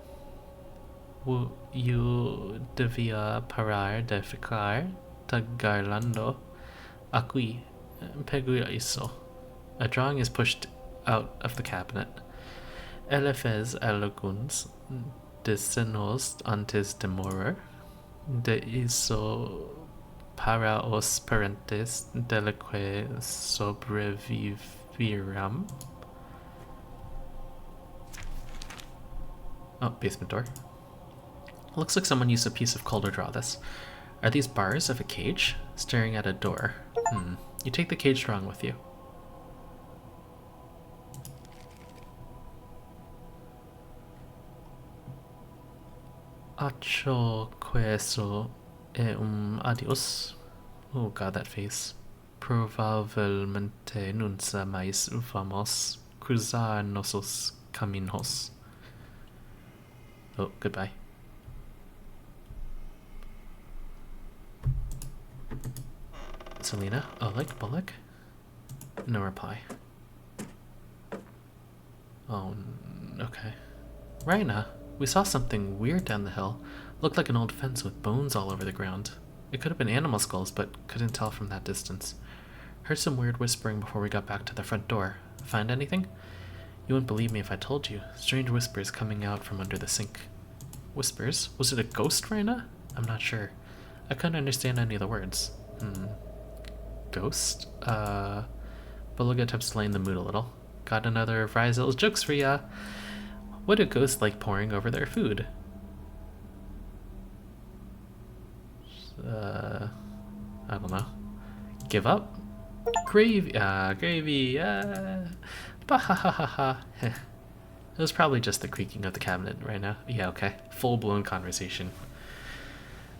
You devia parar de ficar tagarlando. Aqui. Pego isso. A drawing is pushed out of the cabinet. Ela fez alguns desenhos antes de morrer. De isso para os parentes dela que sobreviveram. Oh, basement door. Looks like someone used a piece of coal to draw this. Are these bars of a cage? Staring at a door. You take the cage drawing with you. Acho queso e adios. Oh god, that face. Provavelmente nunca mais vamos cruzar nossos caminos. Oh, goodbye. Selena, Oleg, Bullock? No reply. Oh, okay. Raina, we saw something weird down the hill. Looked like an old fence with bones all over the ground. It could have been animal skulls, but couldn't tell from that distance. Heard some weird whispering before we got back to the front door. Find anything? You wouldn't believe me if I told you. Strange whispers coming out from under the sink. Whispers? Was it a ghost, Raina? I'm not sure. I couldn't understand any of the words. Ghost? Bullock attempts to lighten the mood a little. Got another of Ryzel's jokes for ya. What do ghosts like pouring over their food? I don't know. Give up? Gravy. Gravy. Bahahaha. It was probably just the creaking of the cabinet right now. Yeah, okay. Full-blown conversation.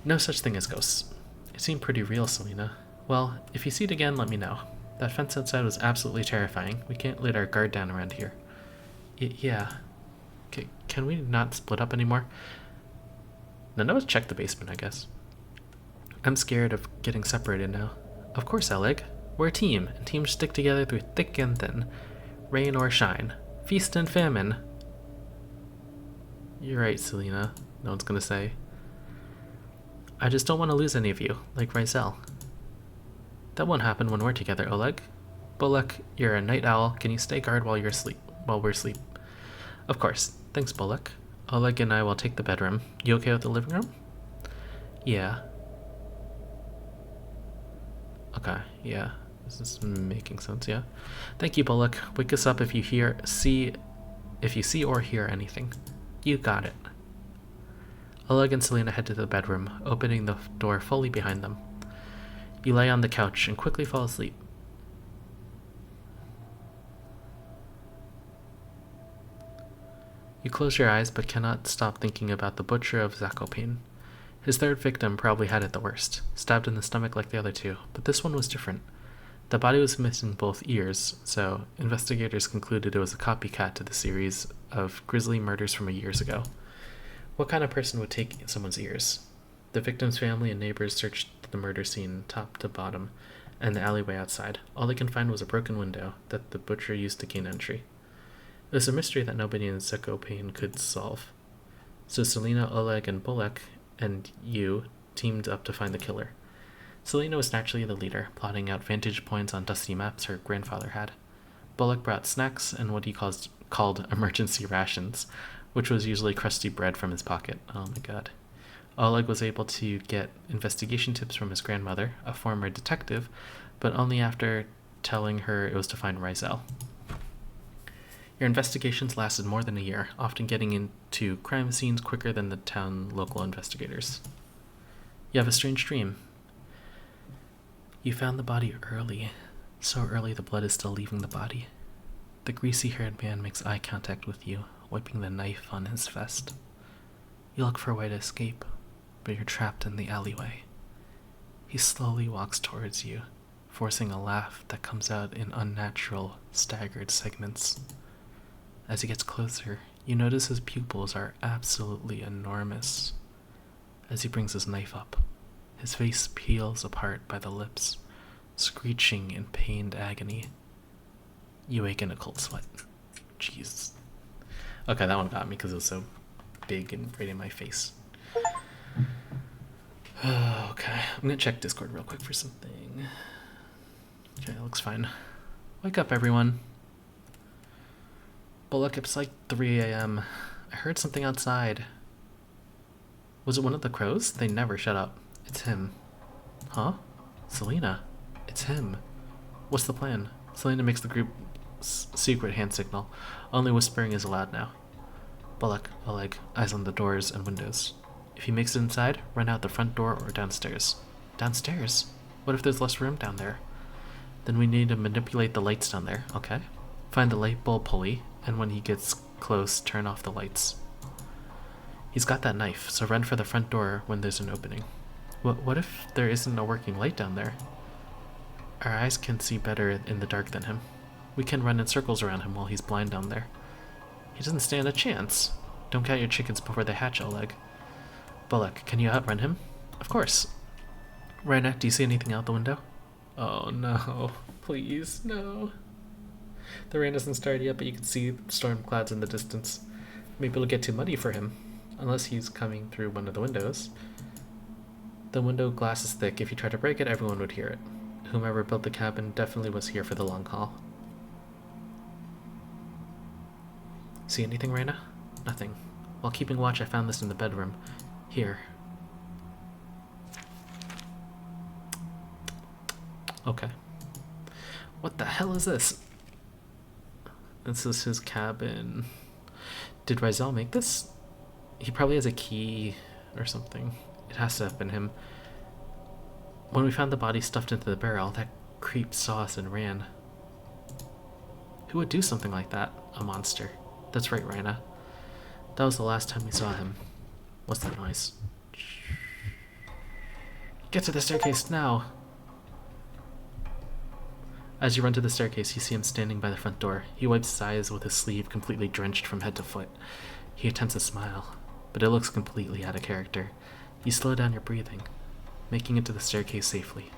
No such thing as ghosts. It seemed pretty real, Selena. Well, if you see it again, let me know. That fence outside was absolutely terrifying. We can't let our guard down around here. Yeah. Can we not split up anymore? None of us check the basement, I guess. I'm scared of getting separated now. Of course, Oleg. We're a team, and teams stick together through thick and thin. Rain or shine. Feast and famine. You're right, Selena. No one's gonna say. I just don't want to lose any of you, like Ryzel. That won't happen when we're together, Oleg. Bullock, you're a night owl. Can you stay guard while we're asleep? Of course. Thanks, Bullock. Oleg and I will take the bedroom. You okay with the living room? Yeah. Okay, yeah. This is making sense, yeah. Thank you, Bullock. Wake us up if you see or hear anything. You got it. Oleg and Selena head to the bedroom, opening the door fully behind them. You lay on the couch and quickly fall asleep. You close your eyes but cannot stop thinking about the butcher of Zakopane. His third victim probably had it the worst, stabbed in the stomach like the other two, but this one was different. The body was missing both ears, so investigators concluded it was a copycat to the series of grisly murders from years ago. What kind of person would take someone's ears? The victim's family and neighbors searched the murder scene top to bottom and the alleyway outside. All they could find was a broken window that the butcher used to gain entry. It was a mystery that nobody in Zakopane could solve. So Selena, Oleg, and Bullock and you teamed up to find the killer. Selena was naturally the leader, plotting out vantage points on dusty maps her grandfather had. Bullock brought snacks and what he called emergency rations, which was usually crusty bread from his pocket. Oh my god. Oleg was able to get investigation tips from his grandmother, a former detective, but only after telling her it was to find Ryzel. Your investigations lasted more than a year, often getting into crime scenes quicker than the town local investigators. You have a strange dream. You found the body early. So early the blood is still leaving the body. The greasy-haired man makes eye contact with you, wiping the knife on his vest. You look for a way to escape, but you're trapped in the alleyway. He slowly walks towards you, forcing a laugh that comes out in unnatural, staggered segments. As he gets closer, you notice his pupils are absolutely enormous. As he brings his knife up, his face peels apart by the lips, screeching in pained agony. You wake in a cold sweat. Jeez. Okay, that one got me because it was so big and right in my face. Okay, I'm gonna check Discord real quick for something. Okay, it looks fine. Wake up, everyone. Bullock, it's like 3 a.m. I heard something outside. Was it one of the crows? They never shut up. It's him. Huh? Selena. It's him. What's the plan? Selena makes the group's secret hand signal. Only whispering is allowed now. Bullock, Oleg, eyes on the doors and windows. If he makes it inside, run out the front door or downstairs. Downstairs? What if there's less room down there? Then we need to manipulate the lights down there, okay? Find the light bulb pulley, and when he gets close, turn off the lights. He's got that knife, so run for the front door when there's an opening. What if there isn't a working light down there? Our eyes can see better in the dark than him. We can run in circles around him while he's blind down there. He doesn't stand a chance. Don't count your chickens before they hatch, Oleg. Bullock, can you outrun him? Of course. Raina, do you see anything out the window? Oh no. Please, no. The rain hasn't started yet, but you can see storm clouds in the distance. Maybe it'll get too muddy for him, unless he's coming through one of the windows. The window glass is thick. If you try to break it, everyone would hear it. Whomever built the cabin definitely was here for the long haul. See anything, Raina? Nothing. While keeping watch, I found this in the bedroom. Here. Okay. What the hell is this? This is his cabin. Did Rizal make this? He probably has a key or something. It has to have been him. When we found the body stuffed into the barrel, that creep saw us and ran. Who would do something like that? A monster. That's right, Raina. That was the last time we saw him. What's that noise? Get to the staircase now! As you run to the staircase, you see him standing by the front door. He wipes his eyes with his sleeve, completely drenched from head to foot. He attempts a smile, but it looks completely out of character. You slow down your breathing, making it to the staircase safely.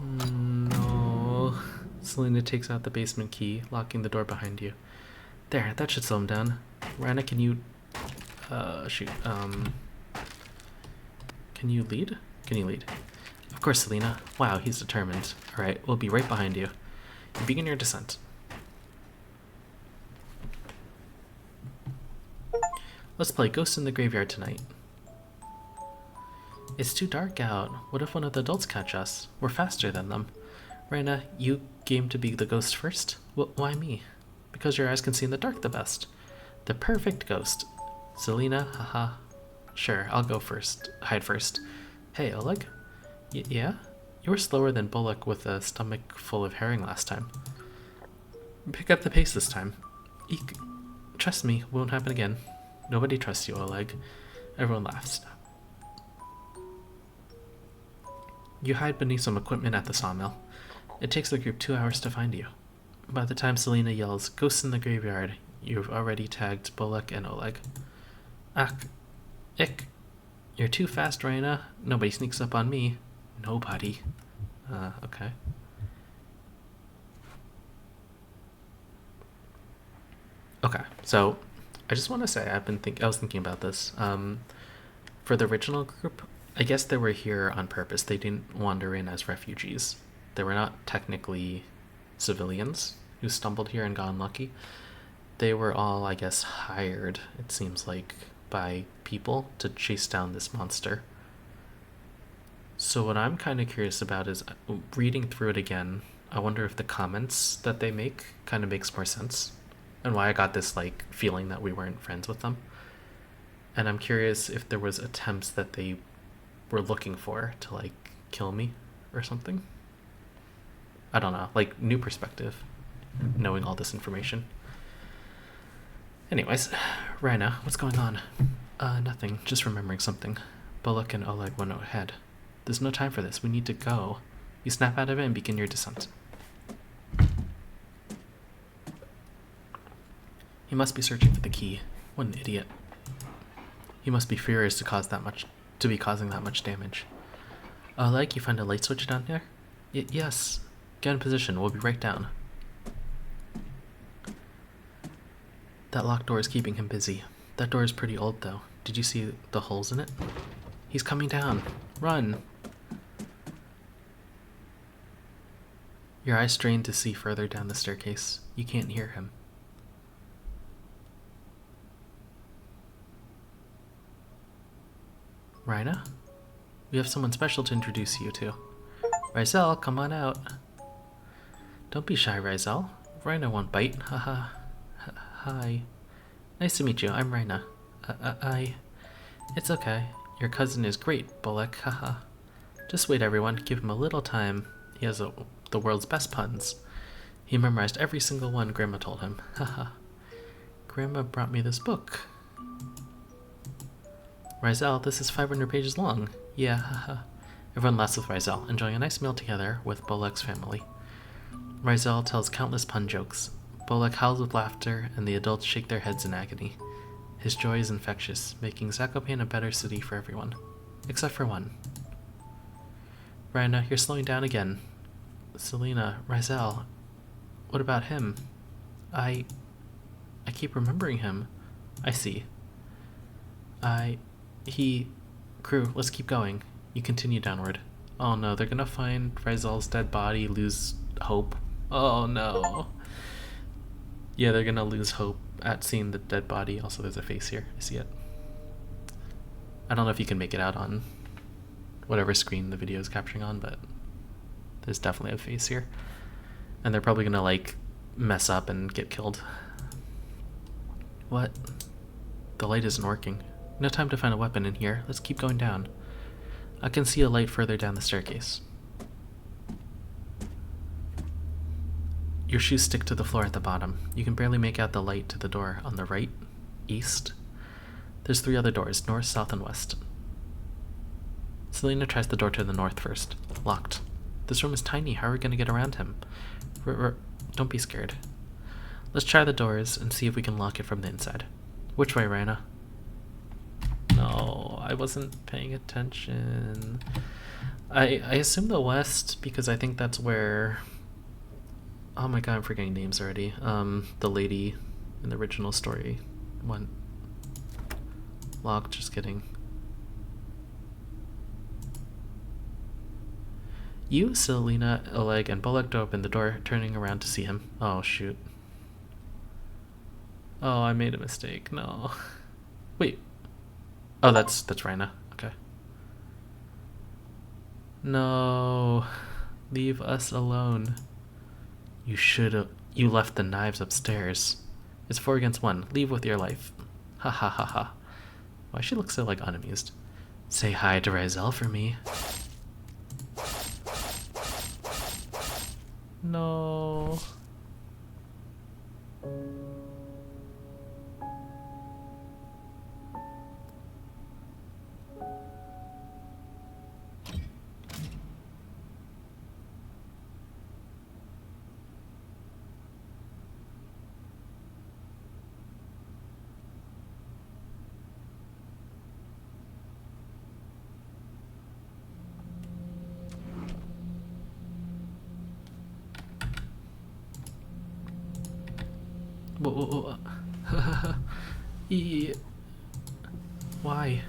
No. Selena takes out the basement key, locking the door behind you. There, that should slow him down. Raina, can you... shoot. Can you lead? Can you lead? Of course, Selena. Wow, he's determined. Alright, we'll be right behind you. Begin your descent. Let's play Ghost in the Graveyard tonight. It's too dark out. What if one of the adults catch us? We're faster than them. Raina, you game to be the ghost first? Why me? Because your eyes can see in the dark the best. The perfect ghost. Selena, haha. Sure, I'll go first. Hide first. Hey, Oleg? Yeah? You were slower than Bullock with a stomach full of herring last time. Pick up the pace this time. Eek. Trust me, won't happen again. Nobody trusts you, Oleg. Everyone laughs. You hide beneath some equipment at the sawmill. It takes the group 2 hours to find you. By the time Selena yells, "Ghosts in the graveyard," you've already tagged Bullock and Oleg. Ach. Ick. You're too fast, Raina. Nobody sneaks up on me. Nobody. Okay. Okay, so I just want to say I was thinking about this. For the original group, I guess they were here on purpose. They didn't wander in as refugees. They were not technically civilians who stumbled here and got unlucky. They were all, I guess, hired, it seems like, by people to chase down this monster. So what I'm kind of curious about is reading through it again. I wonder if the comments that they make kind of makes more sense, and why I got this like feeling that we weren't friends with them. And I'm curious if there was attempts that they were looking for to like kill me or something. I don't know, like new perspective, knowing all this information. Anyways, Raina, what's going on? Nothing, just remembering something. Bullock and Oleg went ahead. There's no time for this, we need to go. You snap out of it and begin your descent. He must be searching for the key. What an idiot. He must be furious to be causing that much damage. Oleg, you find a light switch down there? Yes. Get in position, we'll be right down. That locked door is keeping him busy. That door is pretty old, though. Did you see the holes in it? He's coming down. Run! Your eyes strain to see further down the staircase. You can't hear him. Raina? We have someone special to introduce you to. Rizal, come on out. Don't be shy, Rizal. Raina won't bite. Haha. Hi. Nice to meet you. I'm Raina. It's okay. Your cousin is great, Bullock. Haha. Just wait, everyone. Give him a little time. He has the world's best puns. He memorized every single one Grandma told him. Haha. Grandma brought me this book. Rizal, this is 500 pages long. Yeah, haha. Everyone laughs with Rizal, enjoying a nice meal together with Bullock's family. Rizal tells countless pun jokes. Bolek howls with laughter, and the adults shake their heads in agony. His joy is infectious, making Zakopane a better city for everyone. Except for one. Rhina, you're slowing down again. Selena, Rizel, what about him? I keep remembering him. I see. Crew, let's keep going. You continue downward. Oh no, they're gonna find Rizel's dead body, lose hope. Oh no. Yeah, they're gonna lose hope at seeing the dead body. Also, there's a face here. I see it. I don't know if you can make it out on whatever screen the video is capturing on, but there's definitely a face here. And they're probably gonna, like, mess up and get killed. What? The light isn't working. No time to find a weapon in here. Let's keep going down. I can see a light further down the staircase. Your shoes stick to the floor at the bottom. You can barely make out the light to the door on the right, east. There's 3 other doors, north, south, and west. Selena tries the door to the north first. Locked. This room is tiny. How are we going to get around him? Don't be scared. Let's try the doors and see if we can lock it from the inside. Which way, Rhina? No, I wasn't paying attention. I assume the west because I think that's where... Oh my god, I'm forgetting names already. The lady in the original story went. Locked, just kidding. You, Selena, Oleg, and Bolek open the door, turning around to see him. Oh, shoot. Oh, I made a mistake. No. Wait. Oh, that's Rhina. Okay. No. Leave us alone. You left the knives upstairs. It's 4 against 1. Leave with your life. Ha ha ha ha. Why she looks so, like, unamused? Say hi to Rizel for me. No. Whoa. Why?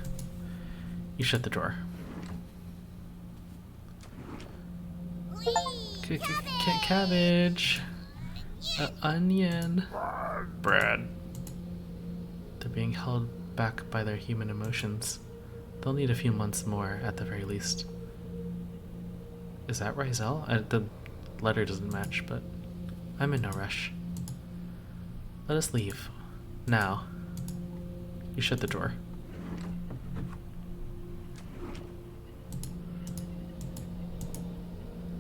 You shut the drawer. Cabbage. Onion. Brad. They're being held back by their human emotions. They'll need a few months more at the very least. Is that Rizel? The letter doesn't match, but I'm in no rush. Let us leave. Now. You shut the door.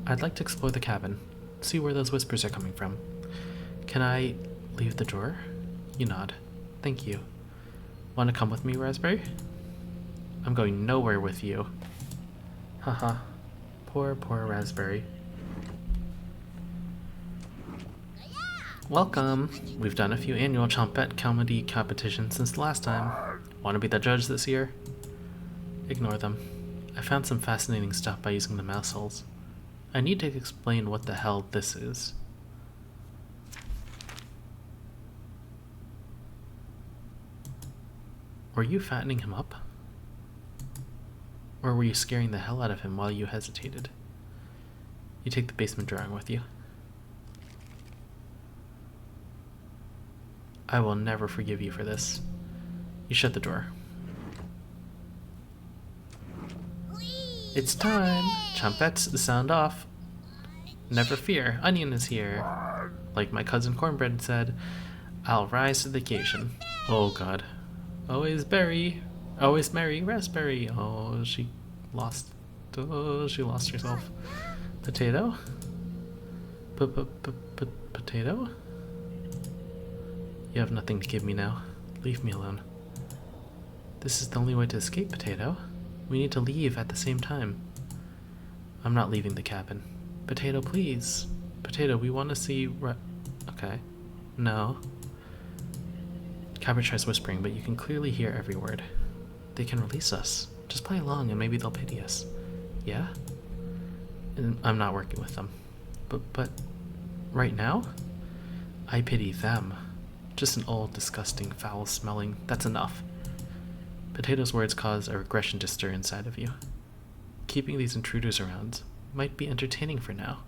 I'd like to explore the cabin. See where those whispers are coming from. Can I leave the door? You nod. Thank you. Want to come with me, Raspberry? I'm going nowhere with you. Haha. Poor Raspberry. Welcome! We've done a few annual Chompette comedy competitions since the last time. Want to be the judge this year? Ignore them. I found some fascinating stuff by using the mouse holes. I need to explain what the hell this is. Were you fattening him up? Or were you scaring the hell out of him while you hesitated? You take the basement drawing with you. I will never forgive you for this. You shut the door. It's time! Chompettes, sound off. Never fear, Onion is here. Like my cousin Cornbread said, I'll rise to the occasion. Oh god. Always merry, Raspberry. Oh, she lost herself. Potato? Potato? You have nothing to give me now. Leave me alone. This is the only way to escape, Potato. We need to leave at the same time. I'm not leaving the cabin. Potato, please. Potato, we want to see Okay. No. Cabra tries whispering, but you can clearly hear every word. They can release us. Just play along and maybe they'll pity us. Yeah? And I'm not working with them. But right now? I pity them. Just an old, disgusting, foul-smelling. That's enough. Potato's words cause a regression to stir inside of you. Keeping these intruders around might be entertaining for now.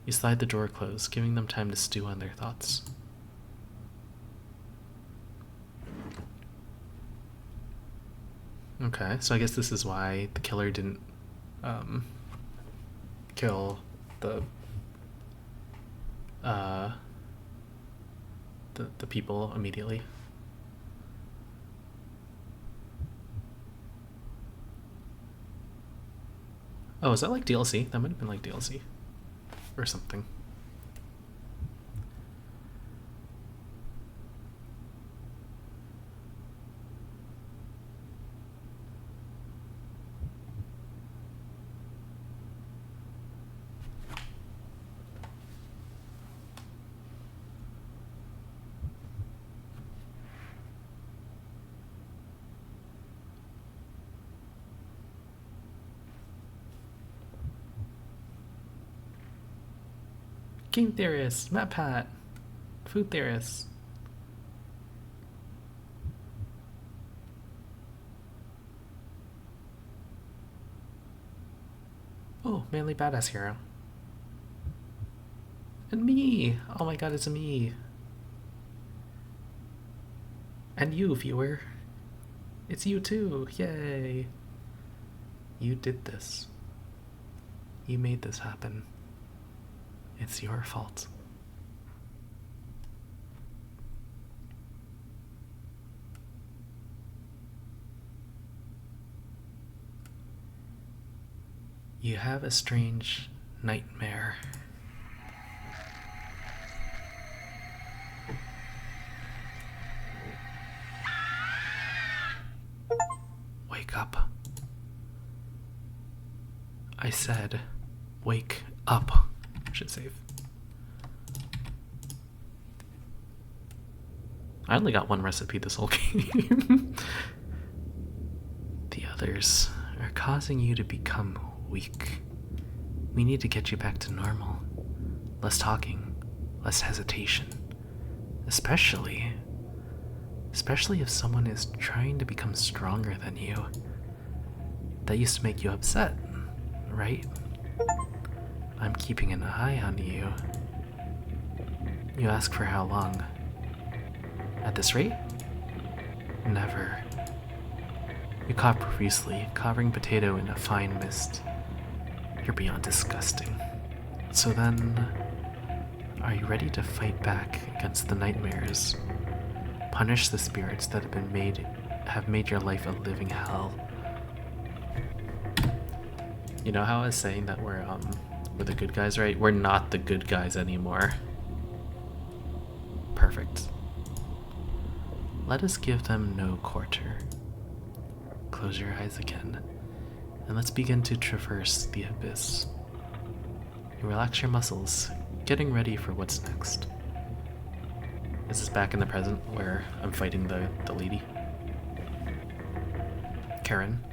You slide the door closed, giving them time to stew on their thoughts. Okay, so I guess this is why the killer didn't kill the people immediately. Oh, is that like DLC? That might have been like DLC or something. Game theorist, MatPat, food theorist. Oh, manly badass hero. And me! Oh my god, it's me. And you, viewer. It's you too, yay. You did this. You made this happen. It's your fault. You have a strange nightmare. Wake up. I said, wake up. Should save. I only got one recipe this whole game. The others are causing you to become weak. We need to get you back to normal. Less talking, less hesitation. Especially if someone is trying to become stronger than you. That used to make you upset, right? I'm keeping an eye on you. You ask for how long? At this rate? Never. You cough profusely, covering Potato in a fine mist. You're beyond disgusting. So then, are you ready to fight back against the nightmares? Punish the spirits that have made your life a living hell. You know how I was saying that we're the good guys, right? We're not the good guys anymore. Perfect. Let us give them no quarter. Close your eyes again, and let's begin to traverse the abyss. You relax your muscles, getting ready for what's next. This is back in the present, where I'm fighting the lady. Karen,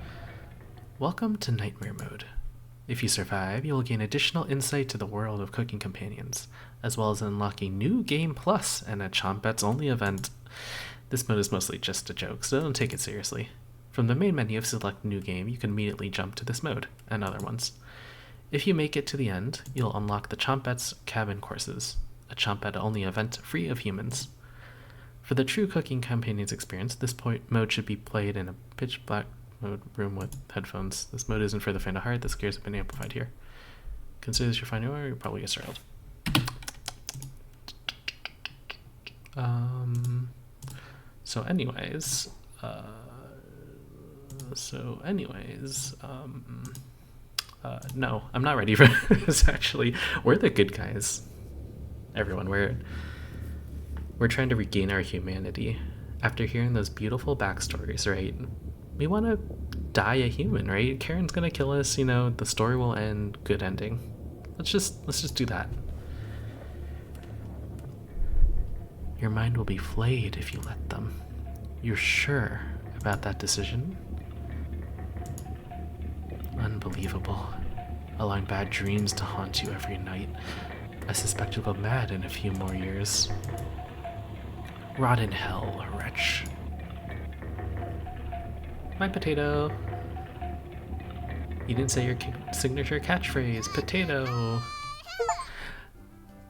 welcome to Nightmare Mode. If you survive, you will gain additional insight to the world of cooking companions, as well as unlocking new Game Plus and a Chompets Only event. This mode is mostly just a joke, so don't take it seriously. From the main menu of Select New Game, you can immediately jump to this mode, and other ones. If you make it to the end, you'll unlock the Chompets Cabin Courses, a Chompet Only event free of humans. For the true cooking companions experience, this mode should be played in a pitch black mode room with headphones. This mode isn't for the faint of heart. The scares have been amplified here. Consider this your final order, you'll probably get startled. So anyways, no, I'm not ready for this, actually. We're the good guys. Everyone, we're trying to regain our humanity. After hearing those beautiful backstories, right? We want to die a human, right? Karen's gonna kill us, you know, the story will end, good ending. Let's just do that. Your mind will be flayed if you let them. You're sure about that decision? Unbelievable. Allowing bad dreams to haunt you every night. I suspect you'll go mad in a few more years. Rot in hell, wretch. My potato. You didn't say your signature catchphrase, potato.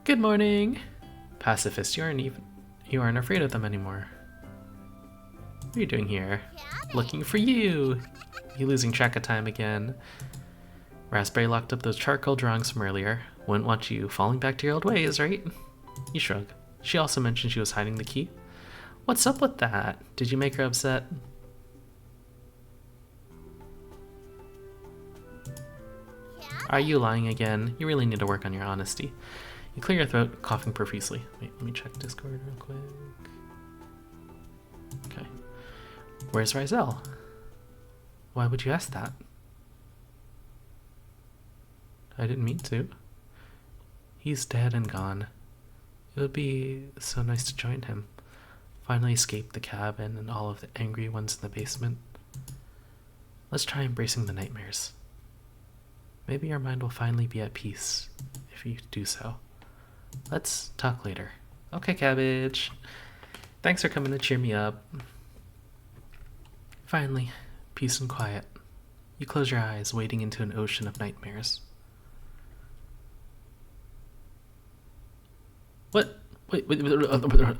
Good morning. Pacifist, you aren't afraid of them anymore. What are you doing here? Looking for you. You losing track of time again. Raspberry locked up those charcoal drawings from earlier. Wouldn't want you falling back to your old ways, right? You shrug. She also mentioned she was hiding the key. What's up with that? Did you make her upset? Are you lying again? You really need to work on your honesty. You clear your throat, coughing profusely. Wait, let me check Discord real quick. Okay. Where's Rizel? Why would you ask that? I didn't mean to. He's dead and gone. It would be so nice to join him. Finally escape the cabin and all of the angry ones in the basement. Let's try embracing the nightmares. Maybe your mind will finally be at peace if you do so. Let's talk later. Okay, Cabbage. Thanks for coming to cheer me up. Finally, peace and quiet. You close your eyes, wading into an ocean of nightmares. What? Wait,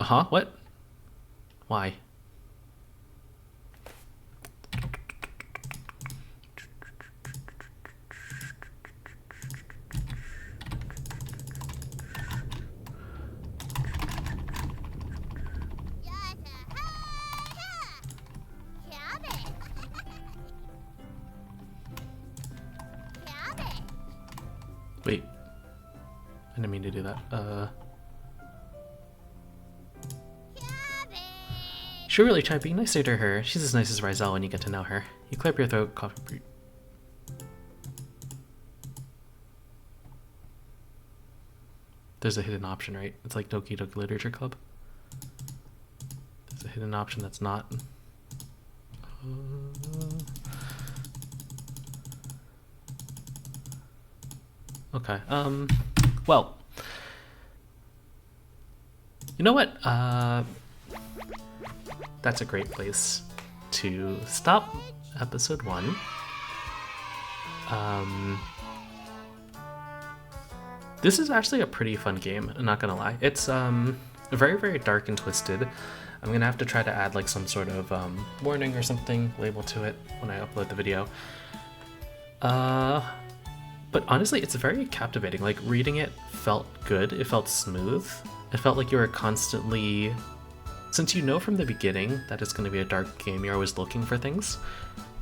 huh? What? Why? Wait. I didn't mean to do that. Should really try being nicer to her. She's as nice as Rizel when you get to know her. You clear up your throat, cough. There's a hidden option, right? It's like Doki Doki Literature Club. There's a hidden option that's not. Okay. Well. You know what? That's a great place to stop episode 1. This is actually a pretty fun game, I'm not gonna lie. It's very, very dark and twisted. I'm gonna have to try to add like some sort of warning or something label to it when I upload the video. But honestly, it's very captivating. Like, reading it felt good, it felt smooth. It felt like you were constantly, since you know from the beginning that it's going to be a dark game, you're always looking for things.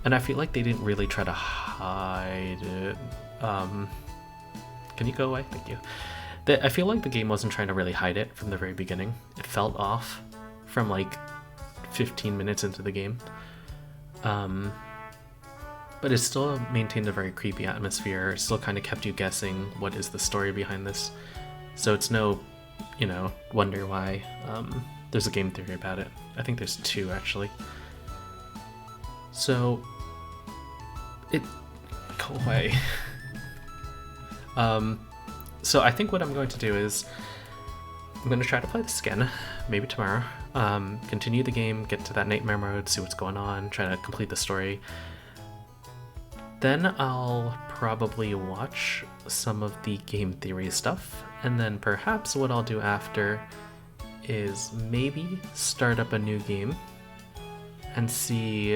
And I feel like they didn't really try to hide it. Can you go away? Thank you. I feel like the game wasn't trying to really hide it from the very beginning. It felt off from like 15 minutes into the game. But it still maintained a very creepy atmosphere. It still kind of kept you guessing what is the story behind this. So it's no, wonder why there's a game theory about it. I think there's 2 actually. So go away. So I think what I'm going to do is I'm going to try to play this again, maybe tomorrow. Continue the game, get to that nightmare mode, see what's going on, try to complete the story. Then I'll probably watch some of the game theory stuff, and then perhaps what I'll do after is maybe start up a new game and see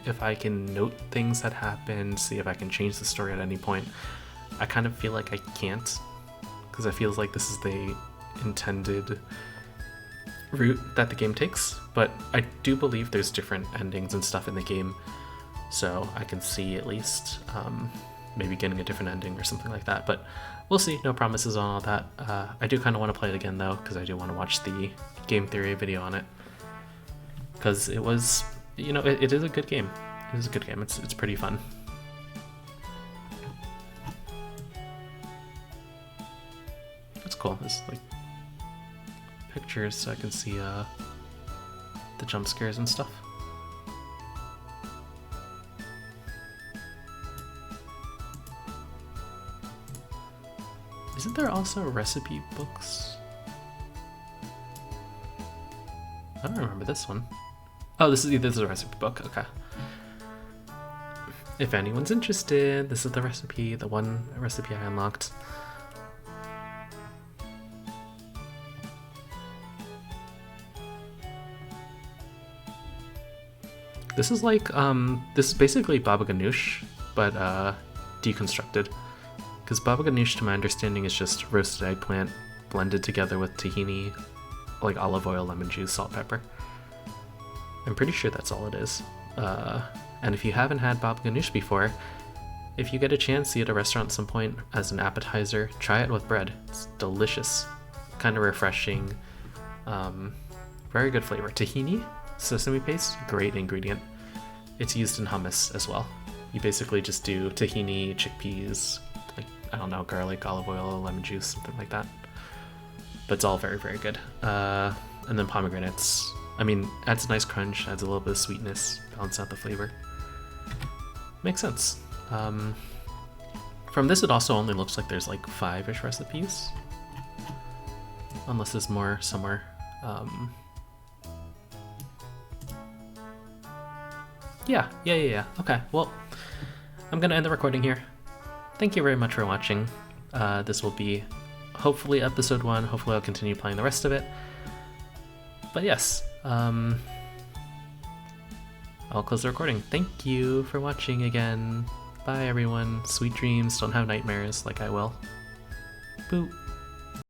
if I can note things that happen, see if I can change the story at any point. I kind of feel like I can't, because it feels like this is the intended route that the game takes, but I do believe there's different endings and stuff in the game. So I can see at least maybe getting a different ending or something like that. But we'll see. No promises on all that. I do kind of want to play it again, though, because I do want to watch the game theory video on it. Because it was, it is a good game. It is a good game. It's pretty fun. That's cool. It's like pictures so I can see the jump scares and stuff. Isn't there also recipe books? I don't remember this one. Oh, this is a recipe book. Okay. If anyone's interested, this is the recipe, the one recipe I unlocked. This is like, this is basically baba ganoush, but deconstructed. Because baba ganoush, to my understanding, is just roasted eggplant blended together with tahini, like olive oil, lemon juice, salt, pepper. I'm pretty sure that's all it is. And if you haven't had baba ganoush before, if you get a chance, see it at a restaurant at some point as an appetizer, try it with bread. It's delicious, kind of refreshing, very good flavor. Tahini, sesame paste, great ingredient. It's used in hummus as well. You basically just do tahini, chickpeas, like, I don't know, garlic, olive oil, lemon juice, something like that. But it's all very, very good. And then pomegranates. I mean, adds a nice crunch, adds a little bit of sweetness, balance out the flavor. Makes sense. From this, it also only looks like there's like 5-ish recipes. Unless there's more somewhere. Yeah. Okay, well, I'm gonna end the recording here. Thank you very much for watching. This will be hopefully episode 1. Hopefully I'll continue playing the rest of it. But yes, I'll close the recording. Thank you for watching again. Bye everyone. Sweet dreams. Don't have nightmares like I will. Boo.